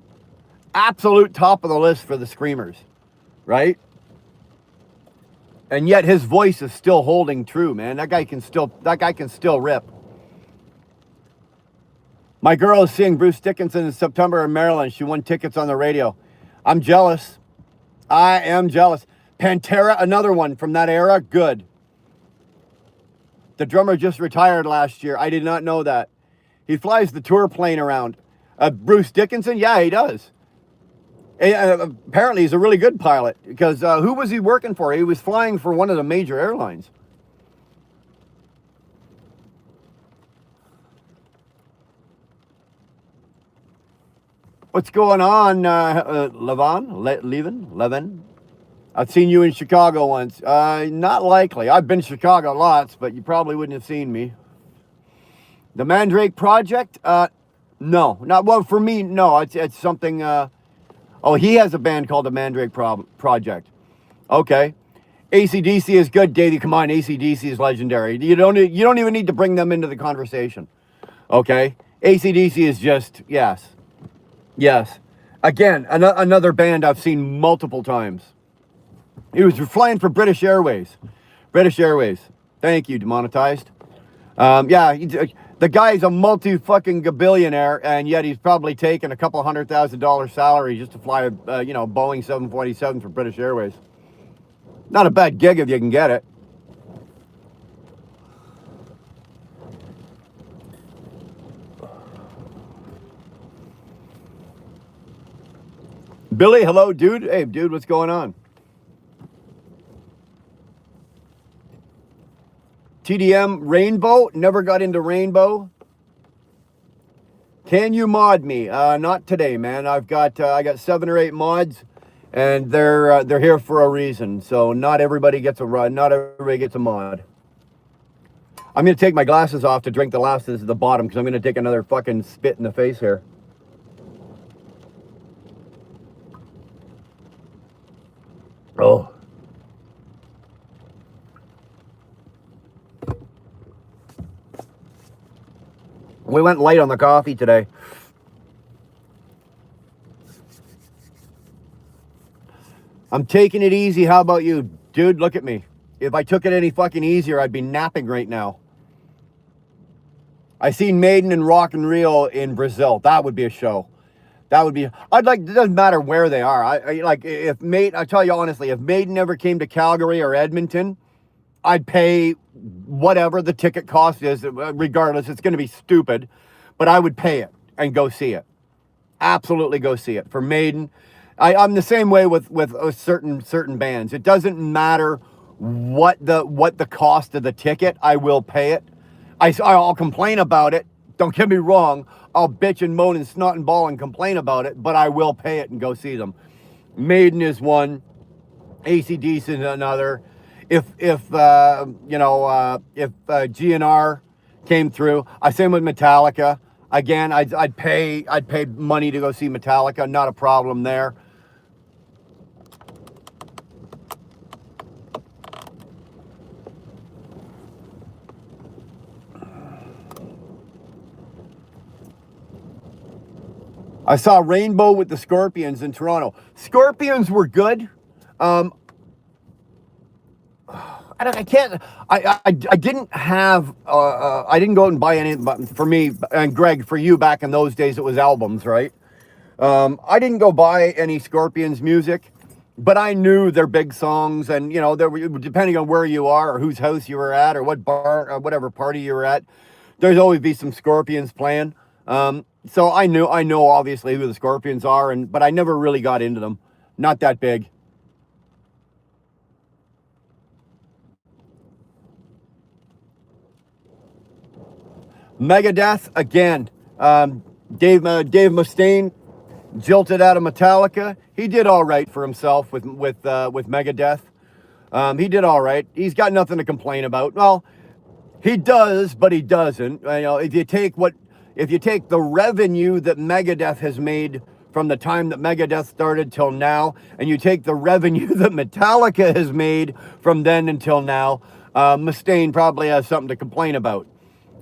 Absolute top of the list for the screamers, right? And yet his voice is still holding true, man. That guy can still rip. My girl is seeing Bruce Dickinson in September in Maryland. She won tickets on the radio. I'm jealous. I am jealous. Pantera, another one from that era, good. The drummer just retired last year. I did not know that. He flies the tour plane around. Bruce Dickinson, yeah, he does. Apparently, he's a really good pilot because who was he working for? He was flying for one of the major airlines. What's going on, Levin? I've seen you in Chicago once. Not likely. I've been to Chicago lots, but you probably wouldn't have seen me. The Mandrake Project? No. Not well for me. No, it's something. He has a band called the Mandrake Project. Okay. AC/DC is good, Davey. Come on, AC/DC is legendary. You don't even need to bring them into the conversation. Okay. AC/DC is just yes. Again, another band I've seen multiple times. He was flying for British Airways. Thank you, Demonetized. The guy's a multi-fucking-gabillionaire, and yet he's probably taking a couple $100,000 salary just to fly a Boeing 747 for British Airways. Not a bad gig if you can get it. Billy, hello, dude. Hey, dude, what's going on? TDM Rainbow. Never got into Rainbow. Can you mod me? Not today, man. I got 7 or 8 mods, and they're here for a reason. So not everybody gets a run. Not everybody gets a mod. I'm gonna take my glasses off to drink the last of the bottom because I'm gonna take another fucking spit in the face here. Oh. We went light on the coffee today. I'm taking it easy. How about you? Dude, look at me. If I took it any fucking easier, I'd be napping right now. I seen Maiden in Rock and Rio in Brazil. That would be a show. That would be, it doesn't matter where they are. I tell you honestly, if Maiden ever came to Calgary or Edmonton, I'd pay whatever the ticket cost is, regardless. It's going to be stupid, but I would pay it and go see it. Absolutely go see it. For Maiden, I'm the same way with certain bands. It doesn't matter what the cost of the ticket. I will pay it. I'll complain about it. Don't get me wrong. I'll bitch and moan and snot and bawl and complain about it, but I will pay it and go see them. Maiden is one. AC/DC is another. If GNR came through, same with Metallica. Again, I'd pay money to go see Metallica. Not a problem there. I saw Rainbow with the Scorpions in Toronto. Scorpions were good. I didn't go out and buy any, but for me and Greg, for you back in those days, it was albums, right? I didn't go buy any Scorpions music, but I knew their big songs, and depending on where you are or whose house you were at or what bar or whatever party you were at, there's always be some Scorpions playing. So I know obviously who the Scorpions are, but I never really got into them. Not that big. Megadeth again. Dave Mustaine jilted out of Metallica. He did all right for himself with Megadeth. He did all right. He's got nothing to complain about. Well, he does, but he doesn't. If you take the revenue that Megadeth has made from the time that Megadeth started till now, and you take the revenue that Metallica has made from then until now, Mustaine probably has something to complain about.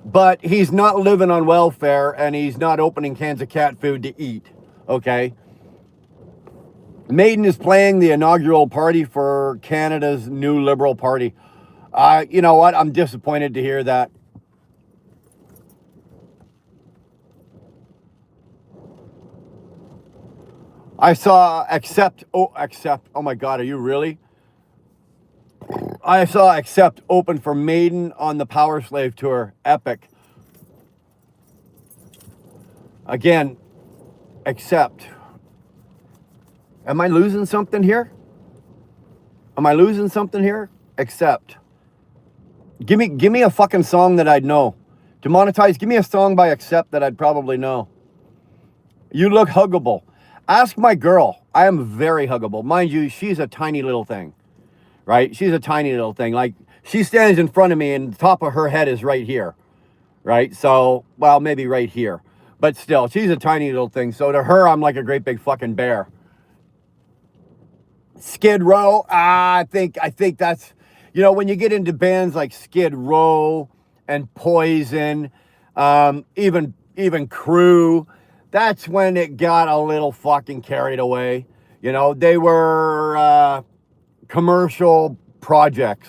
But he's not living on welfare, and he's not opening cans of cat food to eat, okay? Maiden is playing the inaugural party for Canada's new Liberal Party. You know what? I'm disappointed to hear that. I saw Accept. Oh my God, are you really? I saw Accept open for Maiden on the Power Slave tour. Epic. Again, Accept. Am I losing something here? Accept. Give me a fucking song that I'd know. Demonetize. Give me a song by Accept that I'd probably know. You look huggable. Ask my girl. I am very huggable. Mind you, she's a tiny little thing. Right? She's a tiny little thing. Like, she stands in front of me and the top of her head is right here. Right? So, well, maybe right here. But still, she's a tiny little thing. So to her, I'm like a great big fucking bear. Skid Row, I think that's, when you get into bands like Skid Row and Poison, even Crew, that's when it got a little fucking carried away. They were commercial projects.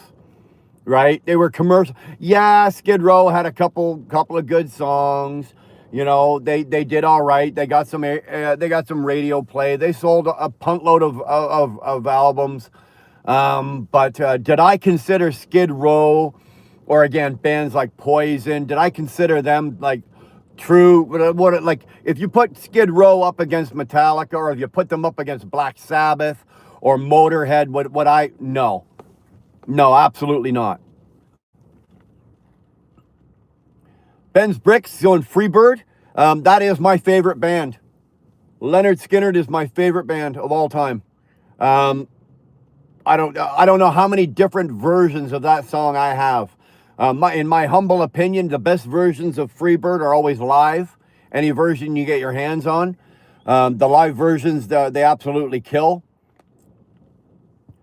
right? They were commercial. Yeah, Skid Row had a couple of good songs. You know, they did all right. They got some radio play. They sold a punk load of albums. But did I consider Skid Row, or again bands like Poison? Did I consider them like true? Like if you put Skid Row up against Metallica, or if you put them up against Black Sabbath or Motorhead, would I? No, absolutely not. Ben's Bricks going Freebird. That is my favorite band. Leonard Skinner is my favorite band of all time. I don't know how many different versions of that song I have. In my humble opinion, the best versions of Freebird are always live. Any version you get your hands on. The live versions, they absolutely kill.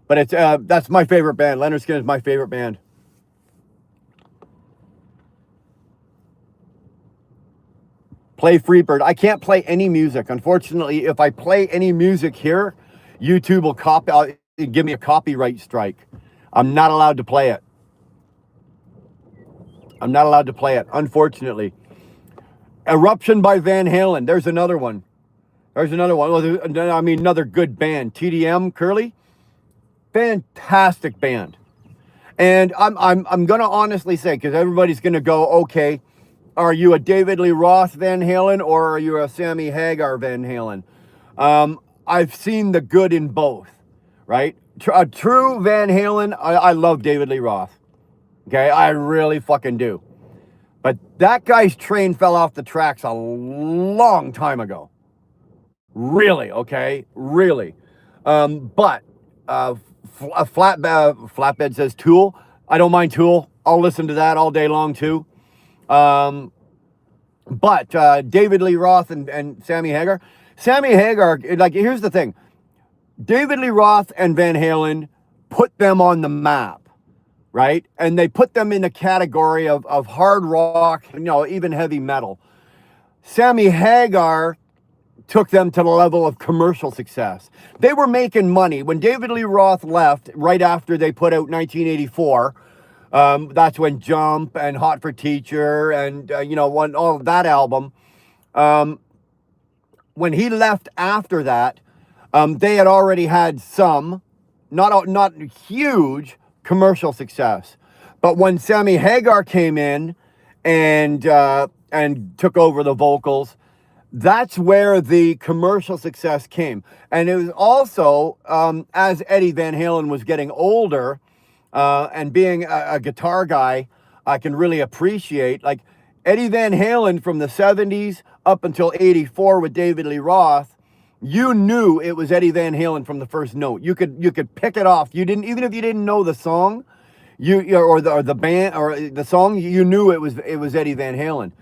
But that's my favorite band. Leonard Skinner is my favorite band. Play Freebird. I can't play any music. Unfortunately, if I play any music here, YouTube will give me a copyright strike. I'm not allowed to play it. Unfortunately. Eruption by Van Halen. There's another one. Another good band. TDM, Curly. Fantastic band. And I'm gonna honestly say, because everybody's gonna go, okay, are you a David Lee Roth Van Halen, or are you a Sammy Hagar Van Halen? I've seen the good in both, right? A true Van Halen, I love David Lee Roth. Okay, I really fucking do. But that guy's train fell off the tracks a long time ago. Really, okay? Really. But Flatbed says Tool. I don't mind Tool. I'll listen to that all day long too. But David Lee Roth and Sammy Hagar. Sammy Hagar, like, here's the thing. David Lee Roth and Van Halen put them on the map, right? And they put them in the category of hard rock, even heavy metal. Sammy Hagar took them to the level of commercial success. They were making money. When David Lee Roth left, right after they put out 1984, that's when Jump and Hot for Teacher and, all of that album. When he left after that, they had already had some, not huge commercial success. But when Sammy Hagar came in and took over the vocals, that's where the commercial success came. And it was also, as Eddie Van Halen was getting older, and being a guitar guy, I can really appreciate, like, Eddie Van Halen from the 70s up until 84 with David Lee Roth, you knew it was Eddie Van Halen from the first note. You could pick it off. You didn't, even if you didn't know the song, or the band or the song, you knew it was Eddie Van Halen.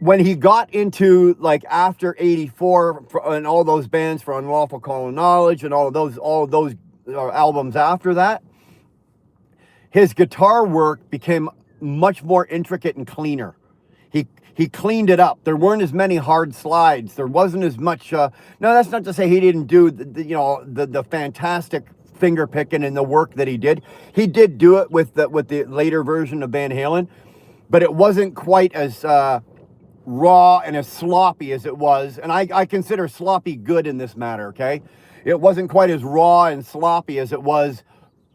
When he got into, like, after 84 and all those bands for Unlawful Call of Knowledge and all of those albums after that, his guitar work became much more intricate and cleaner. He cleaned it up. There weren't as many hard slides. There wasn't as much. No, that's not to say he didn't do the fantastic finger picking and the work that he did. He did do it with the later version of Van Halen, but it wasn't quite as raw and as sloppy as it was. And I consider sloppy good in this matter. Okay, it wasn't quite as raw and sloppy as it was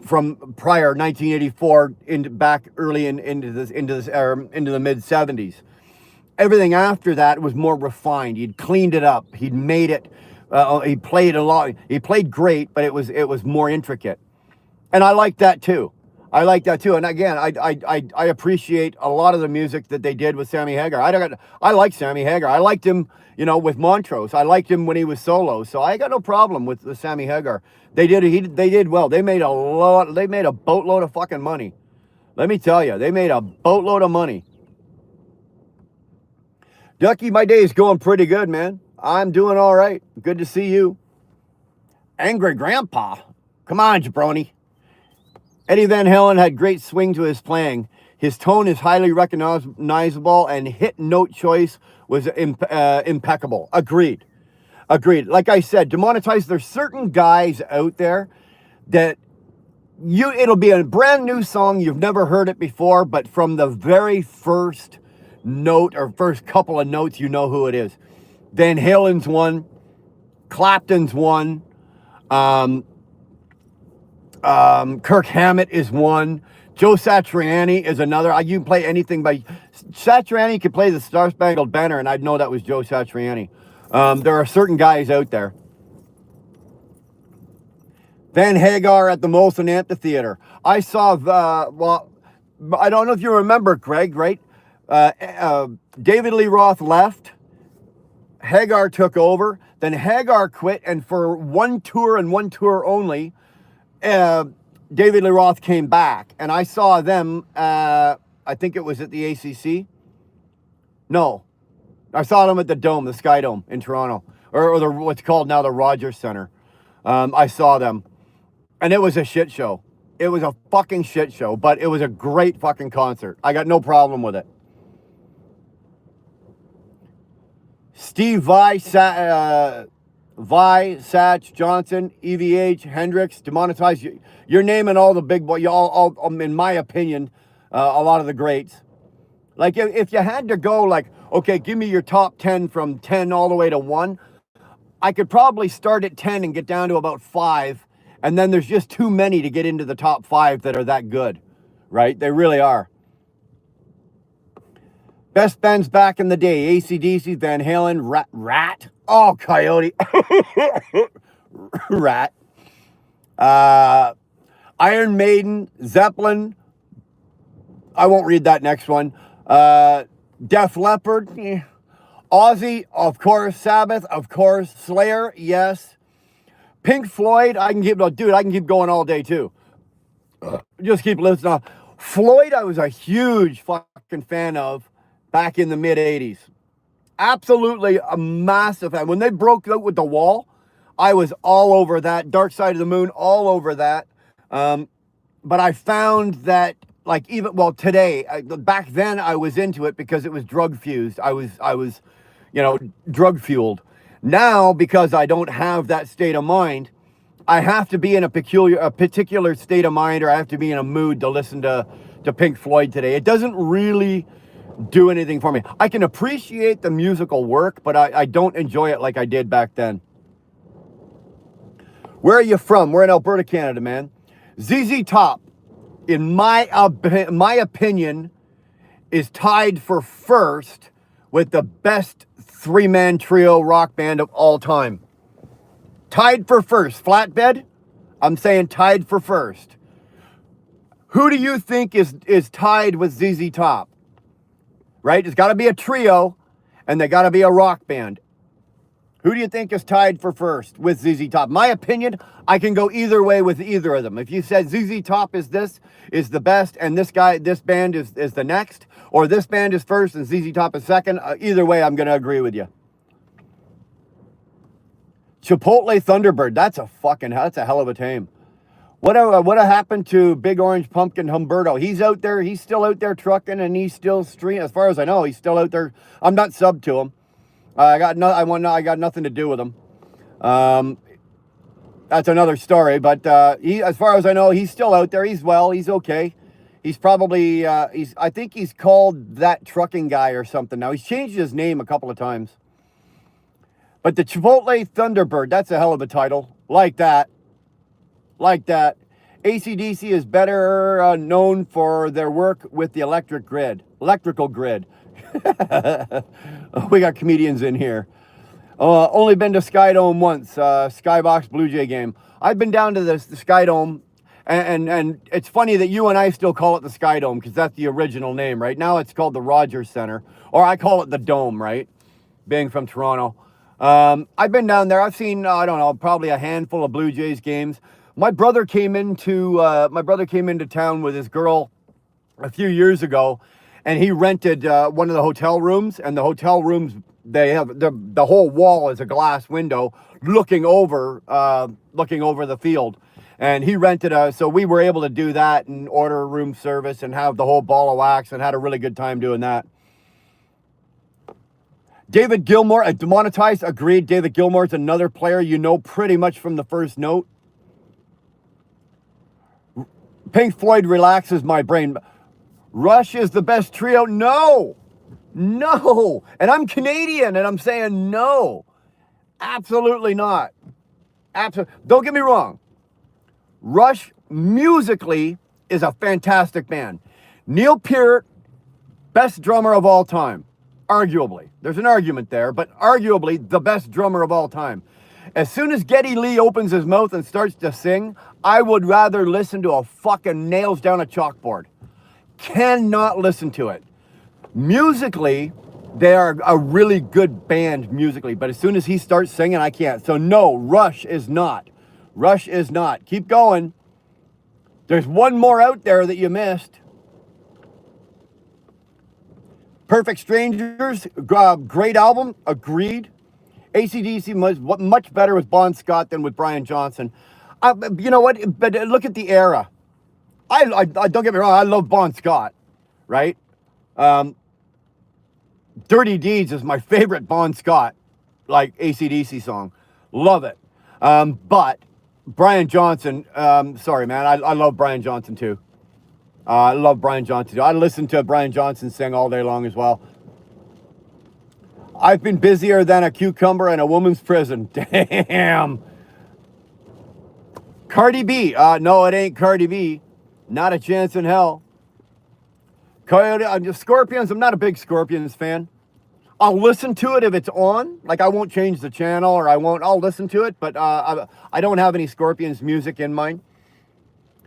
from prior 1984 back early into the mid 70s. Everything after that was more refined. He'd cleaned it up. He'd made it. He played a lot. He played great, but it was more intricate, and I like that too. And again, I appreciate a lot of the music that they did with Sammy Hagar. I like Sammy Hagar. I liked him, with Montrose. I liked him when he was solo. So I got no problem with Sammy Hagar. They did well. They made a boatload of fucking money. Let me tell you, they made a boatload of money. Ducky, my day is going pretty good, man. I'm doing all right. Good to see you. Angry Grandpa. Come on, jabroni. Eddie Van Halen had great swing to his playing. His tone is highly recognizable, and hit note choice was impeccable. Agreed. Like I said, Demonetized, there's certain guys out there that It'll be a brand new song. You've never heard it before, but from the very first note or first couple of notes, you know who it is. Van Halen's one, Clapton's one, Kirk Hammett is one, Joe Satriani is another. You can play anything by Satriani. Could play the Star Spangled Banner, and I'd know that was Joe Satriani. There are certain guys out there. Van Hagar at the Molson Amphitheater. I saw, well, I don't know if you remember, Greg, right? David Lee Roth left. Hagar took over. Then Hagar quit, and for one tour and one tour only, David Lee Roth came back. And I saw them, I think it was at the ACC. No, I saw them at the Dome, the Sky Dome in Toronto, or what's called now the Rogers Center. I saw them. And it was a shit show. It was a fucking shit show, but it was a great fucking concert. I got no problem with it. Steve Vai, Satch, Johnson, EVH, Hendrix, Demonetized. You're naming all the big boys. All, in my opinion, a lot of the greats. Like if you had to go like, okay, give me your top 10 from 10 all the way to 1, I could probably start at 10 and get down to about 5. And then there's just too many to get into the top 5 that are that good, right? They really are. Best bands back in the day: AC/DC, Van Halen, Rat. Oh, Coyote. Rat. Iron Maiden, Zeppelin. I won't read that next one. Def Leppard. Ozzy, of course. Sabbath, of course. Slayer, yes. Pink Floyd, I can keep going all day too. Just keep listening. Floyd, I was a huge fucking fan of back in the mid 80s. Absolutely a massive fan. When they broke out with The Wall, I was all over that. Dark Side of the Moon, all over that. But I found that, like, even, well, today, back then I was into it because it was drug fused. I was, drug fueled. Now, because I don't have that state of mind, I have to be in a particular state of mind, or I have to be in a mood to listen to Pink Floyd today. It doesn't really do anything for me. I can appreciate the musical work, but I don't enjoy it like I did back then. Where are you from? We're in Alberta, Canada, man. ZZ Top, in my opinion, is tied for first with the best 3-man trio rock band of all time. Tied for first. Flatbed, I'm saying tied for first. Who do you think is tied with ZZ Top? Right? It's got to be a trio, and they got to be a rock band. Who do you think is tied for first with ZZ Top? My opinion, I can go either way with either of them. If you said ZZ Top is the best, and this band is the next, or this band is first and ZZ Top is second, either way, I'm going to agree with you. Chipotle Thunderbird, that's a hell of a tame. What happened to Big Orange Pumpkin Humberto? He's out there, he's still out there trucking, and he's still streaming. As far as I know, he's still out there. I'm not subbed to him. I got nothing to do with him. That's another story, but as far as I know, he's still out there. He's okay. He's probably, I think he's called That Trucking Guy or something now. He's changed his name a couple of times. But the Chipotle Thunderbird, that's a hell of a title. Like that. AC/DC is better known for their work with the electrical grid. We got comedians in here. Only been to Sky Dome once, Skybox Blue Jay game. I've been down to the Sky Dome, and it's funny that you and I still call it the Sky Dome, because that's the original name, right? Now it's called the Rogers Center, or I call it the Dome, right? Being from Toronto. I've been down there. I've seen, probably a handful of Blue Jays games. My brother came into town with his girl a few years ago, and he rented one of the hotel rooms, and the hotel rooms, they have the whole wall is a glass window looking over the field. And he rented so we were able to do that and order room service and have the whole ball of wax, and had a really good time doing that. David Gilmour, Demonetized, agreed. David Gilmour's another player you know pretty much from the first note. Pink Floyd relaxes my brain. Rush is the best trio? No. No. And I'm Canadian and I'm saying no. Absolutely not. Absolutely. Don't get me wrong. Rush musically is a fantastic band. Neil Peart, best drummer of all time. Arguably. There's an argument there, but arguably the best drummer of all time. As soon as Geddy Lee opens his mouth and starts to sing, I would rather listen to a fucking nails down a chalkboard. Cannot listen to it. Musically, they are a really good band musically, but as soon as he starts singing, I can't. So no, Rush is not. Rush is not. Keep going. There's one more out there that you missed. Perfect Strangers, great album, agreed. AC/DC was much better with Bon Scott than with Brian Johnson. You know what? But look at the era. I don't get me wrong. I love Bon Scott, right? Dirty Deeds is my favorite Bon Scott, like AC/DC song. Love it. But Brian Johnson, sorry, man. I love Brian Johnson too. I love Brian Johnson too. I listen to Brian Johnson sing all day long as well. I've been busier than a cucumber in a woman's prison. Damn. Cardi B. No, it ain't Cardi B. Not a chance in hell. Coyote, Scorpions. I'm not a big Scorpions fan. I'll listen to it if it's on. Like, I won't change the channel or I'll listen to it, but I don't have any Scorpions music in mind.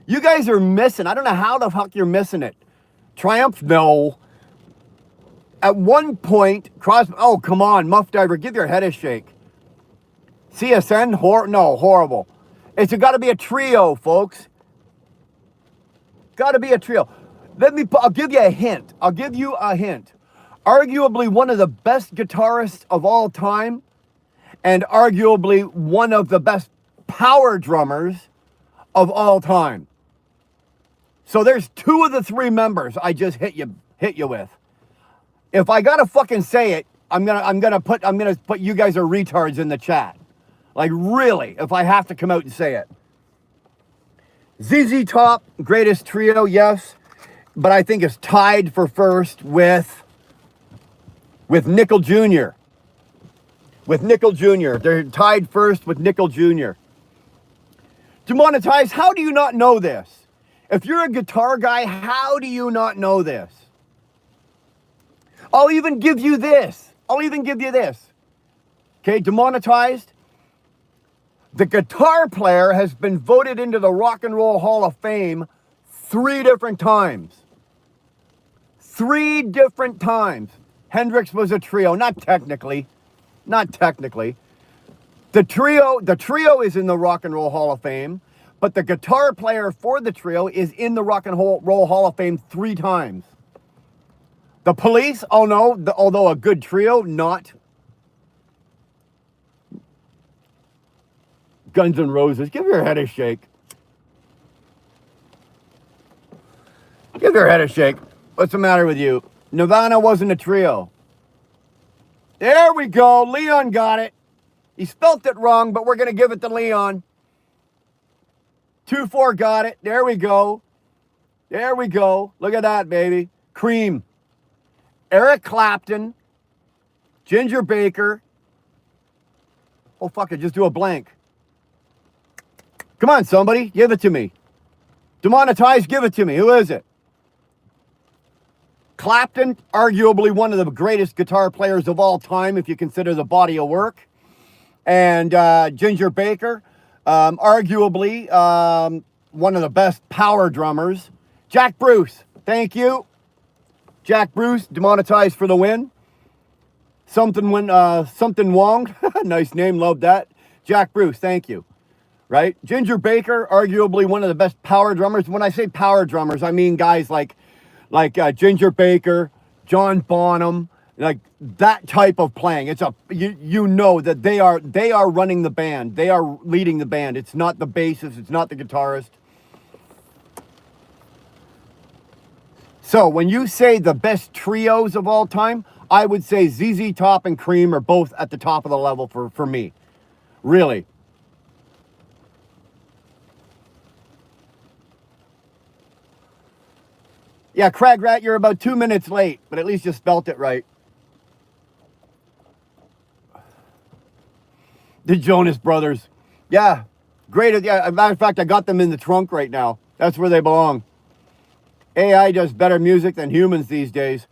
You guys are missing. I don't know how the fuck you're missing it. Triumph, no. At one point, oh, come on, Muff Diver, give your head a shake. CSN, no, horrible. It's got to be a trio, folks. Got to be a trio. I'll give you a hint. I'll give you a hint. Arguably one of the best guitarists of all time, and arguably one of the best power drummers of all time. So there's two of the three members I just hit you with. If I gotta fucking say it, I'm gonna put you guys are retards in the chat. Like, really, if I have to come out and say it. ZZ Top, greatest trio, yes, but I think it's tied for first with Nickel Jr. With Nickel Jr. They're tied first with Nickel Jr. Demonetized, how do you not know this? If you're a guitar guy, how do you not know this? I'll even give you this. Okay, Demonetized. The guitar player has been voted into the Rock and Roll Hall of Fame 3 different times. 3 different times. Hendrix was a trio, not technically. The trio is in the Rock and Roll Hall of Fame, but the guitar player for the trio is in the Rock and Roll Hall of Fame 3 times. The Police, oh no, although a good trio, not. Guns N' Roses, give your head a shake. Give your head a shake. What's the matter with you? Nirvana wasn't a trio. There we go. Leon got it. He spelt it wrong, but we're going to give it to Leon. 2-4 got it. There we go. Look at that, baby. Cream. Eric Clapton. Ginger Baker. Oh, fuck it. Just do a blank. Come on, somebody. Give it to me. Demonetized, give it to me. Who is it? Clapton, arguably one of the greatest guitar players of all time, if you consider the body of work. And Ginger Baker, arguably one of the best power drummers. Jack Bruce, thank you. Jack Bruce, demonetized for the win. Something Wong, nice name, love that. Jack Bruce, thank you. Right? Ginger Baker, arguably one of the best power drummers. When I say power drummers, I mean guys like Ginger Baker, John Bonham, like that type of playing. It's you know that they are running the band. They are leading the band. It's not the bassist. It's not the guitarist. So when you say the best trios of all time, I would say ZZ Top and Cream are both at the top of the level for me. Really. Yeah, Crag Rat, you're about 2 minutes late, but at least you spelt it right. The Jonas Brothers. Yeah, great. Yeah, as a matter of fact, I got them in the trunk right now. That's where they belong. AI does better music than humans these days.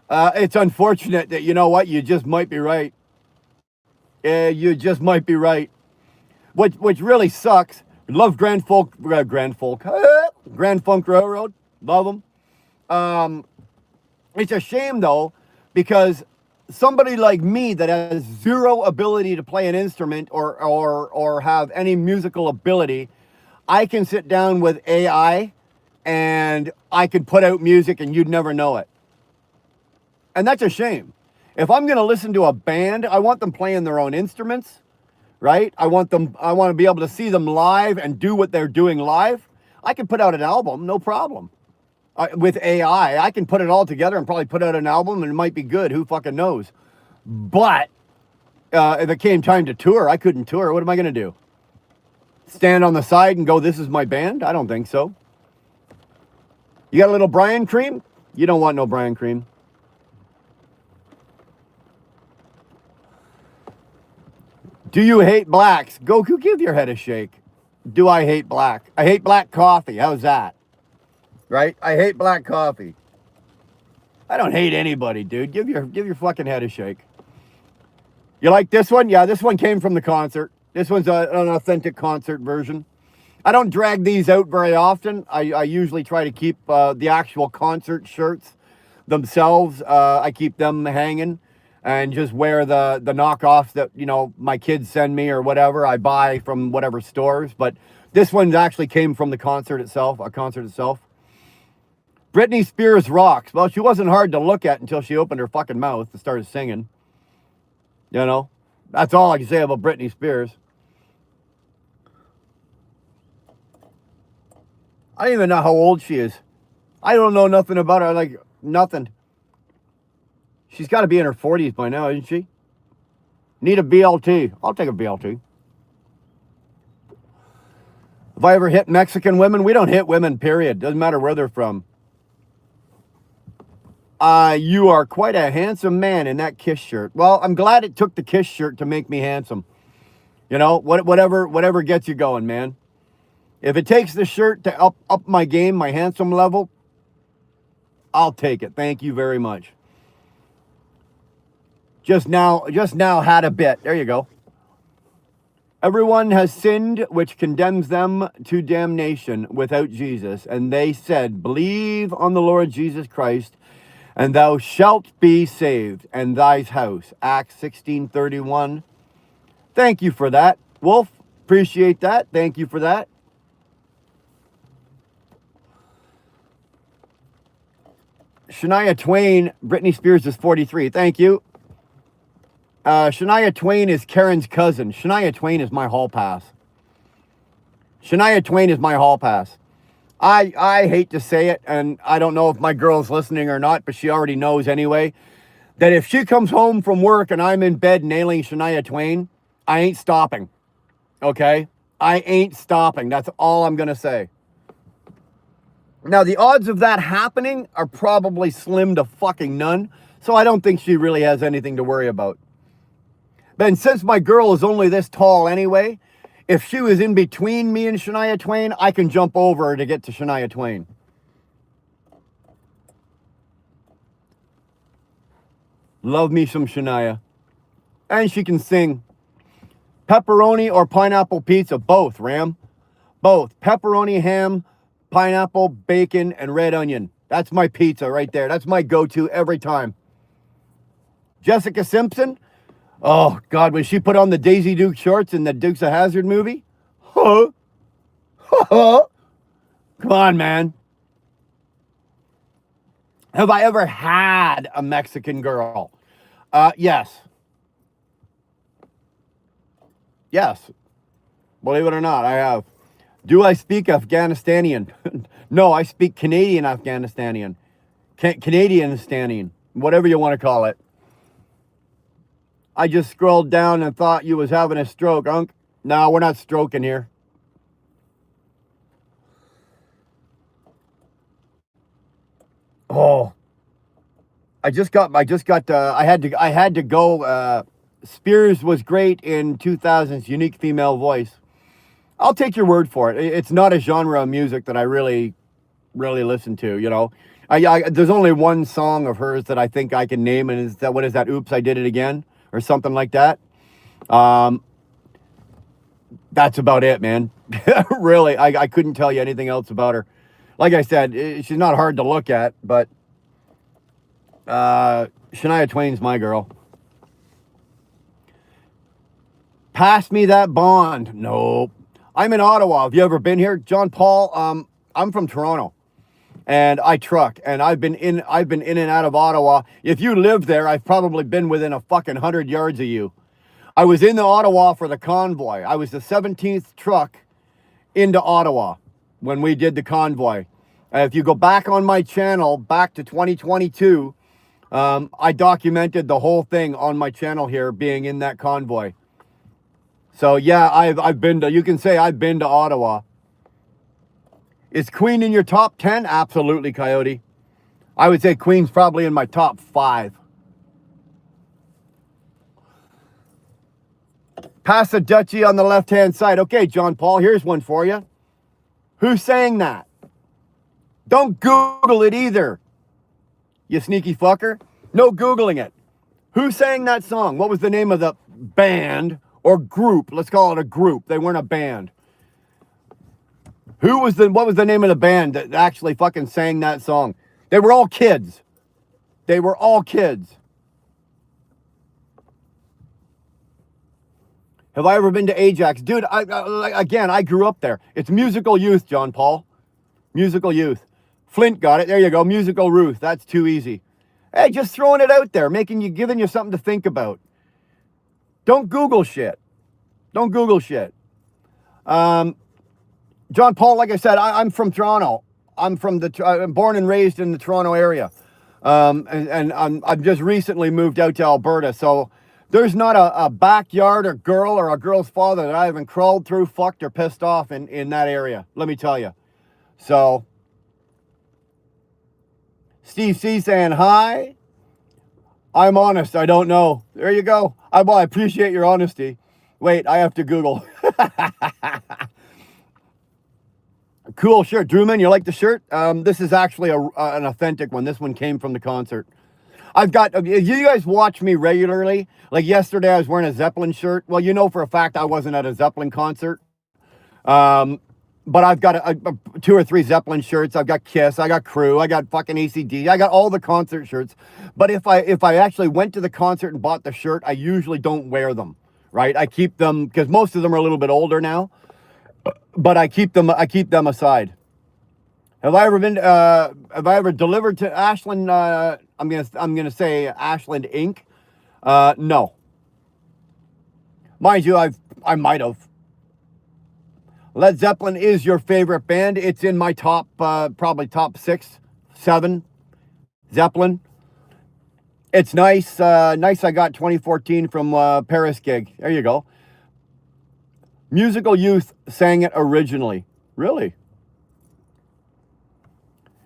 It's unfortunate that, you know what, you just might be right. You just might be right. Which really sucks. Love Grand Funk Railroad. Love them. It's a shame though, because somebody like me that has zero ability to play an instrument or have any musical ability, I can sit down with AI and I can put out music and you'd never know it. And that's a shame. If I'm going to listen to a band, I want them playing their own instruments, right? I want to be able to see them live and do what they're doing live. I can put out an album, no problem. With AI, I can put it all together and probably put out an album and it might be good. Who fucking knows? But if it came time to tour, I couldn't tour. What am I going to do? Stand on the side and go, this is my band? I don't think so. You got a little Brian cream? You don't want no Brian cream. Do you hate blacks? Goku, give your head a shake. Do I hate black? I hate black coffee. How's that? Right? I hate black coffee. I don't hate anybody, dude. Give your fucking head a shake. You like this one? Yeah, this one came from the concert. This one's an authentic concert version. I don't drag these out very often. I usually try to keep the actual concert shirts themselves. I keep them hanging and just wear the knockoffs that, you know, my kids send me or whatever I buy from whatever stores. But this one actually came from the concert itself, Britney Spears rocks. Well, she wasn't hard to look at until she opened her fucking mouth and started singing. You know, that's all I can say about Britney Spears. I don't even know how old she is. I don't know nothing about her, like nothing. She's got to be in her 40s by now, isn't she? Need a BLT. I'll take a BLT. Have I ever hit Mexican women? We don't hit women, period. Doesn't matter where they're from. You are quite a handsome man in that Kiss shirt. Well, I'm glad it took the Kiss shirt to make me handsome. You know, whatever gets you going, man. If it takes the shirt to up my game, my handsome level, I'll take it. Thank you very much. Just now had a bit. There you go. Everyone has sinned, which condemns them to damnation without Jesus. And they said, believe on the Lord Jesus Christ, and thou shalt be saved, and thy house. Acts 16:31. Thank you for that, Wolf. Appreciate that. Thank you for that. Shania Twain, Britney Spears is 43. Thank you. Shania Twain is Karen's cousin. Shania Twain is my hall pass. Shania Twain is my hall pass. I hate to say it, and I don't know if my girl's listening or not, but she already knows anyway, that if she comes home from work and I'm in bed nailing Shania Twain, I ain't stopping. Okay? I ain't stopping. That's all I'm going to say. Now, the odds of that happening are probably slim to fucking none, so I don't think she really has anything to worry about. But since my girl is only this tall anyway, if she was in between me and Shania Twain, I can jump over her to get to Shania Twain. Love me some Shania. And she can sing. Pepperoni or pineapple pizza? Both, Ram. Both. Pepperoni, ham, pineapple, bacon, and red onion. That's my pizza right there. That's my go-to every time. Jessica Simpson? Oh, God, when she put on the Daisy Duke shorts in the Dukes of Hazzard movie? Huh? Come on, man. Have I ever had a Mexican girl? Yes. Yes. Believe it or not, I have. Do I speak Afghanistanian? No, I speak Canadian Afghanistanian. Canadianistanian. Whatever you want to call it. I just scrolled down and thought you was having a stroke, Unc. No, we're not stroking here. Oh, I had to go. Spears was great in 2000's unique female voice. I'll take your word for it. It's not a genre of music that I really listen to, you know. There's only one song of hers that I think I can name, and is that, what is that? Oops, I Did It Again, or something like that. That's about it, man. Really, I couldn't tell you anything else about her. Like I said, she's not hard to look at, but Shania Twain's my girl. Pass me that bond. Nope. I'm in Ottawa. Have you ever been here, John Paul? I'm from Toronto, and I truck, and I've been in and out of Ottawa. If you live there, I've probably been within a fucking 100 yards of you. I was in the Ottawa for the convoy. I was the 17th truck into Ottawa when we did the convoy. If you go back on my channel, back to 2022, I documented the whole thing on my channel here, being in that convoy. So yeah, I've been to, you can say I've been to Ottawa. Is Queen in your top 10? Absolutely, Coyote. I would say Queen's probably in my top 5. Pass the Dutchie on the left-hand side. Okay, John Paul, here's one for you. Who's saying that? Don't Google it either, you sneaky fucker. No Googling it. Who sang that song? What was the name of the band or group? Let's call it a group. They weren't a band. What was the name of the band that actually fucking sang that song? They were all kids. They were all kids. Have I ever been to Ajax? Dude, I grew up there. It's Musical Youth, John Paul. Musical Youth. Flint got it. There you go. Musical Ruth. That's too easy. Hey, just throwing it out there, giving you something to think about. Don't Google shit. Don't Google shit. John Paul, like I said, I'm from Toronto. I'm born and raised in the Toronto area. And I've just recently moved out to Alberta. So there's not a backyard or girl or a girl's father that I haven't crawled through, fucked, or pissed off in that area. Let me tell you. So, Steve C saying hi. I'm honest. I don't know. There you go. I appreciate your honesty. Wait, I have to Google. Cool shirt. Drewman, you like the shirt? This is actually an authentic one. This one came from the concert. You guys watch me regularly. Like yesterday, I was wearing a Zeppelin shirt. Well, you know for a fact I wasn't at a Zeppelin concert. But I've got 2 or 3 Zeppelin shirts. I've got Kiss. I got Crew. I got fucking ACD. I got all the concert shirts. But if I actually went to the concert and bought the shirt, I usually don't wear them, right? I keep them because most of them are a little bit older now. But I keep them aside. Have I ever delivered to Ashland? I'm gonna say Ashland Inc. No. Mind you, I might have. Led Zeppelin is your favorite band. It's in my top, probably top 6, 7. Zeppelin. It's nice. Nice. I got 2014 from Paris gig. There you go. Musical Youth sang it originally. Really?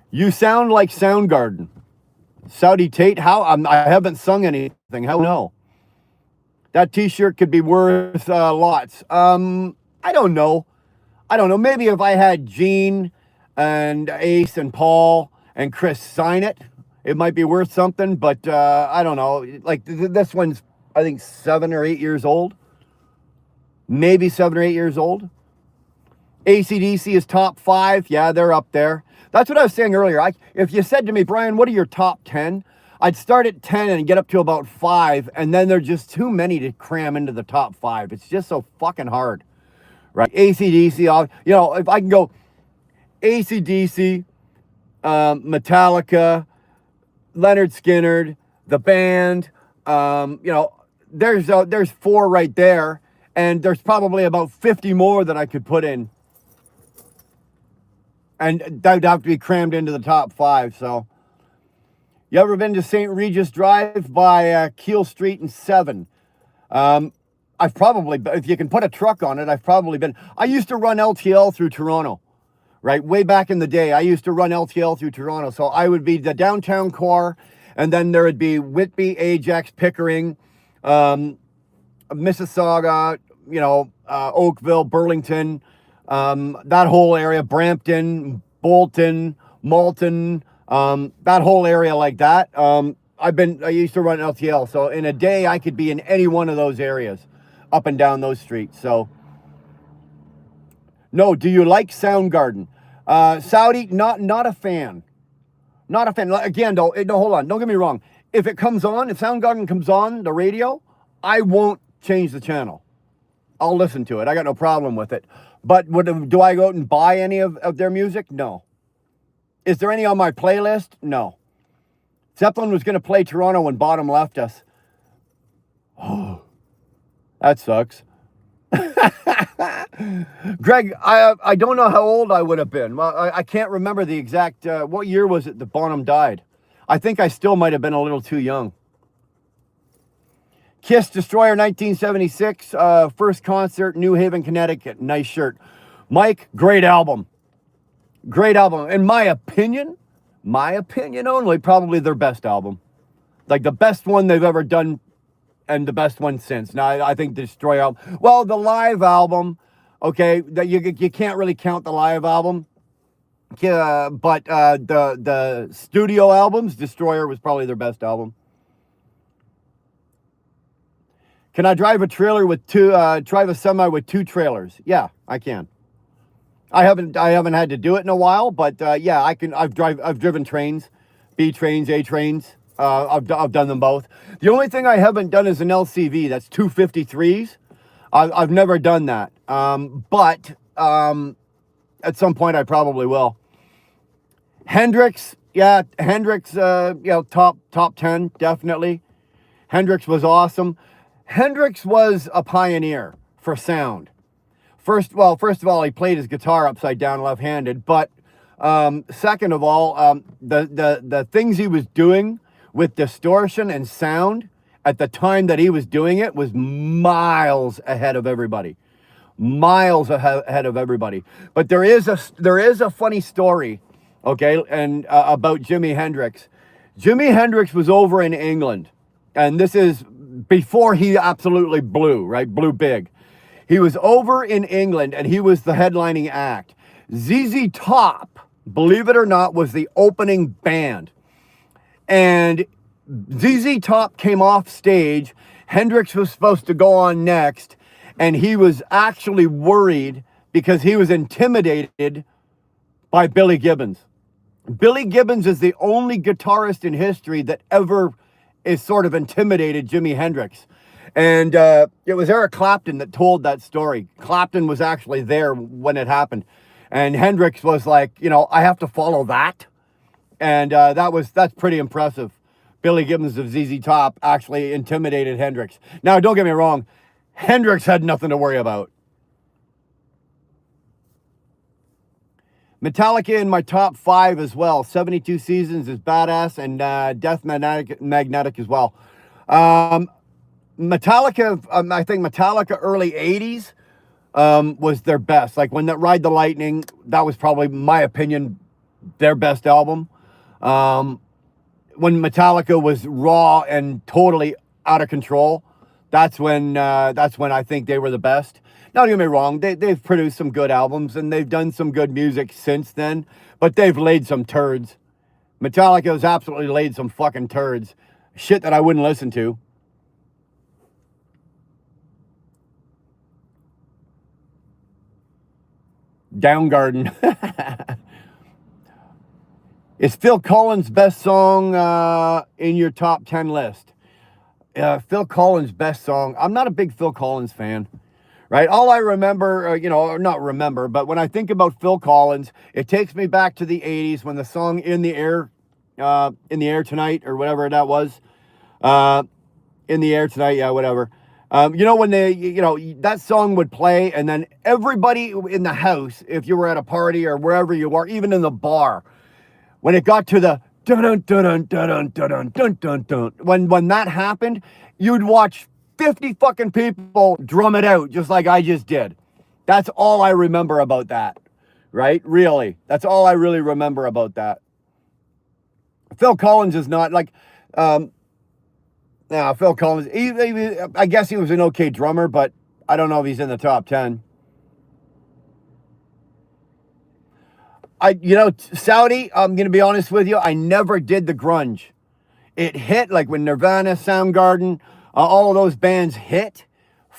You sound like Soundgarden. Saudi Tate, how? I haven't sung anything. How no? That t-shirt could be worth lots. I don't know. Maybe if I had Gene and Ace and Paul and Chris sign it, it might be worth something. But I don't know. Like this one's, I think, 7 or 8 years old. Maybe 7 or 8 years old. AC/DC is top 5. Yeah, they're up there. That's what I was saying earlier. If you said to me, Brian, what are your top 10? I'd start at 10 and get up to about 5, and then there's just too many to cram into the top 5. It's just so fucking hard, right? AC/DC, you know, if I can go AC/DC, Metallica, Leonard Skinner, the band, you know, there's 4 right there, and there's probably about 50 more that I could put in. And that would have to be crammed into the top 5. So, you ever been to St. Regis Drive by Keele Street and 7? I've probably, if you can put a truck on it, I've probably been. I used to run LTL through Toronto, right? Way back in the day, I used to run LTL through Toronto. So I would be the downtown core, and then there would be Whitby, Ajax, Pickering, Mississauga, Oakville, Burlington, that whole area, Brampton, Bolton, Malton, that whole area like that. I used to run LTL. So in a day, I could be in any one of those areas up and down those streets. So no, do you like Soundgarden? Saudi, not a fan. Not a fan. Again, though, no, hold on. Don't get me wrong. If Soundgarden comes on the radio, I won't change the channel. I'll listen to it. I got no problem with it. But do I go out and buy any of their music? No. Is there any on my playlist? No. Zeppelin was going to play Toronto when Bottom left us. Oh, that sucks. Greg, I don't know how old I would have been. Well, I can't remember the exact, what year was it that Bonham died? I think I still might have been a little too young. Kiss Destroyer 1976, first concert, New Haven, Connecticut. Nice shirt. Mike, great album. Great album. In my opinion only, probably their best album. Like the best one they've ever done and the best one since. Now, I think the Destroyer album. Well, the live album, okay, that you can't really count the live album. But the studio albums, Destroyer was probably their best album. Can I drive a trailer with drive a semi with 2 trailers? Yeah, I can. I haven't had to do it in a while, but yeah, I can. I've driven trains, B trains, A trains. I've done them both. The only thing I haven't done is an LCV. That's 253s. I've never done that. But at some point I probably will. Hendrix, yeah, Hendrix. Top 10 definitely. Hendrix was awesome. Hendrix was a pioneer for sound. First of all, he played his guitar upside down left-handed, but second of all, the things he was doing with distortion and sound at the time that he was doing it was miles ahead of everybody. Miles ahead of everybody. But there is a funny story, okay, and about Jimi Hendrix. Jimi Hendrix was over in England, and this is before he absolutely blew, right? Blew big. He was over in England and he was the headlining act. ZZ Top, believe it or not, was the opening band. And ZZ Top came off stage. Hendrix was supposed to go on next. And he was actually worried because he was intimidated by Billy Gibbons. Billy Gibbons is the only guitarist in history that ever is sort of intimidated Jimi Hendrix. And it was Eric Clapton that told that story. Clapton was actually there when it happened. And Hendrix was like, I have to follow that. And that's pretty impressive. Billy Gibbons of ZZ Top actually intimidated Hendrix. Now, don't get me wrong. Hendrix had nothing to worry about. Metallica in my top 5 as well. 72 Seasons is badass, and Death Magnetic as well. Metallica, I think Metallica early 80s was their best. Like when that Ride the Lightning, that was probably, my opinion, their best album. When Metallica was raw and totally out of control, that's when I think they were the best. Now, don't get me wrong, they've produced some good albums and they've done some good music since then, but they've laid some turds. Metallica has absolutely laid some fucking turds. Shit that I wouldn't listen to. Downgarden. Is Phil Collins' best song in your top 10 list? Phil Collins' best song. I'm not a big Phil Collins fan. Right? All I remember, not remember, but when I think about Phil Collins, it takes me back to the 80s when the song In the Air Tonight, or whatever that was. In the Air Tonight, yeah, whatever. When that song would play, and then everybody in the house, if you were at a party or wherever you were, even in the bar, when it got to the dun dun dun dun dun dun dun dun dun, when that happened, you'd watch 50 fucking people drum it out just like I just did. That's all I remember about that, right? Really. That's all I really remember about that. Phil Collins is not like, Phil Collins, I guess he was an okay drummer, but I don't know if he's in the top 10. Saudi, I'm going to be honest with you, I never did the grunge. It hit like when Nirvana, Soundgarden, all of those bands hit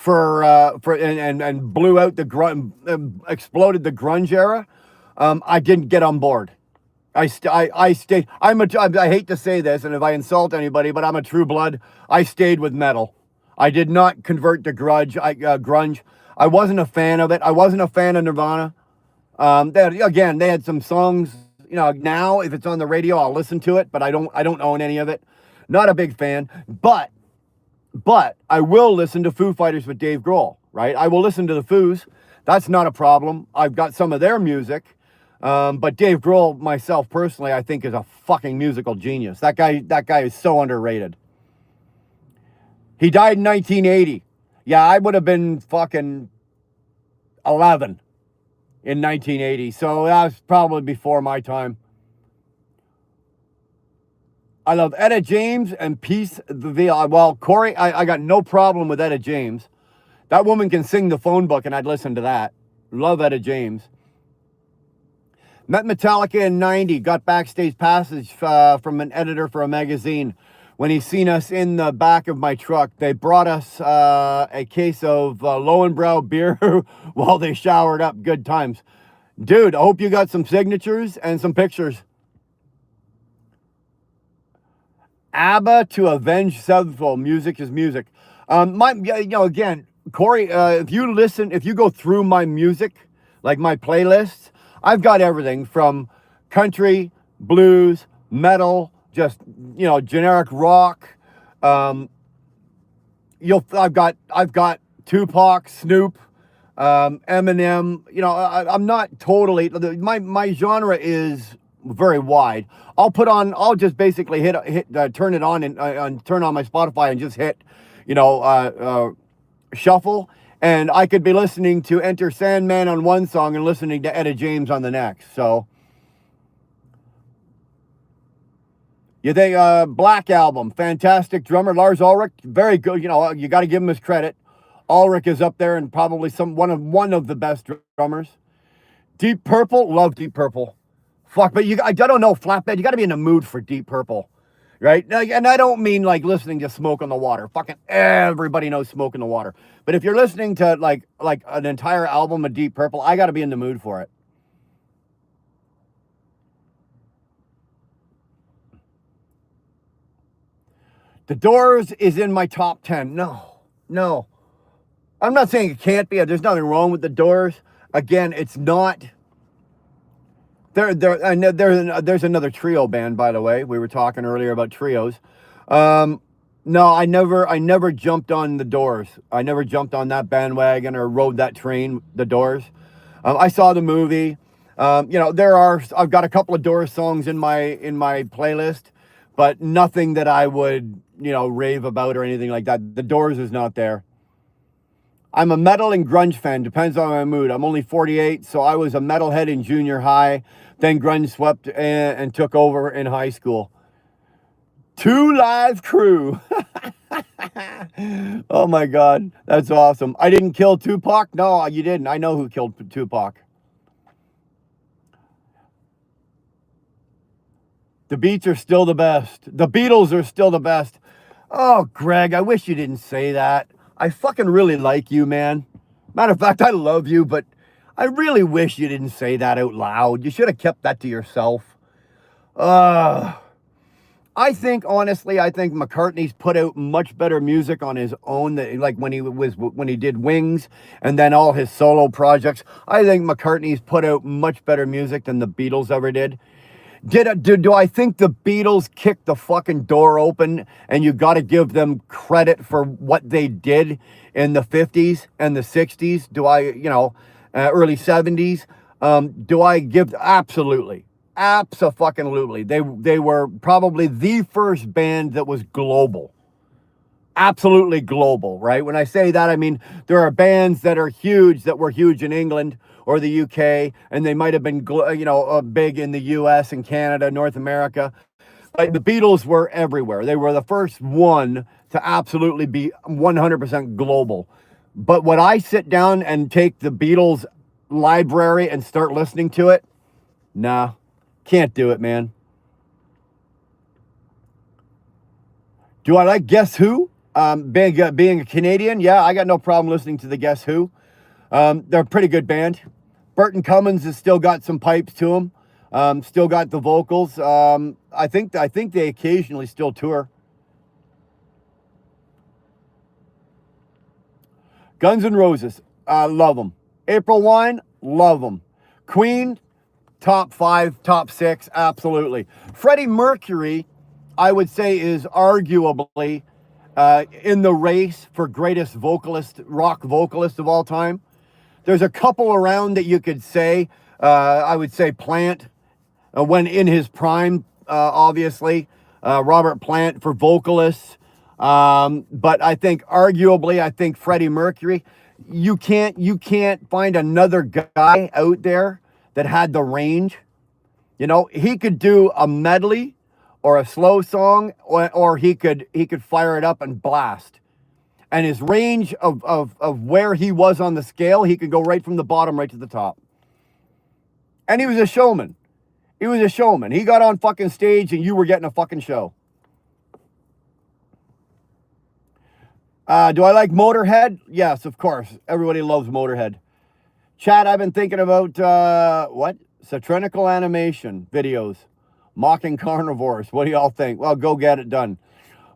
and blew out the grunge, exploded the grunge era. I didn't get on board. I stayed. I hate to say this, and if I insult anybody, but I'm a true blood. I stayed with metal. I did not convert to grunge. I wasn't a fan of it. I wasn't a fan of Nirvana. They had some songs. Now if it's on the radio, I'll listen to it, but I don't own any of it. Not a big fan, but I will listen to Foo Fighters with Dave Grohl. Right? I will listen to the Foos. That's not a problem. I've got some of their music. But Dave Grohl, myself personally, I think is a fucking musical genius. That guy is so underrated. He died in 1980. Yeah, I would have been fucking 11 in 1980. So that was probably before my time. I love Etta James and Peace the Veil. Well, Corey, I got no problem with Etta James. That woman can sing the phone book, and I'd listen to that. Love Etta James. Met Metallica in 90, got backstage passes from an editor for a magazine. When he seen us in the back of my truck, they brought us a case of Lowenbrow beer while they showered up. Good times. Dude, I hope you got some signatures and some pictures. ABBA to Avenged Sevenfold. Music is music. Again, Corey, if you go through my music, like my playlists, I've got everything from country, blues, metal, just, generic rock. I've got Tupac, Snoop, Eminem. I'm not totally, my genre is very wide. I'll just basically turn it on and turn on my Spotify and just hit, shuffle. And I could be listening to Enter Sandman on one song and listening to Etta James on the next. So, you think Black Album, fantastic drummer, Lars Ulrich, very good. You got to give him his credit. Ulrich is up there and probably one of the best drummers. Deep Purple, love Deep Purple. Fuck, but I don't know, Flatbed, you got to be in the mood for Deep Purple. Right? And I don't mean like listening to Smoke on the Water. Fucking everybody knows Smoke on the Water. But if you're listening to like an entire album of Deep Purple, I got to be in the mood for it. The Doors is in my top 10. No. I'm not saying it can't be. There's nothing wrong with the Doors. Again, it's not. There's another trio band, by the way. We were talking earlier about trios. No, I never jumped on the Doors. I never jumped on that bandwagon or rode that train, the Doors. I saw the movie. I've got a couple of Doors songs in my playlist, but nothing that I would, rave about or anything like that. The Doors is not there. I'm a metal and grunge fan. Depends on my mood. I'm only 48, so I was a metalhead in junior high. Then grunge swept and took over in high school. 2 Live Crew. Oh my God, that's awesome. I didn't kill Tupac? No, you didn't. I know who killed Tupac. The Beats are still the best. The Beatles are still the best. Oh, Greg, I wish you didn't say that. I fucking really like you, man. Matter of fact, I love you, but I really wish you didn't say that out loud. You should have kept that to yourself. I think McCartney's put out much better music on his own, like when he did Wings and then all his solo projects. I think McCartney's put out much better music than the Beatles ever did. Do I think the Beatles kicked the fucking door open and you got to give them credit for what they did in the 50s and the 60s? Do I, early 70s? Do I give? Absolutely. Abso-fucking-lutely. They were probably the first band that was global. Absolutely global, right? When I say that, I mean there are bands that are huge, that were huge in England or the UK, and they might have been, big in the US and Canada, North America. But the Beatles were everywhere. They were the first one to absolutely be 100% global. But would I sit down and take the Beatles library and start listening to it? Nah, can't do it, man. Do I like Guess Who? Being a Canadian, yeah, I got no problem listening to the Guess Who. They're a pretty good band. Burton Cummins has still got some pipes to him. Still got the vocals. I think they occasionally still tour. Guns N' Roses, love them. April Wine, love them. Queen, top 5, top 6, absolutely. Freddie Mercury, I would say, is arguably in the race for greatest vocalist, rock vocalist of all time. There's a couple around that you could say. I would say Plant, when in his prime, obviously. Robert Plant for vocalists. But I think arguably, Freddie Mercury. You can't find another guy out there that had the range. You know, he could do a medley or a slow song, or he could fire it up and blast. And his range of where he was on the scale, he could go right from the bottom right to the top. And he was a showman. He was a showman. He got on fucking stage and you were getting a fucking show. Do I like Motorhead? Yes, of course. Everybody loves Motorhead. Chad, I've been thinking about, satirical animation videos. Mocking carnivores. What do y'all think? Well, go get it done.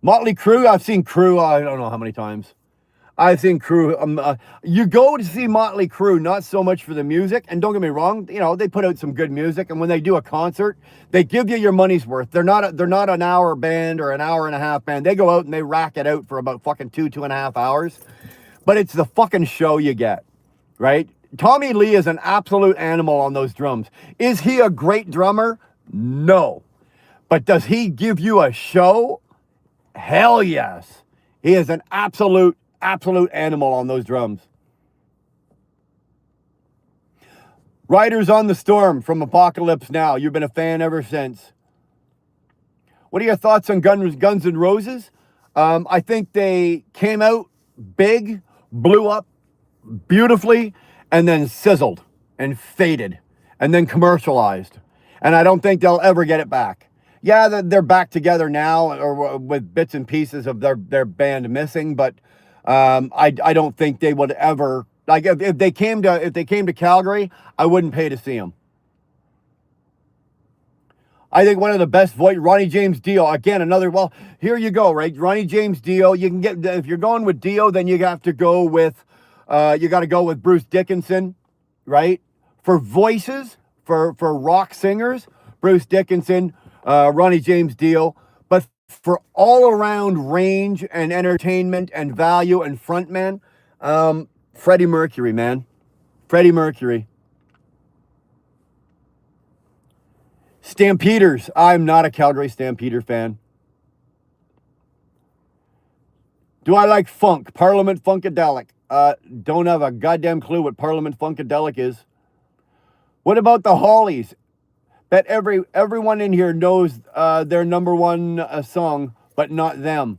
Motley Crue, I've seen Crue, I don't know how many times. I've seen Crue. You go to see Motley Crue, not so much for the music, and don't get me wrong, you know, they put out some good music, and when they do a concert, they give you your money's worth. They're not an hour band or an hour and a half band. They go out and they rack it out for about fucking 2.5 hours. But it's the fucking show you get, right? Tommy Lee is an absolute animal on those drums. Is he a great drummer? No. But does he give you a show? Hell yes. He is an absolute animal on those drums. Riders on the Storm from Apocalypse Now. You've been a fan ever since. What are your thoughts on Guns N' Roses? I think they came out big, blew up beautifully, and then sizzled and faded and then commercialized. And I don't think they'll ever get it back. Yeah, they're back together now, or with bits and pieces of their band missing, but I don't think they would ever, like, if they came to Calgary, I wouldn't pay to see them. I think one of the best voice, Ronnie James Dio, again, well, here you go, right? Ronnie James Dio, you can get, if you're going with Dio, then you have to go with, Bruce Dickinson, right? For voices, for rock singers, Bruce Dickinson, Ronnie James Dio. But for all around range and entertainment and value and frontman, Freddie Mercury, man. Freddie Mercury. Stampeders. I'm not a Calgary Stampeder fan. Do I like funk? Parliament Funkadelic. Don't have a goddamn clue what Parliament Funkadelic is. What about the Hollies? Bet everyone in here knows their number one song, but not them.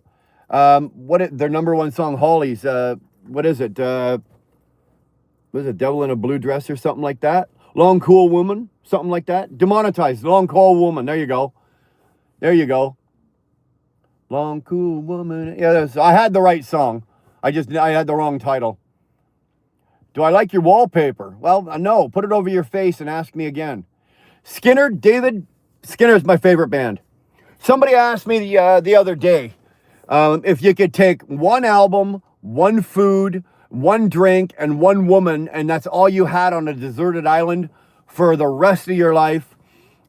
Their number one song, Hollies? What is it? Was it Devil in a Blue Dress or something like that? Long Cool Woman, something like that. Demonetized. Long Cool Woman. There you go. There you go. Long Cool Woman. Yeah, I had the right song. I had the wrong title. Do I like your wallpaper? Well, no. Put it over your face and ask me again. Skinner, David. Skinner's my favorite band. Somebody asked me the other day if you could take one album, one food, one drink, and one woman, and that's all you had on a deserted island for the rest of your life.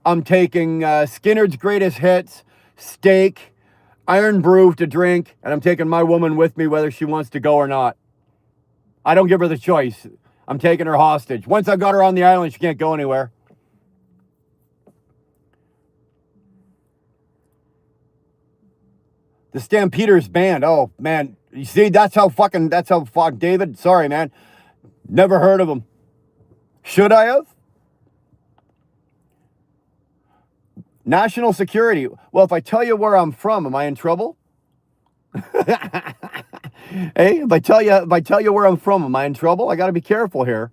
I'm taking Skinner's Greatest Hits, steak, Iron Brew to drink, and I'm taking my woman with me whether she wants to go or not. I don't give her the choice. I'm taking her hostage. Once I've got her on the island, she can't go anywhere. The Stampeders band. Oh, man. You see, that's how David. Sorry, man. Never heard of them. Should I have? National security. Well, if I tell you where I'm from, am I in trouble? Hey, if I tell you where I'm from, am I in trouble? I got to be careful here,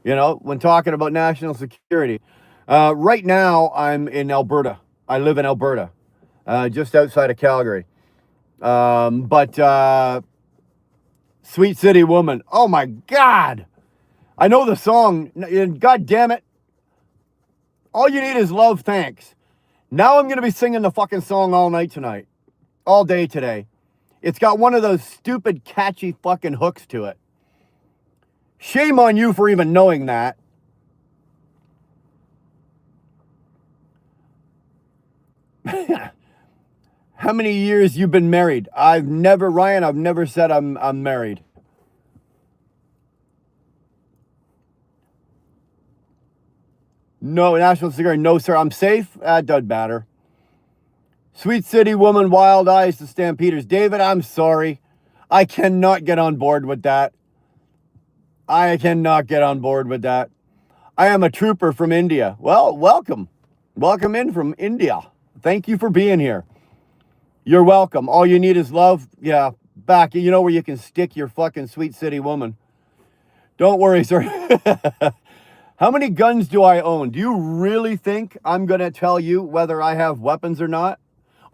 when talking about national security. Right now, I'm in Alberta. I live in Alberta, just outside of Calgary. But Sweet City Woman. Oh my God. I know the song. God damn it. All you need is love, thanks. Now I'm going to be singing the fucking song all night tonight. All day today. It's got one of those stupid, catchy fucking hooks to it. Shame on you for even knowing that. How many years you been married? Ryan, I've never said I'm married. No, national security, no, sir. I'm safe. That doesn't matter. Sweet City Woman, Wild Eyes to Stampeders. David, I'm sorry. I cannot get on board with that. I cannot get on board with that. I am a trooper from India. Well, welcome. Welcome in from India. Thank you for being here. You're welcome. All you need is love. Yeah, back. You know where you can stick your fucking Sweet City Woman. Don't worry, sir. How many guns do I own? Do you really think I'm going to tell you whether I have weapons or not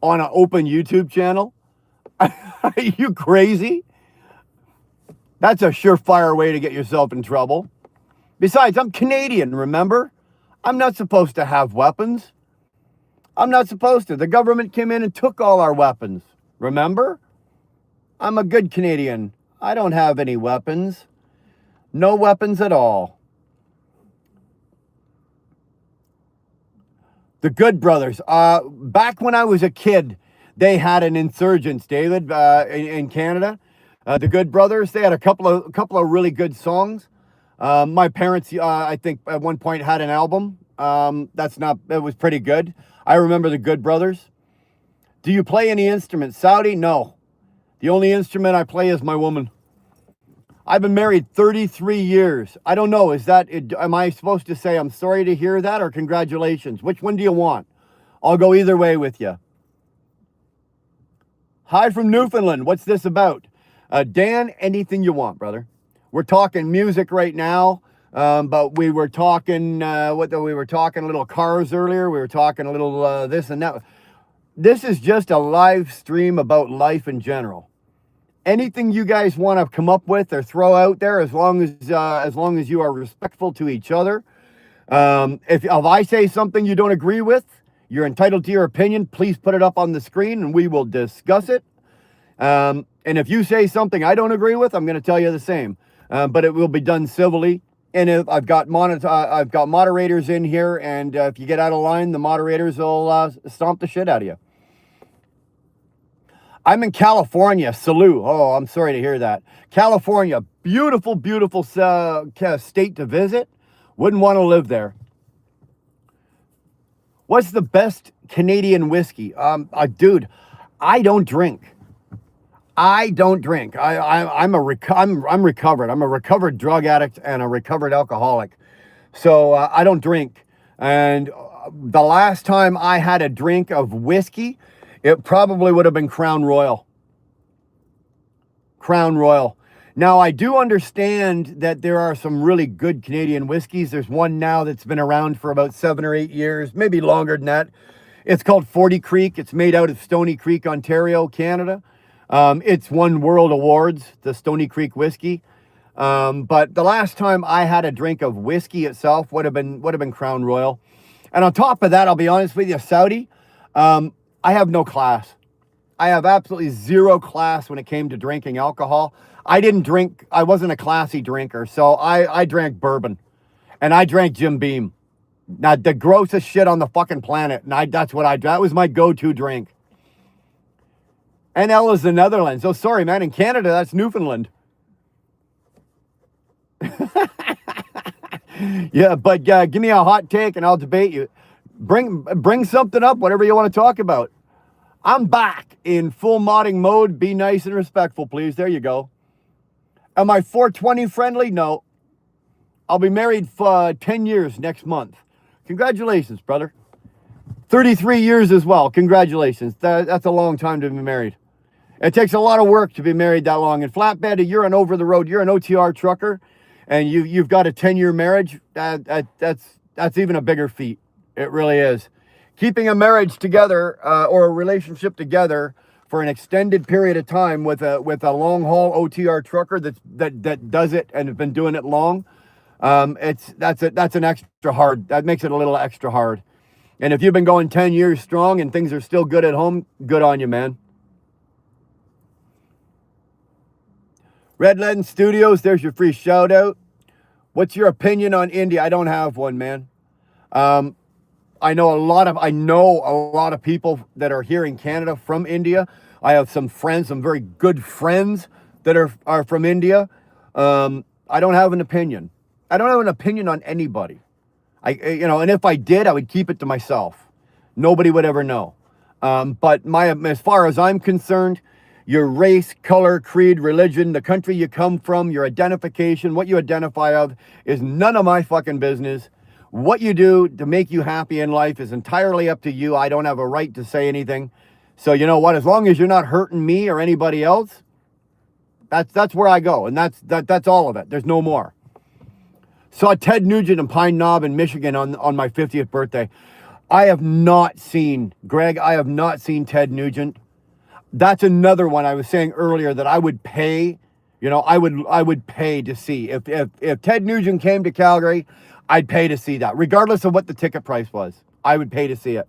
on an open YouTube channel? Are you crazy? That's a surefire way to get yourself in trouble. Besides, I'm Canadian, remember? I'm not supposed to have weapons. I'm not supposed to. The government came in and took all our weapons, remember? I'm a good Canadian. I don't have any weapons. No weapons at all. The Good Brothers. Back when I was a kid, they had an insurgents, David, in Canada. The Good Brothers. They had a couple of really good songs. My parents, I think, at one point had an album. It was pretty good. I remember the Good Brothers. Do you play any instruments? Saudi? No. The only instrument I play is my woman. I've been married 33 years. I don't know. Am I supposed to say I'm sorry to hear that or congratulations? Which one do you want? I'll go either way with you. Hi from Newfoundland. What's this about? Dan, anything you want, brother. We're talking music right now, but we were talking, we were talking a little cars earlier. We were talking a little this and that. This is just a live stream about life in general. Anything you guys want to come up with or throw out there, as long as you are respectful to each other. If I say something you don't agree with, you're entitled to your opinion. Please put it up on the screen and we will discuss it. And if you say something I don't agree with, I'm going to tell you the same. But it will be done civilly. And if I've got moderators in here, and if you get out of line, the moderators will stomp the shit out of you. I'm in California. Salute. Oh, I'm sorry to hear that. California, beautiful, beautiful state to visit. Wouldn't want to live there. What's the best Canadian whiskey? Dude, I don't drink. I'm recovered. I'm a recovered drug addict and a recovered alcoholic. So I don't drink. And the last time I had a drink of whiskey, it probably would have been Crown Royal. Crown Royal. Now, I do understand that there are some really good Canadian whiskeys. There's one now that's been around for about 7 or 8 years, maybe longer than that. It's called 40 Creek. It's made out of Stony Creek, Ontario, Canada. It's won world awards, the Stony Creek whiskey. But the last time I had a drink of whiskey itself would have been Crown Royal. And on top of that, I'll be honest with you, Saudi, I have no class. I have absolutely zero class when it came to drinking alcohol. I didn't drink. I wasn't a classy drinker. So I drank bourbon and I drank Jim Beam. Now, the grossest shit on the fucking planet. And that was my go-to drink. NL is the Netherlands. Oh, sorry, man. In Canada, that's Newfoundland. Yeah, but give me a hot take and I'll debate you. Bring something up, whatever you want to talk about. I'm back in full modding mode. Be nice and respectful, please. There you go. Am I 420 friendly? No. I'll be married for 10 years next month. Congratulations, brother. 33 years as well. Congratulations. That's a long time to be married. It takes a lot of work to be married that long. In flatbed, you're an over the road, you're an OTR trucker, and you've got a 10-year marriage. That's even a bigger feat. It really is. Keeping a marriage together or a relationship together for an extended period of time with a long haul OTR trucker that does it and has been doing it long, that's an extra hard. That makes it a little extra hard. And if you've been going 10 years strong and things are still good at home, good on you, man. Red Leaden Studios, there's your free shout out. What's your opinion on India? I don't have one, man. I know a lot of people that are here in Canada from India. I have some friends, some very good friends that are from India. I don't have an opinion. I don't have an opinion on anybody. And if I did, I would keep it to myself. Nobody would ever know. But as far as I'm concerned, your race, color, creed, religion, the country you come from, your identification, what you identify of is none of my fucking business. What you do to make you happy in life is entirely up to you. I don't have a right to say anything. So you know what? As long as you're not hurting me or anybody else, that's where I go. And that's all of it. There's no more. Saw Ted Nugent in Pine Knob in Michigan on my 50th birthday. I have not seen Ted Nugent. That's another one I was saying earlier that I would pay. I would pay to see. If Ted Nugent came to Calgary, I'd pay to see that. Regardless of what the ticket price was, I would pay to see it.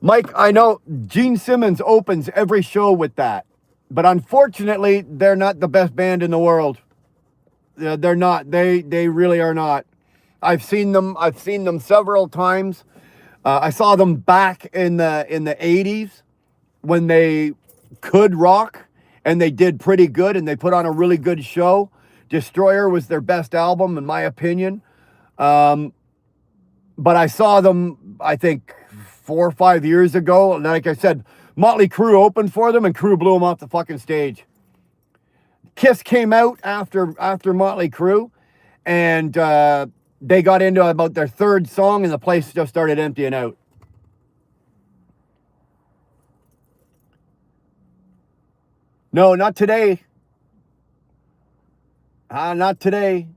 Mike, I know Gene Simmons opens every show with that, but unfortunately, they're not the best band in the world. They're not. They really are not. I've seen them several times. I saw them back in the 80s when they could rock, and they did pretty good, and they put on a really good show. Destroyer was their best album, in my opinion. But I saw them, I think, 4 or 5 years ago. And like I said, Motley Crue opened for them, and Crue blew them off the fucking stage. Kiss came out after Motley Crue, and they got into about their third song, and the place just started emptying out. No, not today. Not today.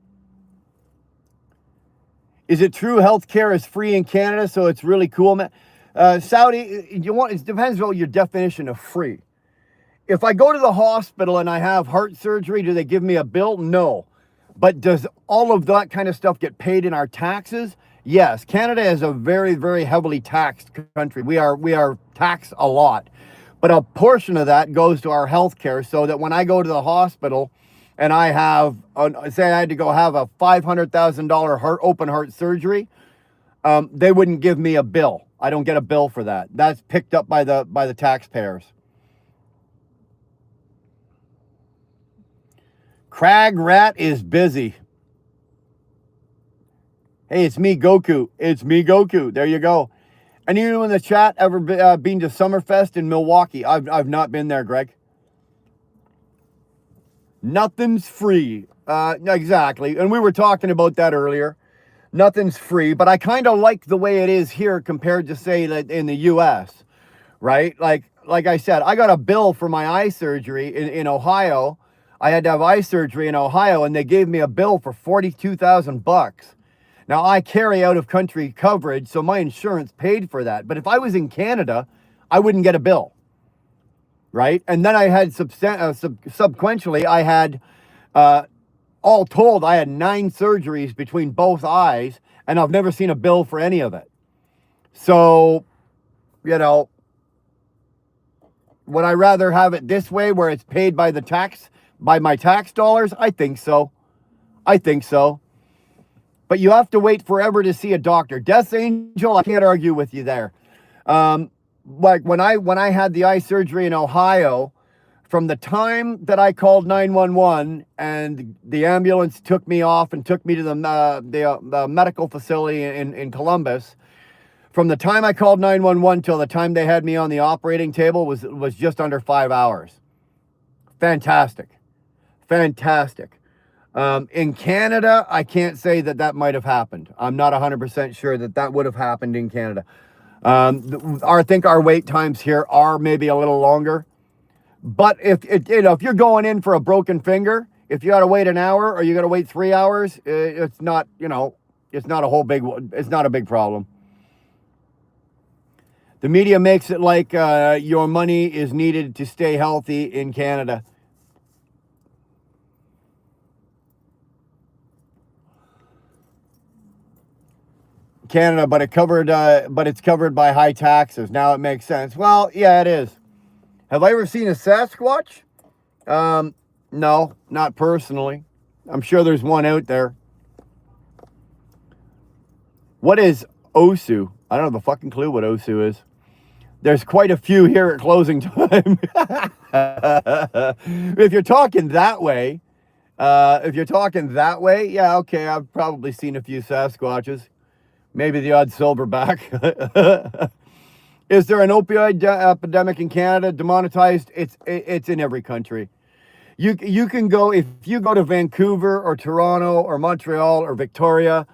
Is it true healthcare is free in Canada, so it's really cool, man? Saudi, it depends on your definition of free. If I go to the hospital and I have heart surgery, do they give me a bill? No. But does all of that kind of stuff get paid in our taxes? Yes. Canada is a very, very heavily taxed country. We are taxed a lot. But a portion of that goes to our health care, so that when I go to the hospital and I have, say I had to go have a $500,000 open heart surgery, they wouldn't give me a bill. I don't get a bill for that. That's picked up by the taxpayers. Crag Rat is busy. Hey, it's me, Goku. It's me, Goku. There you go. Anyone in the chat ever been to Summerfest in Milwaukee? I've not been there, Greg. Nothing's free. Exactly. And we were talking about that earlier. Nothing's free, but I kind of like the way it is here compared to, say, in the U.S., right? Like I said, I got a bill for my eye surgery in Ohio. I had to have eye surgery in Ohio, and they gave me a bill for $42,000. Now, I carry out-of-country coverage, so my insurance paid for that. But if I was in Canada, I wouldn't get a bill, right? And then I had, subsequently, I had, all told, I had 9 surgeries between both eyes, and I've never seen a bill for any of it. So, would I rather have it this way, where it's paid by my tax dollars? I think so. But you have to wait forever to see a doctor. Death Angel, I can't argue with you there. Like when I had the eye surgery in Ohio, from the time that I called 911 and the ambulance took me off and took me to the medical facility in Columbus, From the time I called 911 till the time they had me on the operating table was just under 5 hours. Fantastic. Fantastic. In Canada, I can't say that might have happened. I'm not 100% sure that would have happened in Canada. I think our wait times here are maybe a little longer. But if you're going in for a broken finger, if you got to wait an hour or you got to wait 3 hours, it's not, it's not a big problem. The media makes it like your money is needed to stay healthy in Canada. But it's covered by high taxes. Now it makes sense. Well, yeah, it is. Have I ever seen a Sasquatch? No, not personally. I'm sure there's one out there. What is Osu? I don't have a fucking clue what Osu is. There's quite a few here at closing time. If you're talking that way, yeah, okay, I've probably seen a few Sasquatches. Maybe the odd silverback. Is there an opioid epidemic in Canada? Demonetized? It's in every country. You can go, if you go to Vancouver or Toronto or Montreal or Victoria,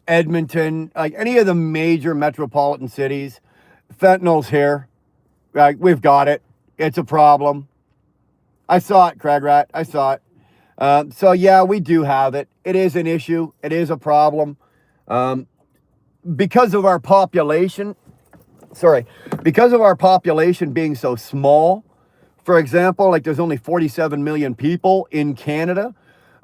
Edmonton, like any of the major metropolitan cities, fentanyl's here. Right, we've got it. It's a problem. I saw it, Craig Rat. I saw it. So yeah, we do have it. It is an issue. It is a problem. Because of our population being so small, for example, like there's only 47 million people in Canada.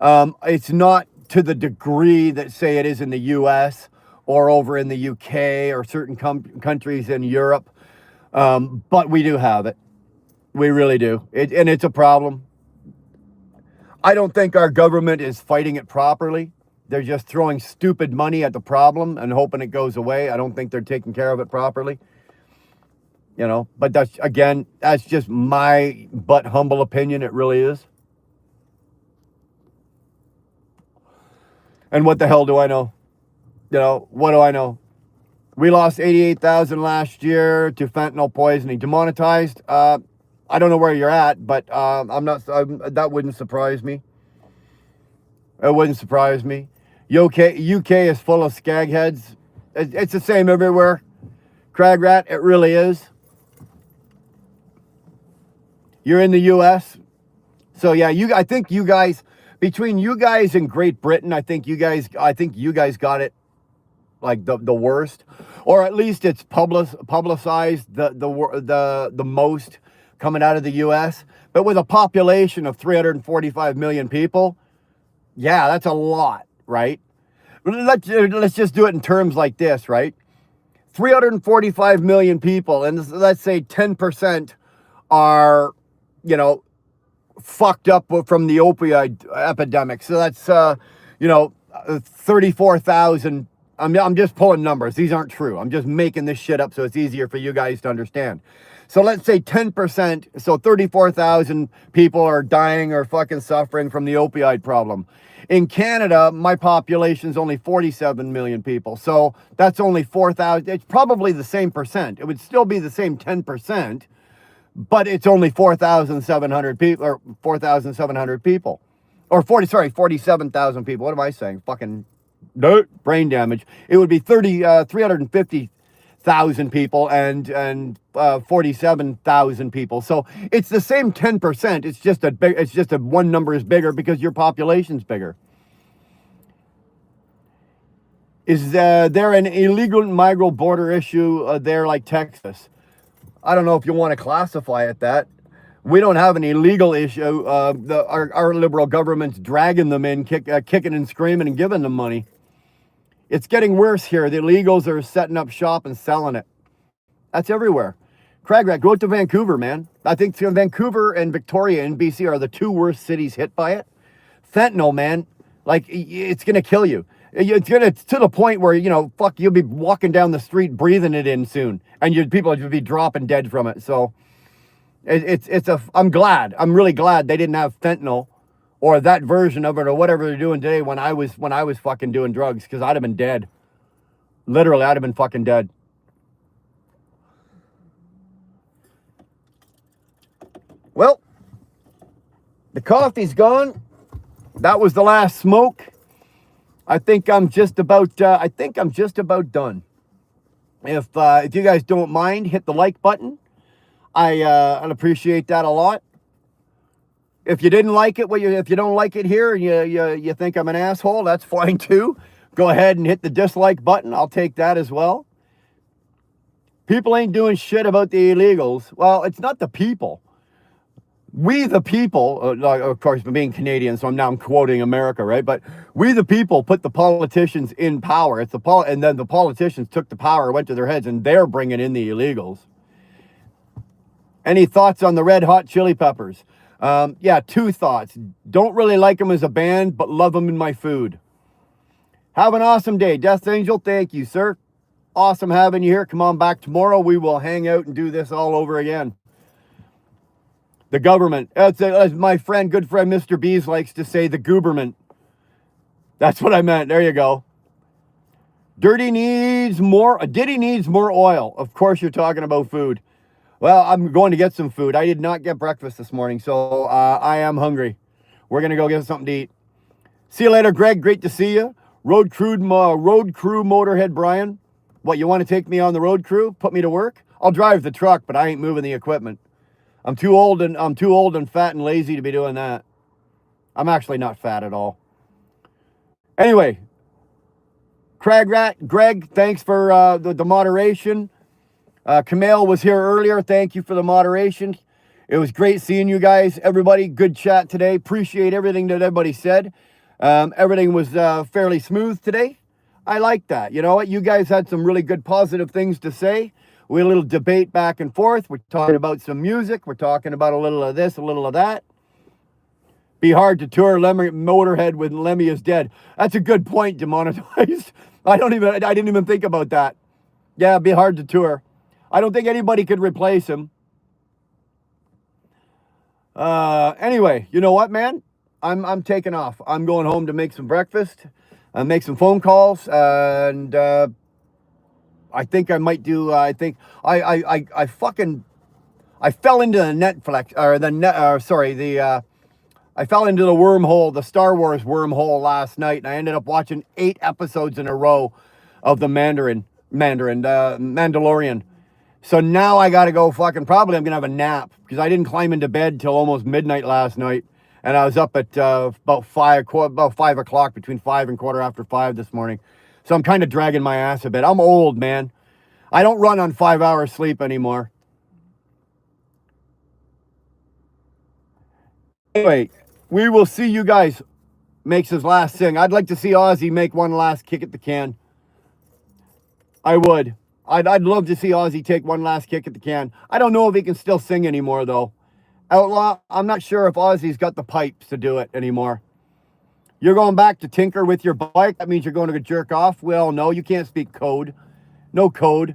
It's not to the degree that, say, it is in the US or over in the UK or certain countries in Europe. But we do have it. We really do. And it's a problem. I don't think our government is fighting it properly. They're just throwing stupid money at the problem and hoping it goes away. I don't think they're taking care of it properly. But that's just my but humble opinion. It really is. And what the hell do I know? What do I know? We lost 88,000 last year to fentanyl poisoning. Demonetized? I don't know where you're at, but that wouldn't surprise me. It wouldn't surprise me. UK is full of skagheads. It's the same everywhere. Crag Rat, it really is. You're in the US. So yeah, I think you guys, between you guys and Great Britain, I think you guys got it like the worst, or at least it's publicized the most coming out of the US. But with a population of 345 million people, yeah, that's a lot, right? Let's just do it in terms like this, right? 345 million people, and let's say 10% are, fucked up from the opioid epidemic. So that's, 34,000. I'm just pulling numbers. These aren't true. I'm just making this shit up so it's easier for you guys to understand. So let's say 10%, so 34,000 people are dying or fucking suffering from the opioid problem. In Canada, my population's only 47 million people. So that's only 4,000. It's probably the same percent. It would still be the same 10%, but it's only 4,700 people, or 4,700 people. Or 47,000 people. What am I saying? Fucking brain damage. It would be 350,000 people and 47,000 people. So it's the same 10%. It's just a one number is bigger because your population's bigger. Is there an illegal migral border issue there like Texas? I don't know if you want to classify it that. We don't have an illegal issue. Our liberal government's dragging them in, kicking and screaming and giving them money. It's getting worse here. The illegals are setting up shop and selling it. That's everywhere. Craig Rat, go out to Vancouver, man. I think Vancouver and Victoria in BC are the two worst cities hit by it. Fentanyl, man, like it's going to kill you. It's to the point where, you'll be walking down the street breathing it in soon. And people will be dropping dead from it. So I'm really glad they didn't have fentanyl or that version of it or whatever they're doing today when I was fucking doing drugs, because I'd have been dead. Literally, I'd have been fucking dead. Well, the coffee's gone. That was the last smoke. I think I'm just about done. If you guys don't mind, hit the like button. I'd appreciate that a lot. If you didn't like it, if you don't like it here, and you think I'm an asshole, that's fine too. Go ahead and hit the dislike button. I'll take that as well. People ain't doing shit about the illegals. Well, it's not the people. We the people, of course, being Canadian, so I'm quoting America, right? But we the people put the politicians in power. And then the politicians took the power, went to their heads, and they're bringing in the illegals. Any thoughts on the Red Hot Chili Peppers? Yeah, 2 thoughts. Don't really like them as a band, but love them in my food. Have an awesome day. Death Angel, thank you, sir. Awesome having you here. Come on back tomorrow. We will hang out and do this all over again. The government. As my friend, good friend, Mr. Bees likes to say, the gooberment. That's what I meant. There you go. Diddy needs more oil. Of course you're talking about food. Well, I'm going to get some food. I did not get breakfast this morning, so I am hungry. We're going to go get something to eat. See you later, Greg. Great to see you. Road crew motorhead Brian. What, you want to take me on the road crew? Put me to work? I'll drive the truck, but I ain't moving the equipment. I'm too old and fat and lazy to be doing that. I'm actually not fat at all. Anyway, Greg, thanks for the moderation. Kamel was here earlier. Thank you for the moderation. It was great seeing you guys. Everybody, good chat today. Appreciate everything that everybody said. Everything was fairly smooth today. I like that. You know what? You guys had some really good positive things to say. We had a little debate back and forth. We're talking about some music. We're talking about a little of this, a little of that. Be hard to tour Motorhead when Lemmy is dead. That's a good point, Demonetized. I didn't even think about that. Yeah, it'd be hard to tour. I don't think anybody could replace him. Anyway, you know what, man? I'm taking off. I'm going home to make some breakfast, make some phone calls, and I think I might do. I think I fell into the Netflix or the net. I fell into the wormhole, the Star Wars wormhole last night, and I ended up watching 8 episodes in a row of the Mandalorian. So now I got to go probably I'm going to have a nap because I didn't climb into bed till almost midnight last night. And I was up at about 5 o'clock, between 5 and 5:15 this morning. So I'm kind of dragging my ass a bit. I'm old, man. I don't run on 5 hours sleep anymore. Anyway, we will see you guys. Makes his last sing. I'd like to see Ozzy make one last kick at the can. I would. I'd love to see Ozzy take one last kick at the can. I don't know if he can still sing anymore, though. Outlaw, I'm not sure if Ozzy's got the pipes to do it anymore. You're going back to tinker with your bike. That means you're going to jerk off. Well, no, you can't speak code. No code.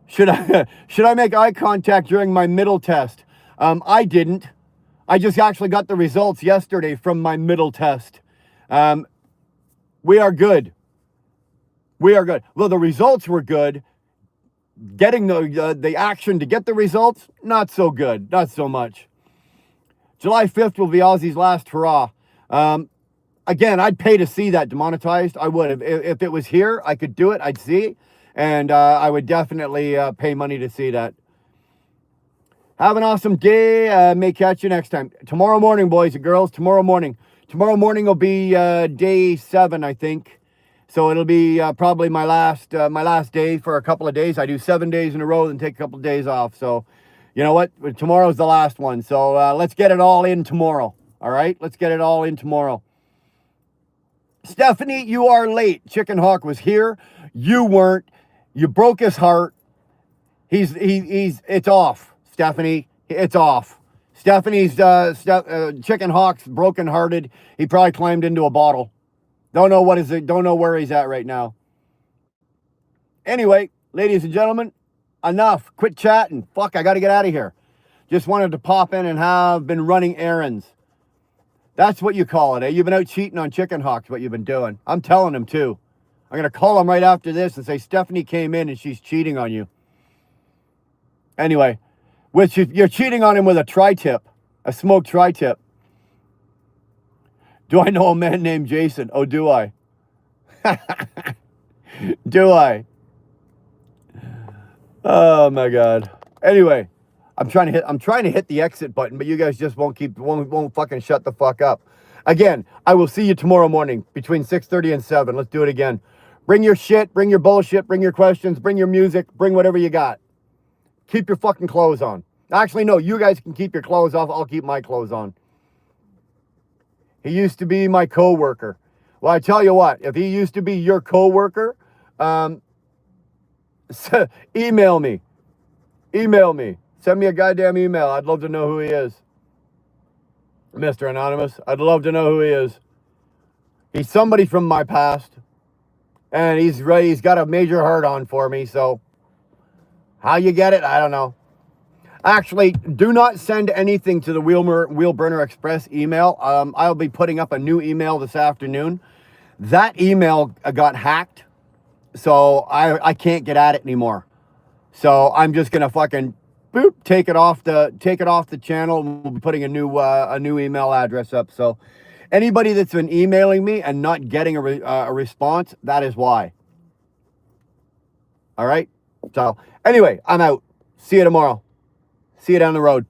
Should I make eye contact during my middle test? I didn't. I just actually got the results yesterday from my middle test. We are good. We are good. Well, the results were good. Getting the action to get the results, not so good. Not so much. July 5th will be Ozzy's last hurrah. Again, I'd pay to see that Demonetized. I would. If it was here, I could do it. I'd see. And I would definitely pay money to see that. Have an awesome day. May catch you next time. Tomorrow morning, boys and girls. Tomorrow morning. Tomorrow morning will be day 7, I think. So it'll be probably my last day for a couple of days. I do 7 days in a row, then take a couple of days off. So, you know what? Tomorrow's the last one. So let's get it all in tomorrow. All right? Let's get it all in tomorrow. Stephanie, you are late. Chicken Hawk was here. You weren't. You broke his heart. It's off, Stephanie. It's off. Stephanie's Chicken Hawk's brokenhearted. He probably climbed into a bottle. Don't know where he's at right now. Anyway, ladies and gentlemen, enough. Quit chatting. Fuck, I got to get out of here. Just wanted to pop in and have been running errands. That's what you call it, eh? You've been out cheating on Chicken Hawks, what you've been doing. I'm telling him, too. I'm going to call him right after this and say, Stephanie came in and she's cheating on you. Anyway, Which you're cheating on him with a tri-tip, a smoked tri-tip. Do I know a man named Jason? Oh, do I? Do I? Oh my God. Anyway, I'm trying to hit the exit button, but you guys just won't fucking shut the fuck up. Again, I will see you tomorrow morning between 6:30 and 7. Let's do it again. Bring your shit, bring your bullshit, bring your questions, bring your music, bring whatever you got. Keep your fucking clothes on. Actually, no, you guys can keep your clothes off. I'll keep my clothes on. He used to be my co-worker. Well, I tell you what, if he used to be your co-worker, email me. Email me. Send me a goddamn email. I'd love to know who he is. Mr. Anonymous, I'd love to know who he is. He's somebody from my past. And he's ready. He's got a major hurt on for me. So how you get it, I don't know. Actually, do not send anything to the Wheelburner Express email. I'll be putting up a new email this afternoon. That email got hacked, so I can't get at it anymore. So I'm just gonna fucking boop take it off the channel, and we'll be putting a new email address up. So anybody that's been emailing me and not getting a response, that is why. All right. So anyway, I'm out. See you tomorrow. See you down the road.